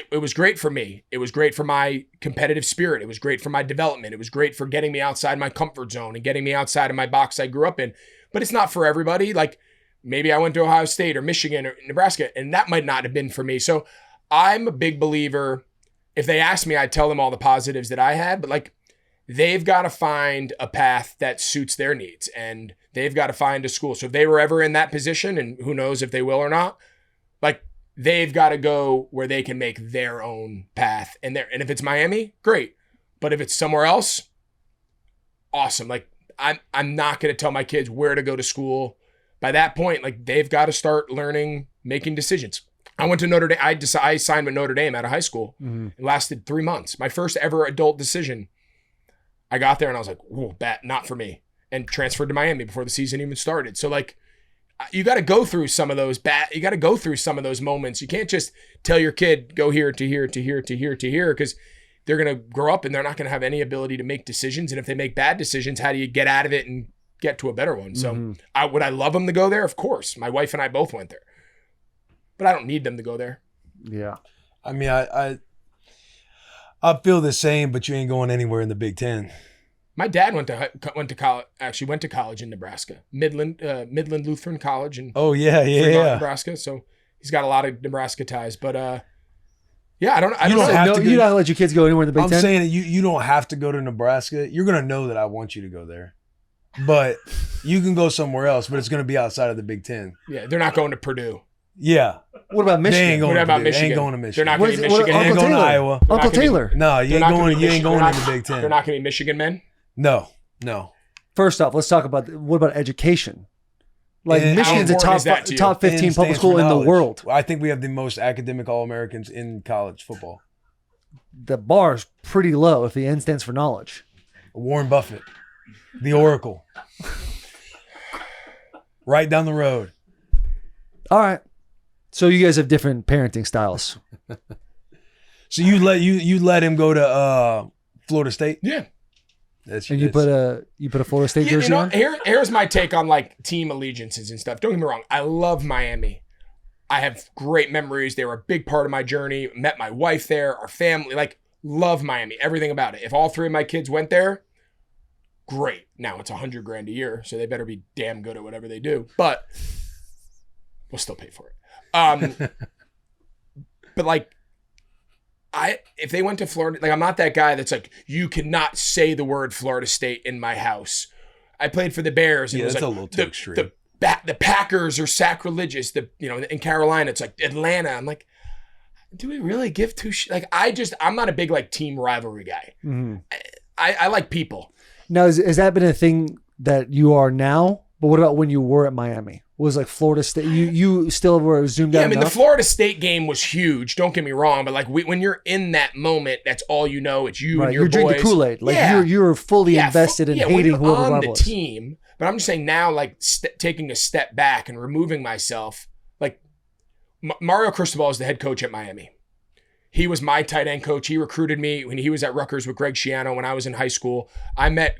It was great for me. It was great for my competitive spirit. It was great for my development. It was great for getting me outside my comfort zone and getting me outside of my box I grew up in. But it's not for everybody. Like maybe I went to Ohio State or Michigan or Nebraska, and that might not have been for me. So I'm a big believer. If they asked me, I'd tell them all the positives that I had, but like they've got to find a path that suits their needs and they've got to find a school. So if they were ever in that position, and who knows if they will or not, like they've got to go where they can make their own path. And if it's Miami, great. But if it's somewhere else, awesome. Like I'm not going to tell my kids where to go to school. By that point, like they've got to start learning, making decisions. I went to Notre Dame. I signed with Notre Dame out of high school. It lasted 3 months. My first ever adult decision. I got there and I was like, whoa, not for me. And transferred to Miami before the season even started. So like, you got to go through some of those you got to go through some of those moments. You can't just tell your kid, go here to here to here to here to here, because they're going to grow up and they're not going to have any ability to make decisions. And if they make bad decisions, how do you get out of it and get to a better one? So would I love them to go there? Of course. My wife and I both went there. But I don't need them to go there. Yeah. I mean, I feel the same, but you ain't going anywhere in the Big Ten. My dad went to college. Actually, went to college in Nebraska, Midland Lutheran College in Fremont, Nebraska. So he's got a lot of Nebraska ties. But yeah, I don't know. You're not gonna let your kids go anywhere in the Big Ten. I'm saying that you don't have to go to Nebraska. You're gonna know that I want you to go there, but you can go somewhere else. But it's gonna be outside of the Big Ten. Yeah, they're not going to Purdue. Yeah. What about Michigan? They ain't going What to about Purdue. Michigan? They ain't going to Michigan. They're not going to be Michigan. They ain't going to Iowa. Uncle Taylor. No, you ain't going to the Big Ten. They're not going to be Michigan men? No. First off, let's talk about what about education? Like And Michigan's a important is that to you? top 15 N public stands school for in the knowledge. world. I think we have the most academic All-Americans in college football. The bar is pretty low if the N stands for knowledge. Warren Buffett, the Oracle, right down the road. All right. So you guys have different parenting styles. So you let him go to Florida State? Yeah. And you put a Florida State You jersey know, on? here's my take on like team allegiances and stuff. Don't get me wrong. I love Miami. I have great memories. They were a big part of my journey. Met my wife there, our family, like love Miami, everything about it. If all three of my kids went there, great. Now it's $100,000 a year, so they better be damn good at whatever they do. But we'll still pay for it. But like, if they went to Florida, like I'm not that guy that's like, you cannot say the word Florida State in my house. I played for the Bears. And Yeah, it was that's like a little too extreme. The Packers are sacrilegious. In Carolina, it's like Atlanta. I'm like, do we really give two like I'm not a big like team rivalry guy. Mm-hmm. I like people. Now, has that been a thing that you are now? But what about when you were at Miami? Was like Florida State? You still were zoomed out? Yeah, I mean, enough? the Florida State game was huge. Don't get me wrong, but like when you're in that moment, that's all you know. It's you and your you're boys. drinking Kool-Aid. Like Yeah. you're fully invested in when hating you're whoever on rival the is. team. But I'm just saying now, like taking a step back and removing myself. Like Mario Cristobal is the head coach at Miami. He was my tight end coach. He recruited me when he was at Rutgers with Greg Schiano when I was in high school. I met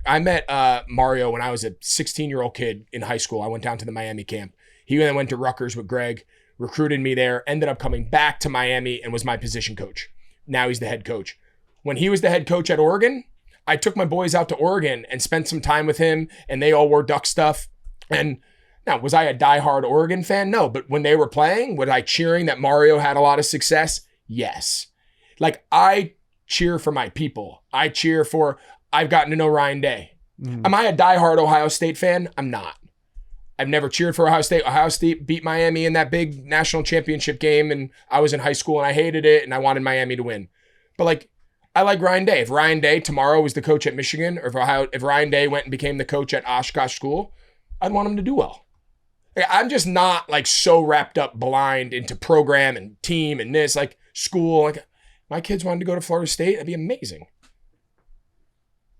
Mario when I was a 16-year-old kid in high school. I went down to the Miami camp. He then went to Rutgers with Greg, recruited me there, ended up coming back to Miami and was my position coach. Now he's the head coach. When he was the head coach at Oregon, I took my boys out to Oregon and spent some time with him, and they all wore Duck stuff. And now, was I a diehard Oregon fan? No, but when they were playing, was I cheering that Mario had a lot of success? Yes. Like, I cheer for my people. I've gotten to know Ryan Day. Am I a diehard Ohio State fan? I'm not. I've never cheered for Ohio State. Ohio State beat Miami in that big national championship game, and I was in high school and I hated it, and I wanted Miami to win. But like, I like Ryan Day. If Ryan Day tomorrow was the coach at Michigan, or if Ryan Day went and became the coach at Oshkosh School, I'd want him to do well. I'm just not like so wrapped up blind into program and team and this, like school. Like, my kids wanted to go to Florida State, that'd be amazing.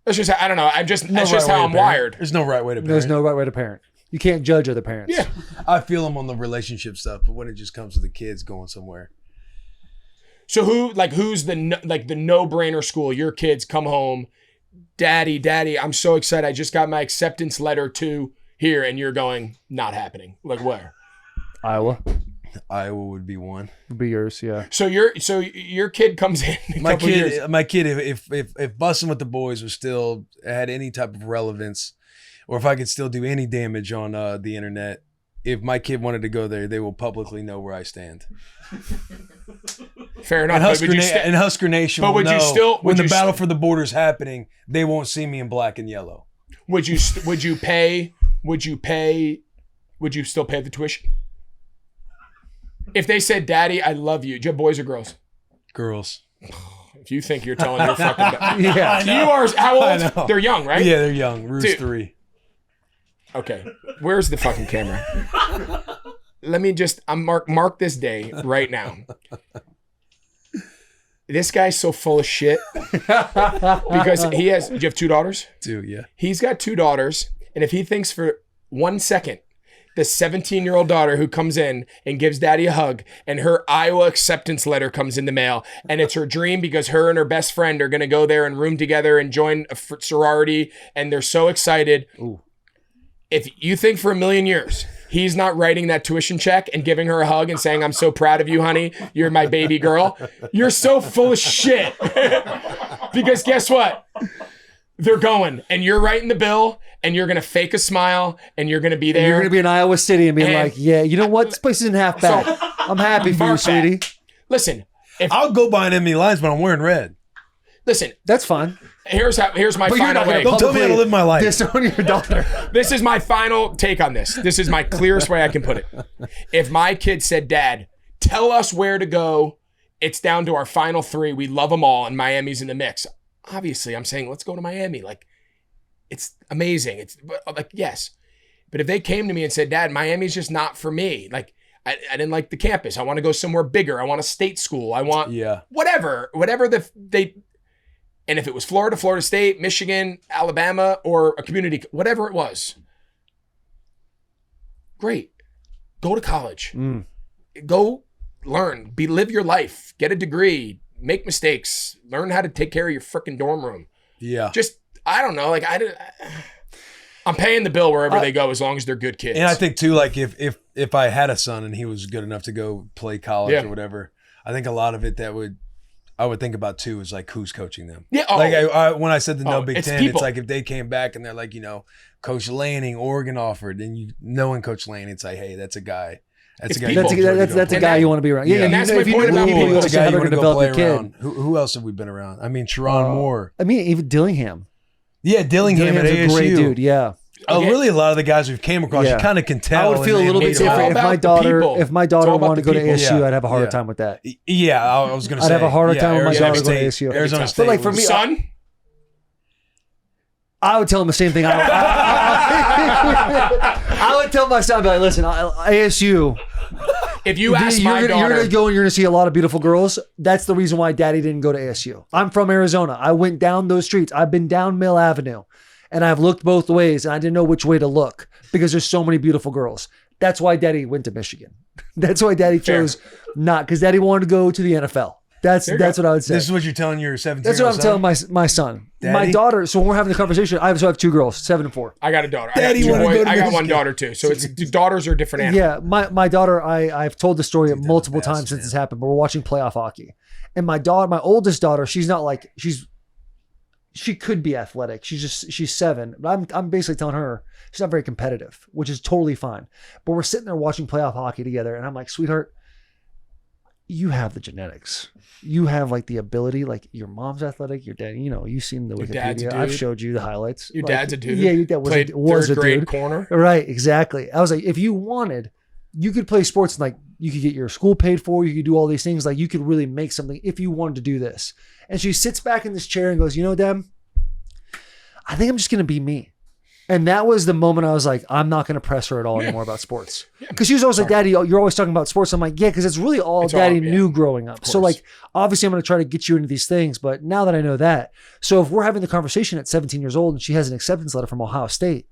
That's just, I don't know. That's just how I'm wired. There's no right way to parent. There's no right way to parent. You can't judge other parents. Yeah. I feel them on the relationship stuff, but when it just comes to the kids going somewhere. So who's the no-brainer school? Your kids come home, Daddy, I'm so excited. I just got my acceptance letter to here, and you're going, not happening. Like where? Iowa Iowa would be one. would be yours, yeah. So your kid comes in. My kid, if Bussin with the boys was still had any type of relevance, or if I could still do any damage on the internet, if my kid wanted to go there, they will publicly know where I stand. Fair enough. And Husker Nation will know when the battle for the border is happening, they won't see me in black and yellow. Would you still pay the tuition? If they said, Daddy, I love you. Do you have boys or girls? Girls. If you think you're telling your fucking Yeah. You are how old? They're young, right? Yeah, they're young. Rue's 3. Okay. Where's the fucking camera? Let me just mark this day right now. This guy's so full of shit because do you have 2 daughters? 2, yeah. He's got 2 daughters, and if he thinks for 1 second the 17-year-old daughter who comes in and gives Daddy a hug, and her Iowa acceptance letter comes in the mail, and it's her dream because her and her best friend are going to go there and room together and join a sorority, and they're so excited. Ooh. If you think for a million years he's not writing that tuition check and giving her a hug and saying, I'm so proud of you, honey, you're my baby girl, you're so full of shit. Because guess what? They're going, and you're writing the bill, and you're going to fake a smile, and you're going to be there. And you're going to be in Iowa City and being like, yeah, you know what? This place isn't half bad. I'm happy for you, sweetie. Listen. I'll go buy an Emily Lines, but I'm wearing red. Listen. That's fine. Here's my final way. Don't tell me how to live my life. Disown your daughter. This is my final take on this. This is my clearest way I can put it. If my kid said, Dad, tell us where to go. It's down to our final 3. We love them all, and Miami's in the mix. Obviously, I'm saying, let's go to Miami. Like, it's amazing. It's like, yes. But if they came to me and said, Dad, Miami's just not for me. Like, I didn't like the campus. I want to go somewhere bigger. I want a state school. I want whatever and if it was Florida, Florida State, Michigan, Alabama, or a community, whatever it was, great. Go to college. Go learn. Live your life. Get a degree. Make mistakes. Learn how to take care of your freaking dorm room. Yeah. Just, I don't know. Like, I'm paying the bill wherever they go as long as they're good kids. And I think too, like if I had a son and he was good enough to go play college or whatever, I think a lot of it I would think about too is like who's coaching them. Yeah. Like I when I said the no Big it's Ten, people. it's like if they came back and they're like, Coach Lanning, Oregon offered, and knowing Coach Lanning, it's like, hey, that's a guy. That's It's a guy. people. That's a guy you want to be around. Yeah, and that's if my you point know about people, people. you That's a understand guy how you they're want to going to go develop play the around. kid. Who else have we been around? I mean, Sharon Moore. I mean, even Dillingham. Yeah, Dillingham at Dillingham's ASU. a great dude. Yeah. Really, a lot of the guys we've came across, you kind of can tell. I would feel a little bit all different about if my daughter all about wanted to the go to people. ASU. Yeah. I'd have a harder Yeah. time with that. Yeah, I was going to say. I'd have a harder time with my Arizona daughter going to State. ASU. Arizona But State. like for me, Son? I would tell him the same thing. I would tell my son, I'd be like, listen, ASU. If you ask my You're daughter, going to go and you're going to see a lot of beautiful girls. That's the reason why Daddy didn't go to ASU. I'm from Arizona. I went down those streets. I've been down Mill Avenue, and I've looked both ways, and I didn't know which way to look because there's so many beautiful girls. That's why Daddy went to Michigan. That's why Daddy chose not, because Daddy wanted to go to the NFL. That's what I would say. This is what you're telling your 17-year-old That's what I'm son? telling my son. Daddy? My daughter, so when we're having the conversation, I have 2 girls, 7 and 4. I got a daughter. Daddy I got, wanna two boys. go to I got one Michigan. daughter too. So it's daughters are different animals. Yeah, my daughter, I've told the story multiple times since it's happened, but we're watching playoff hockey. And my oldest daughter, she's not like, she could be athletic. She's 7. But I'm basically telling her she's not very competitive, which is totally fine. But we're sitting there watching playoff hockey together, and I'm like, sweetheart, you have the genetics. You have like the ability, like your mom's athletic, your dad, you've seen the dad's a Wikipedia. I've dude. showed you the highlights. Your Like, dad's a dude. Yeah, your dad Played was third a grade dude. corner. Right, exactly. I was like, if you wanted, you could play sports and like you could get your school paid for, you could do all these things. Like you could really make something if you wanted to do this. And she sits back in this chair and goes, Dad, I think I'm just going to be me. And that was the moment I was like, I'm not going to press her at all anymore about sports. Because she was always like, Daddy, you're always talking about sports. I'm like, yeah, because it's really all Daddy knew growing up. So like, obviously I'm going to try to get you into these things. But now that I know that, so if we're having the conversation at 17 years old and she has an acceptance letter from Ohio State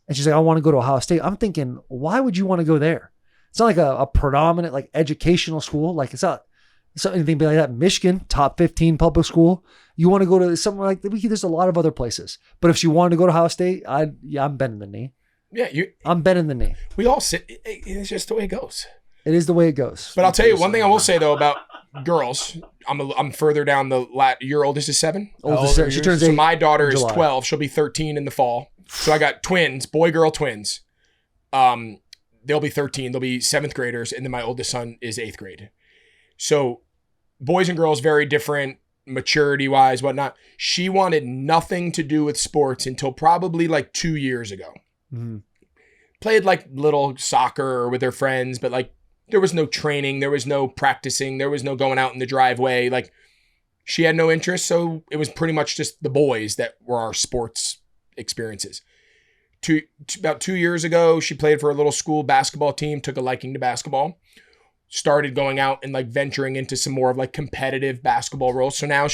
and she's like, I want to go to Ohio State. I'm thinking, why would you want to go there? It's not like a predominant like educational school. Like it's not anything like that. Michigan, top 15 public school. You want to go to somewhere like there's a lot of other places. But if she wanted to go to Ohio State, I'm bending the knee. Yeah, I'm bending the knee. we all sit. It's just the way it goes. It is the way it goes. But I'll tell you one thing I will say though about girls. I'm further down the lat. Your oldest is 7. She turns 8. So my daughter is July. 12. She'll be 13 in the fall. So I got twins, boy-girl twins. They'll be 13. They'll be 7th graders, and then my oldest son is 8th grade. So boys and girls very different, maturity-wise, whatnot. She wanted nothing to do with sports until probably like 2 years ago. Mm-hmm. Played like little soccer with her friends, but like there was no training, there was no practicing, there was no going out in the driveway. Like she had no interest, so it was pretty much just the boys that were our sports experiences. About 2 years ago, she played for a little school basketball team, took a liking to basketball, started going out and like venturing into some more of like competitive basketball roles. So now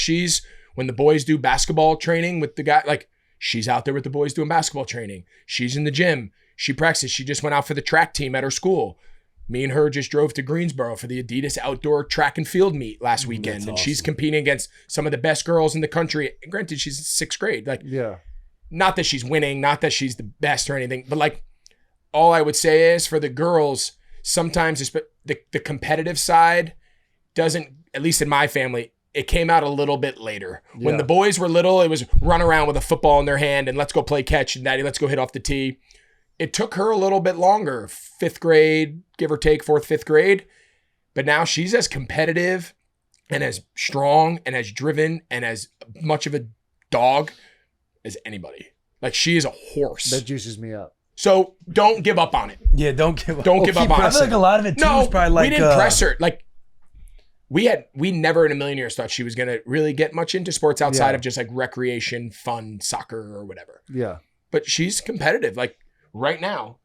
when the boys do basketball training with the guy, like she's out there with the boys doing basketball training. She's in the gym. She practices. She just went out for the track team at her school. Me and her just drove to Greensboro for the Adidas outdoor track and field meet last weekend. And she's competing against some of the best girls in the country. And granted, she's in 6th grade. Like, yeah. Not that she's winning, not that she's the best or anything, but like all I would say is for the girls, sometimes the competitive side doesn't, at least in my family, it came out a little bit later. Yeah. When the boys were little, it was run around with a football in their hand and let's go play catch and Daddy, let's go hit off the tee. It took her a little bit longer, 5th grade, give or take 4th, 5th grade. But now she's as competitive and as strong and as driven and as much of a dog as anybody. Like she is a horse. That juices me up. So don't give up on it. Yeah, don't give up. Don't give up on it. I feel like a lot of it too is probably like we didn't press her. Like we never in a million years thought she was gonna really get much into sports outside of just like recreation, fun, soccer or whatever. Yeah. But she's competitive. Like right now,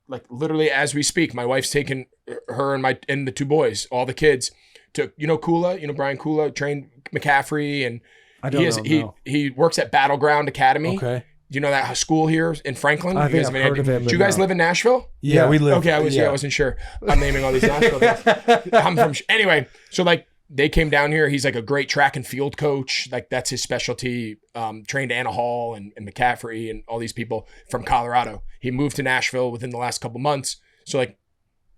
like literally as we speak, my wife's taken her and the two boys, all the kids, to Kula, Brian Kula trained McCaffrey, and I don't know. He works at Battleground Academy. Okay. Do you know that school here in Franklin? I You think guys I've have any heard idea? of it, Do you but guys no. live in Nashville? Yeah, we live. Okay, I wasn't sure. I'm naming all these Nashville things. I'm from anyway. So like they came down here. He's like a great track and field coach. Like that's his specialty. Trained Anna Hall and McCaffrey and all these people from Colorado. He moved to Nashville within the last couple months. So like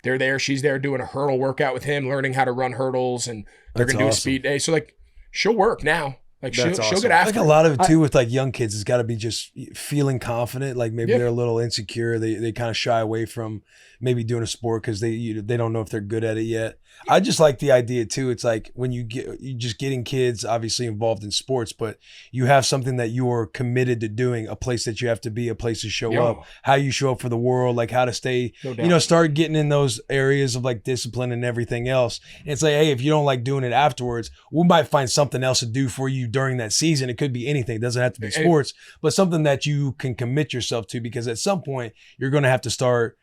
they're there. She's there doing a hurdle workout with him, learning how to run hurdles, and they're That's gonna do a awesome. speed day. So like she'll work now. Like she'll That's get I after think a lot of it too with like young kids has got to be just feeling confident. Like maybe Yeah. they're a little insecure. They kind of shy away from maybe doing a sport because they don't know if they're good at it yet. I just like the idea too. It's like when you just getting kids obviously involved in sports, but you have something that you are committed to doing, a place that you have to be, a place to show Yo. up, how you show up for the world, like how to stay, No doubt. start getting in those areas of like discipline and everything else. And it's like, hey, if you don't like doing it afterwards, we might find something else to do for you during that season. It could be anything. It doesn't have to be sports, but something that you can commit yourself to, because at some point you're going to have to start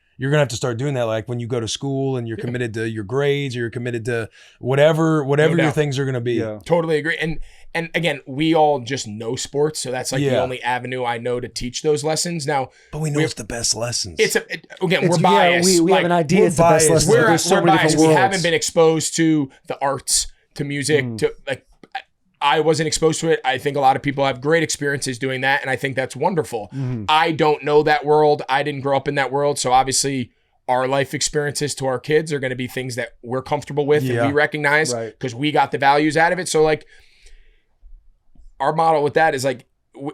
doing that. Like when you go to school and you're committed to your grades, or you're committed to whatever No your doubt. things are going to be. Yeah. Totally agree. And again, we all just know sports, so that's like the Yeah. only avenue I know to teach those lessons. Now, But we know it's the best lessons. we're biased. we have an idea. we're It's the best biased. lesson. We're, There's so we're many biased. different We worlds. haven't been exposed to the arts, to music, to like. I wasn't exposed to it. I think a lot of people have great experiences doing that, and I think that's wonderful. I don't know that world. I didn't grow up in that world, so obviously our life experiences to our kids are going to be things that we're comfortable with Yeah. and we recognize Right. because we got the values out of it. So like our model with that is like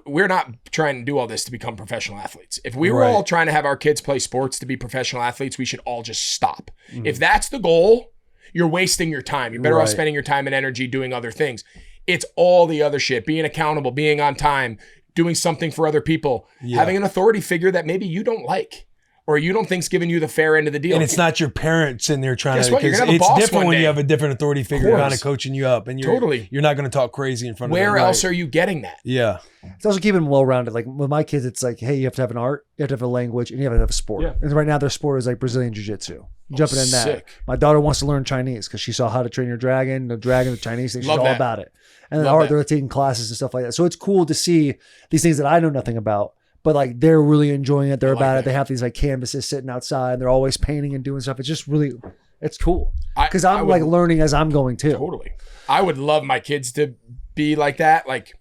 we're not trying to do all this to become professional athletes. If we were Right. all trying to have our kids play sports to be professional athletes, we should all just stop. If that's the goal, you're wasting your time. You're better off Right. spending your time and energy doing other things. It's all the other shit, being accountable, being on time, doing something for other people, having an authority figure that maybe you don't like or you don't think's giving you the fair end of the deal. And it's not your parents in there trying Guess to, what? You're because gonna have a it's boss different one when day. you have a different authority figure course. kind of coaching you up, and you're not going to talk crazy in front of them. Where else are you getting that? Yeah. It's also keeping them well-rounded. Like with my kids, it's like, hey, you have to have an art, you have to have a language, and you have to have a sport. Yeah. And right now their sport is like Brazilian Jiu-Jitsu. Jumping in that. sick. My daughter wants to learn Chinese because she saw How to Train Your Dragon, the Chinese thing. She's Love all that. about it. And then Love art, that. they're taking classes and stuff like that. So it's cool to see these things that I know nothing about, but like they're really enjoying it. They're about it. They have these like canvases sitting outside. And they're always painting and doing stuff. It's just really, it's cool. Because I I'm would- like learning as I'm going too. Totally. I would love my kids to be like that. Like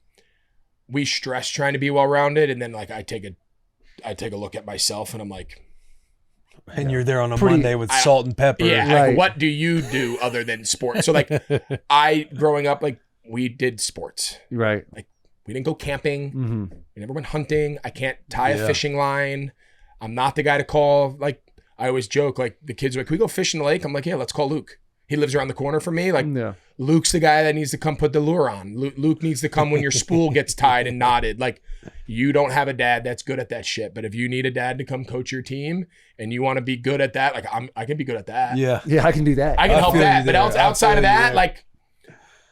we stress trying to be well-rounded, and then like I take a look at myself and I'm like, And you're there on a Pretty- Monday with salt and pepper. yeah, like, Right. what do you do other than sports? So like growing up, like we did sports. Right. We didn't go camping. Mm-hmm. We never went hunting. I can't tie a Yeah. fishing line. I'm not the guy to call. Like I always joke, like the kids are like, can we go fish in the lake? I'm like, yeah, let's call Luke. He lives around the corner from me. Like Yeah. Luke's the guy that needs to come put the lure on. Luke needs to come when your spool gets tied and knotted. Like you don't have a dad that's good at that shit. But if you need a dad to come coach your team and you want to be good at that, like I can be good at that. Yeah. Yeah, I can do that. I can I help feel that. you But there. outside I of feel you that, there. like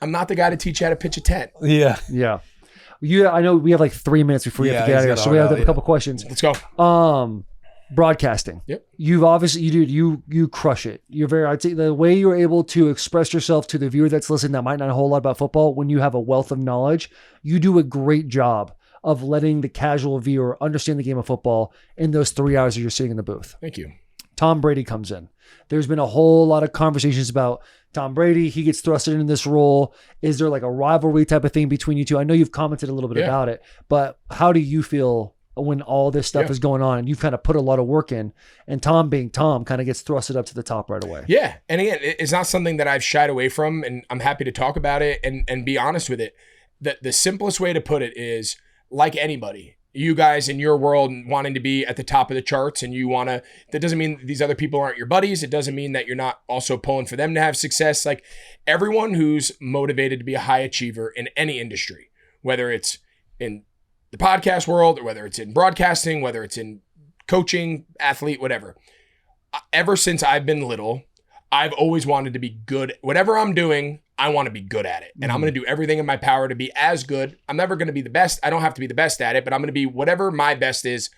I'm not the guy to teach you how to pitch a tent. Yeah. Yeah. I know we have like 3 minutes before we have to Yeah, get out of here. he's So got we a have hard a out, couple questions. Let's go. Broadcasting. Yep. You've obviously you crush it. You're very, I'd say the way you're able to express yourself to the viewer that's listening that might not know a whole lot about football, when you have a wealth of knowledge, you do a great job of letting the casual viewer understand the game of football in those 3 hours that you're sitting in the booth. Thank you. Tom Brady comes in. There's been a whole lot of conversations about Tom Brady. He gets thrusted into this role. Is there like a rivalry type of thing between you two? I know you've commented a little bit Yeah. about it, but how do you feel when all this stuff Yeah. is going on and you've kind of put a lot of work in, and Tom being Tom kind of gets thrusted up to the top right away? Yeah. And again, it's not something that I've shied away from, and I'm happy to talk about it and be honest with it. The simplest way to put it is, like anybody, you guys in your world wanting to be at the top of the charts, and you want to, that doesn't mean these other people aren't your buddies. It doesn't mean that you're not also pulling for them to have success. Like everyone who's motivated to be a high achiever in any industry, whether it's in the podcast world, or whether it's in broadcasting, whether it's in coaching, athlete, whatever. Ever since I've been little, I've always wanted to be good. Whatever I'm doing, I want to be good at it. And I'm going to do everything in my power to be as good. I'm never going to be the best. I don't have to be the best at it, but I'm going to be whatever my best is.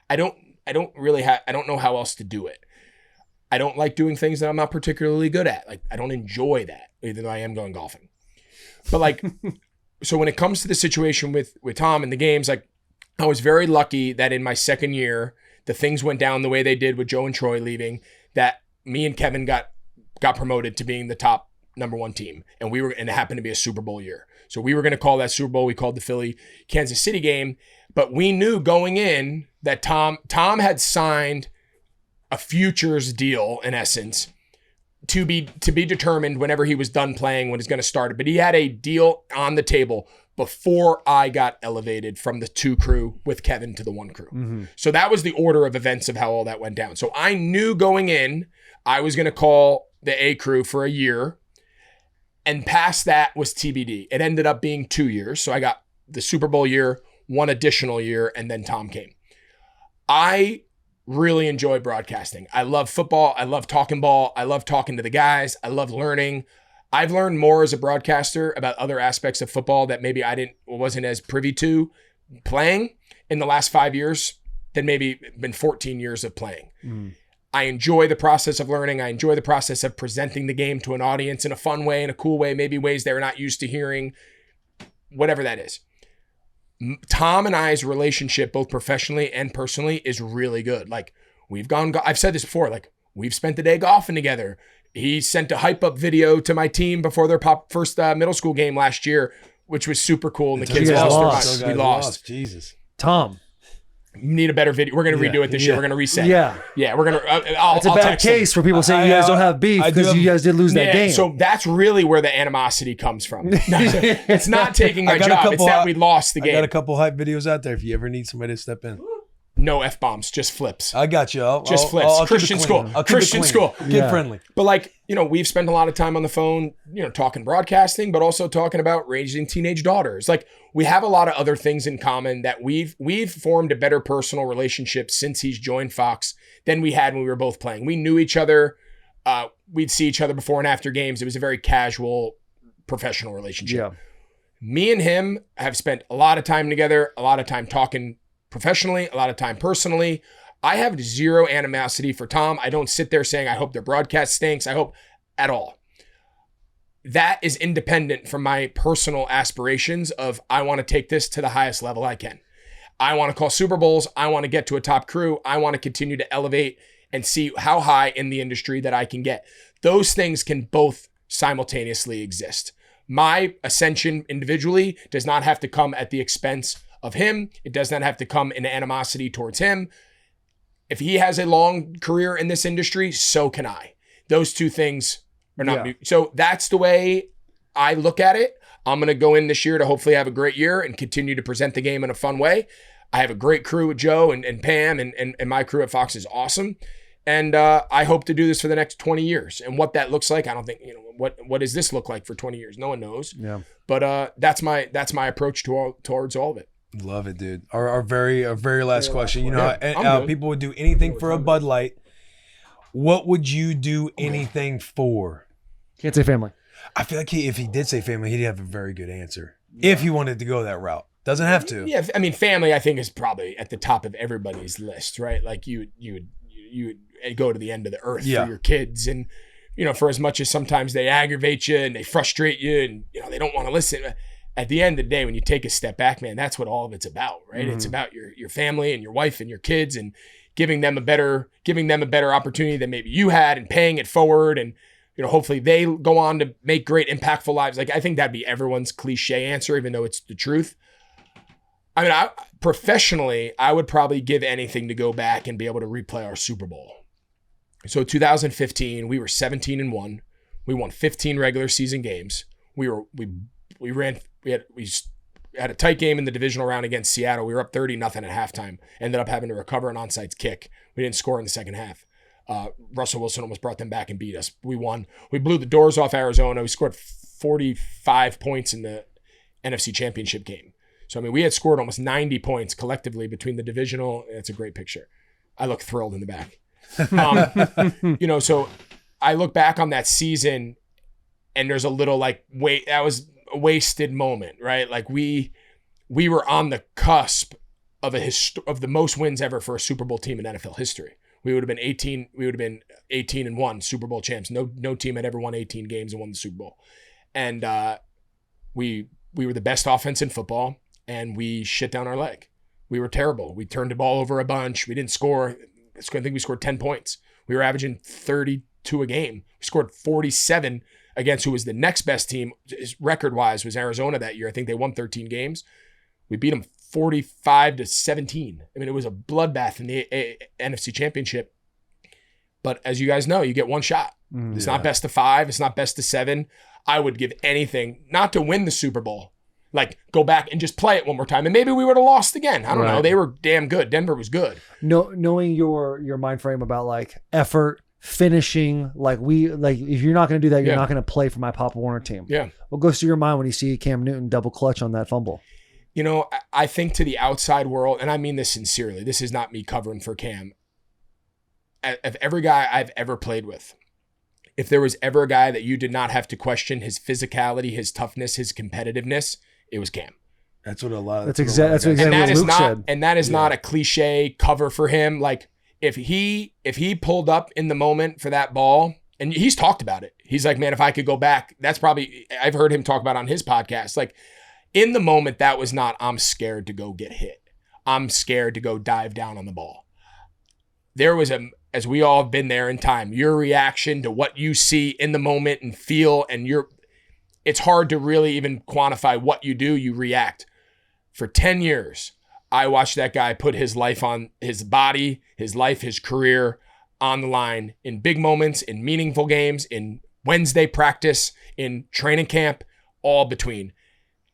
I don't I don't know how else to do it. I don't like doing things that I'm not particularly good at. Like, I don't enjoy that, even though I am going golfing. But like, so when it comes to the situation with Tom and the games, like, I was very lucky that in my second year, the things went down the way they did with Joe and Troy leaving, that me and Kevin got promoted to being the top number 1 team. And it happened to be a Super Bowl year. So we were going to call that Super Bowl. We called the Philly Kansas City game, but we knew going in that Tom had signed a futures deal, in essence, to be determined whenever he was done playing, when he's going to start. But he had a deal on the table before I got elevated from the 2 crew with Kevin to the 1 crew. Mm-hmm. So that was the order of events of how all that went down. So I knew going in, I was going to call the A crew for a year, and past that was TBD. It ended up being 2 years. So I got the Super Bowl year, 1 additional year, and then Tom came. I really enjoy broadcasting. I love football. I love talking ball. I love talking to the guys. I love learning. I've learned more as a broadcaster about other aspects of football that maybe I wasn't as privy to playing in the last 5 years than maybe been 14 years of playing. Mm. I enjoy the process of learning. I enjoy the process of presenting the game to an audience in a fun way, in a cool way, maybe ways they're not used to hearing, whatever that is. Tom and I's relationship, both professionally and personally, is really good. Like, I've said this before, like, we've spent the day golfing together. He sent a hype up video to my team before their first middle school game last year, which was super cool. And the kids lost. We lost. Jesus. Tom. You need a better video. We're going to redo it this year. We're going to reset. Yeah. We're going to, it's a bad case for people saying you guys don't have beef because you guys did lose that game. So that's really where the animosity comes from. It's not taking my job. It's that we lost the game. I got a couple hype videos out there if you ever need somebody to step in. No F-bombs, just flips. I got you. Flips. Christian school. Christian school. Kid friendly. But like, we've spent a lot of time on the phone, talking broadcasting, but also talking about raising teenage daughters. Like, we have a lot of other things in common that we've formed a better personal relationship since he's joined Fox than we had when we were both playing. We knew each other. We'd see each other before and after games. It was a very casual, professional relationship. Yeah. Me and him have spent a lot of time together, a lot of time talking professionally, a lot of time personally. I have zero animosity for Tom. I don't sit there saying, I hope their broadcast stinks. I hope at all. That is independent from my personal aspirations of, I want to take this to the highest level I can. I want to call Super Bowls. I want to get to a top crew. I want to continue to elevate and see how high in the industry that I can get. Those things can both simultaneously exist. My ascension individually does not have to come at the expense of him. It does not have to come in animosity towards him. If he has a long career in this industry, so can I. Those two things are not. So that's the way I look at it. I'm going to go in this year to hopefully have a great year and continue to present the game in a fun way. I have a great crew with Joe and Pam, and my crew at Fox is awesome. And I hope to do this for the next 20 years. And what that looks like, I don't think, what does this look like for 20 years? No one knows. Yeah. But that's my approach towards all of it. Love it, dude. Our very last question. People would do anything for a Bud Light. What would you do anything for? Can't say family. I feel like if he did say family, he'd have a very good answer. If he wanted to go that route. Doesn't have to. Yeah, I mean, family, I think, is probably at the top of everybody's list, right? Like, you would go to the end of the earth for your kids. And, for as much as sometimes they aggravate you and they frustrate you and, they don't want to listen. At the end of the day, when you take a step back, man, that's what all of it's about, right? Mm-hmm. It's about your family and your wife and your kids and giving them a better opportunity than maybe you had and paying it forward. And, hopefully they go on to make great, impactful lives. Like, I think that'd be everyone's cliche answer, even though it's the truth. I mean, professionally, I would probably give anything to go back and be able to replay our Super Bowl. So 2015, we were 17-1. We won 15 regular season games. We had a tight game in the divisional round against Seattle. We were up 30-0 at halftime. Ended up having to recover an onside kick. We didn't score in the second half. Russell Wilson almost brought them back and beat us. We won. We blew the doors off Arizona. We scored 45 points in the NFC Championship game. So, I mean, we had scored almost 90 points collectively between the divisional. It's a great picture. I look thrilled in the back. So I look back on that season and there's a little that was a wasted moment, right? Like we were on the cusp of the most wins ever for a Super Bowl team in NFL history. We would have been 18. We would have been 18-1 Super Bowl champs. No team had ever won 18 games and won the Super Bowl. And we were the best offense in football, and we shit down our leg. We were terrible. We turned the ball over a bunch. We didn't score. I think we scored 10 points. We were averaging 32 a game. We scored 47 against who was the next best team record-wise was Arizona that year. I think they won 13 games. We beat them 45-17. I mean, it was a bloodbath in the NFC Championship. But as you guys know, you get one shot. It's not best of 5. It's not best of 7. I would give anything not to win the Super Bowl. Like, go back and just play it one more time. And maybe we would have lost again. I don't know. They were damn good. Denver was good. Knowing your mind frame about like effort, finishing, if you're not going to do that, you're not going to play for my Papa Warner team. Yeah. What goes through your mind when you see Cam Newton double clutch on that fumble? You know, I think to the outside world, and I mean this sincerely, this is not me covering for Cam. Of every guy I've ever played with, if there was ever a guy that you did not have to question his physicality, his toughness, his competitiveness, it was Cam. That's what a lot of that's exactly what Luke said. And that is not a cliche cover for him. Like if he pulled up in the moment for that ball, and he's talked about it. He's like, man, if I could go back, that's probably, I've heard him talk about on his podcast. Like in the moment, that was not, I'm scared to go get hit. I'm scared to go dive down on the ball. There was as we all have been there in time, your reaction to what you see in the moment and feel, and it's hard to really even quantify what you do. You react. For 10 years, I watched that guy put his life on his body, his life, his career on the line in big moments, in meaningful games, in Wednesday practice, in training camp, all between.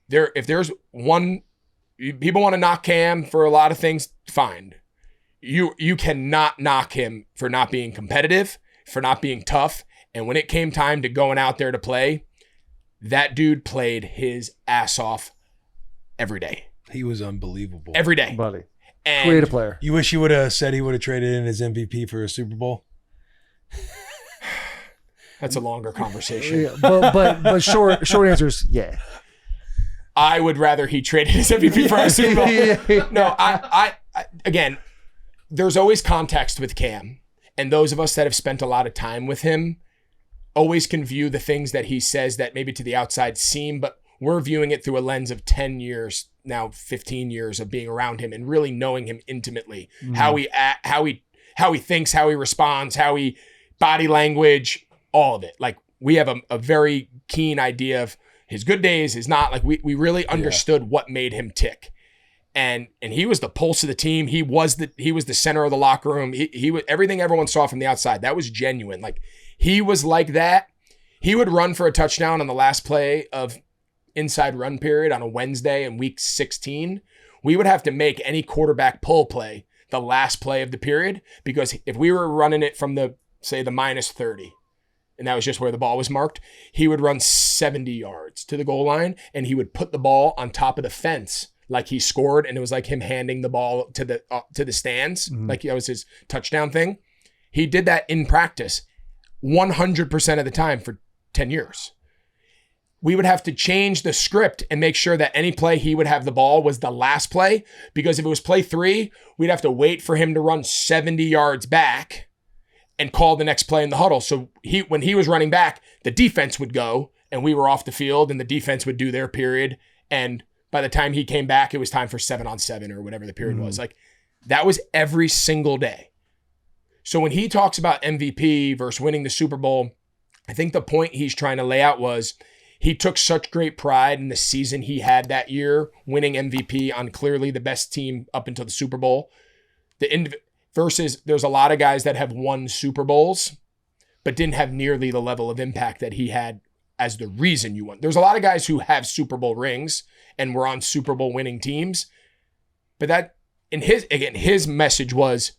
If there's one, people want to knock Cam for a lot of things, fine. You cannot knock him for not being competitive, for not being tough. And when it came time to going out there to play, that dude played his ass off every day. He was unbelievable. Every day. Buddy. And creative player. You wish he would have said he would have traded in his MVP for a Super Bowl? That's a longer conversation. Yeah, but short answer is yeah. I would rather he traded his MVP for a Super Bowl. No, I again, there's always context with Cam, and those of us that have spent a lot of time with him always can view the things that he says that maybe to the outside seem, but we're viewing it through a lens of 10 years, now 15 years of being around him and really knowing him intimately, how he thinks, how he responds, how he body language, all of it. Like we have a very keen idea of his good days, his not. Like we really understood what made him tick. And he was the pulse of the team. He was the center of the locker room. He was everything everyone saw from the outside. That was genuine. Like he was like that. He would run for a touchdown on the last play of inside run period on a Wednesday in week 16. We would have to make any quarterback pull play the last play of the period, because if we were running it from the minus 30, and that was just where the ball was marked, he would run 70 yards to the goal line, and he would put the ball on top of the fence like he scored, and it was like him handing the ball to the stands, like that was his touchdown thing. He did that in practice 100% of the time for 10 years. We would have to change the script and make sure that any play he would have the ball was the last play, because if it was play 3, we'd have to wait for him to run 70 yards back and call the next play in the huddle. So when he was running back, the defense would go and we were off the field, and the defense would do their period. And by the time he came back, it was time for 7-on-7 or whatever the period was. Like that was every single day. So when he talks about MVP versus winning the Super Bowl, I think the point he's trying to lay out was he took such great pride in the season he had that year, winning MVP on clearly the best team up until the Super Bowl. Versus there's a lot of guys that have won Super Bowls, but didn't have nearly the level of impact that he had as the reason you won. There's a lot of guys who have Super Bowl rings and were on Super Bowl winning teams, but that his message was,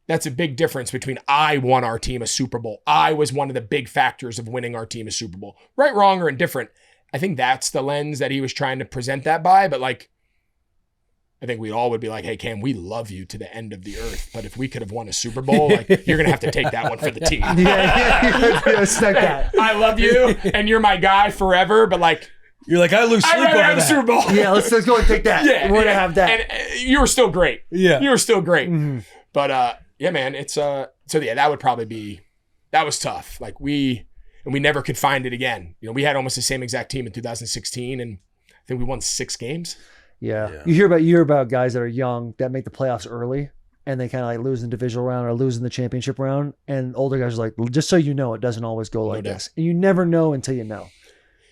that's a big difference between I won our team a Super Bowl. I was one of the big factors of winning our team a Super Bowl. Right, wrong, or indifferent. I think that's the lens that he was trying to present that by. But like, I think we all would be like, hey, Cam, we love you to the end of the earth. But if we could have won a Super Bowl, like you're going to have to take that one for the team. Yeah, it's like that. I love you and you're my guy forever. But like, You're like, I lose I'd sleep rather over have the that. Super Bowl. Yeah, let's go and take that. Yeah, We're gonna have that. And you were still great. Yeah. You were still great. Mhm. But yeah, man, it's so yeah, that would probably be, that was tough. Like we never could find it again. You know, we had almost the same exact team in 2016, and I think we won 6 games. Yeah. Yeah. You hear about guys that are young that make the playoffs early and they kind of like lose in the divisional round or lose in the championship round. And older guys are like, well, just so you know, it doesn't always go like doubt. this. And you never know until you know.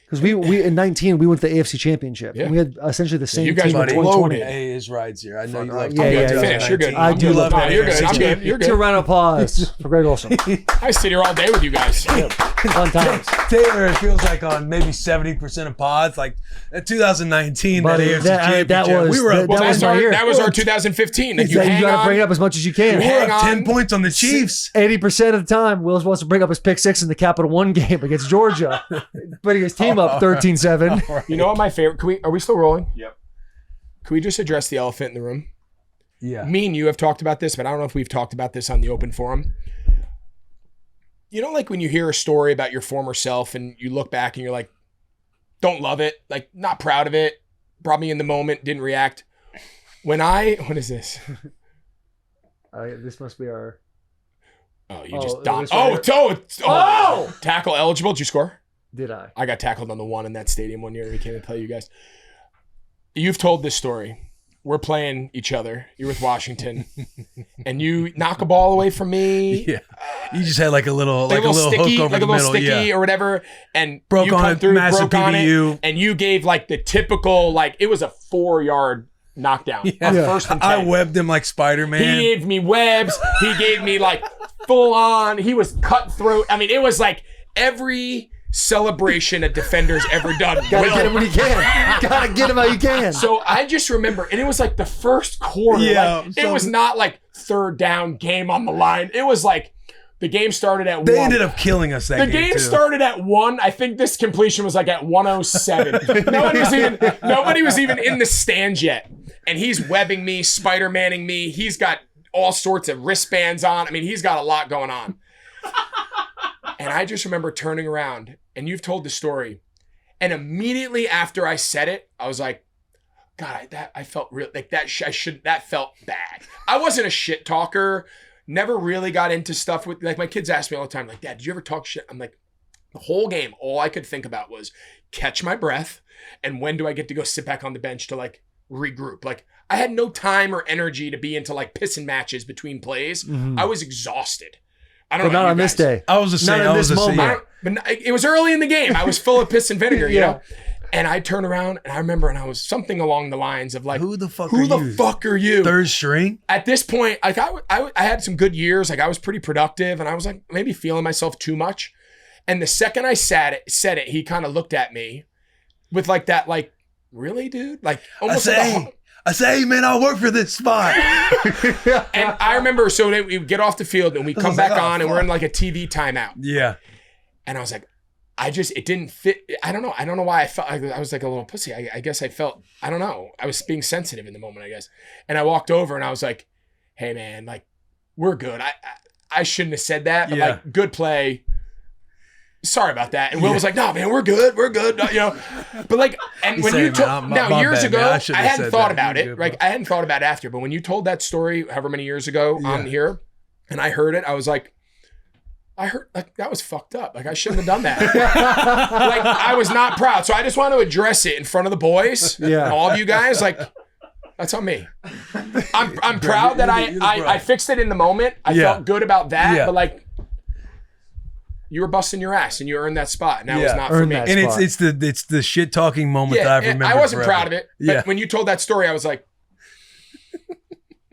Because we in 19, we went to the AFC Championship. Yeah. And we had essentially the same you guys team were in 2020. loaded. Hey, his rides here. I know you love Yeah, I'm yeah, good. yeah. Finish. You're good. I do love No, that. you're good. I'm good. You're Give a good. round of applause for Greg Olsen. I sit here all day with you guys. Fun times. Taylor, it feels like on maybe 70% of pods, like 2019, Buddy, that AFC that championship. was- we were up, that was my year. That was our 2015. Like, You got to bring it up as much as you can. we were hang up 10 on. points on the Chiefs. 80% of the time, Willis wants to bring up his pick 6 in the Capital One game against Georgia, putting his team up 13-7. You know what my favorite? Are we still rolling? Yep. Can we just address the elephant in the room? Yeah. Me and you have talked about this, but I don't know if we've talked about this on the open forum. You know, like when you hear a story about your former self and you look back and you're like, don't love it, like not proud of it, probably in the moment, didn't react. What is this? This must be our. Oh, you just it don. was right Oh, tackle eligible. Did you score? Did I? I got tackled on the 1 in that stadium one year. We came to play you guys. You've told this story. We're playing each other. You're with Washington, and you knock a ball away from me. Yeah. You just had like a little sticky, hook over like the a little middle. sticky Yeah. or whatever, and Broke you on come it, through, massive broke on PBU. it, and you gave like the typical, like it was a 4-yard knockdown on first and 10. I webbed him like Spider-Man. He gave me webs. He gave me like full on. He was cutthroat. I mean, it was like every celebration a defender's ever done. Gotta get him when you can. Gotta get him how you can. So I just remember, and it was like the first quarter. Yeah, Like, it was not like third down, game on the line. It was like the game started at 1. They ended up killing us that The game game too. started at 1. I think this completion was like at 107. Nobody was even in the stands yet. And he's webbing me, Spider-Manning me. He's got all sorts of wristbands on. I mean, he's got a lot going on. And I just remember turning around, and you've told the story. And immediately after I said it, I was like, God, I felt real like that. That felt bad. I wasn't a shit talker. Never really got into stuff with, like, my kids ask me all the time, like, Dad, did you ever talk shit? I'm like, the whole game, all I could think about was catch my breath, and when do I get to go sit back on the bench to like regroup? Like, I had no time or energy to be into like pissing matches between plays. Mhm. I was exhausted. I don't But know. not about on you this guys. day. I was the same. Not in I was this the same. moment. But it was early in the game. I was full of piss and vinegar, you Yeah. know? And I turned around and I remember, and I was something along the lines of like, Who the fuck who are the you? fuck are you? Third string? At this point, like I had some good years. Like I was pretty productive, and I was like maybe feeling myself too much. And the second I said it, he kind of looked at me with like that, like, really, dude? Like almost I say, hey, man, I'll work for this spot. And I remember, so we get off the field and we come was back like, oh, on, and we're fuck. in like a TV timeout. Yeah. And I was like, it didn't fit. I don't know why I felt, I was like a little pussy. I guess I felt, I don't know. I was being sensitive in the moment, I guess. And I walked over and I was like, hey man, like, we're good. I shouldn't have said that, but like, good play. Sorry about that. And Will was like, no, man, we're good. We're good. You know, but like, and when you told, now years ago, I hadn't thought about it. Like, I hadn't thought about it after, but when you told that story, however many years ago on here, and I heard it, I was like, like, that was fucked up. Like, I shouldn't have done that. Like, I was not proud. So I just want to address it in front of the boys, and all of you guys. Like, that's on me. I'm proud that I fixed it in the moment. I felt good about that, but like, you were busting your ass and you earned that spot, and that was not for me. that And spot. it's the shit talking moment that I've remembered. I wasn't forever. proud of it. But when you told that story, I was like,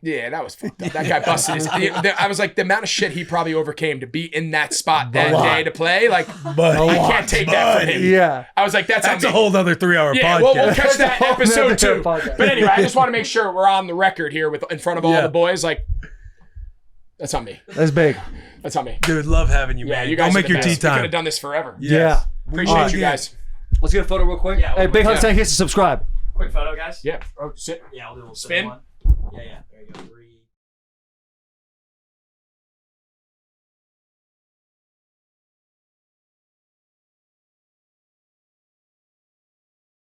yeah, that was fucked up. That guy busted his. I was like, the amount of shit he probably overcame to be in that spot that day to play. Like, I can't take that from him. Yeah. I was like, that's a whole other 3-hour yeah, podcast. we'll catch that whole episode nother 2. podcast. But anyway, I just want to make sure we're on the record here in front of all the boys. Like, that's on me. That's big. That's on me. Dude, love having you, Yeah, man. you guys Don't make are the your tea best. We could time. have done this forever. Yeah. Appreciate you guys. Let's get a photo real quick. Yeah, Hey, Big Hunt yeah. Tank hits to subscribe. Quick photo, guys. Yeah. Oh, sit. Yeah, I'll do a little Spin. one. Yeah, there you go. 3.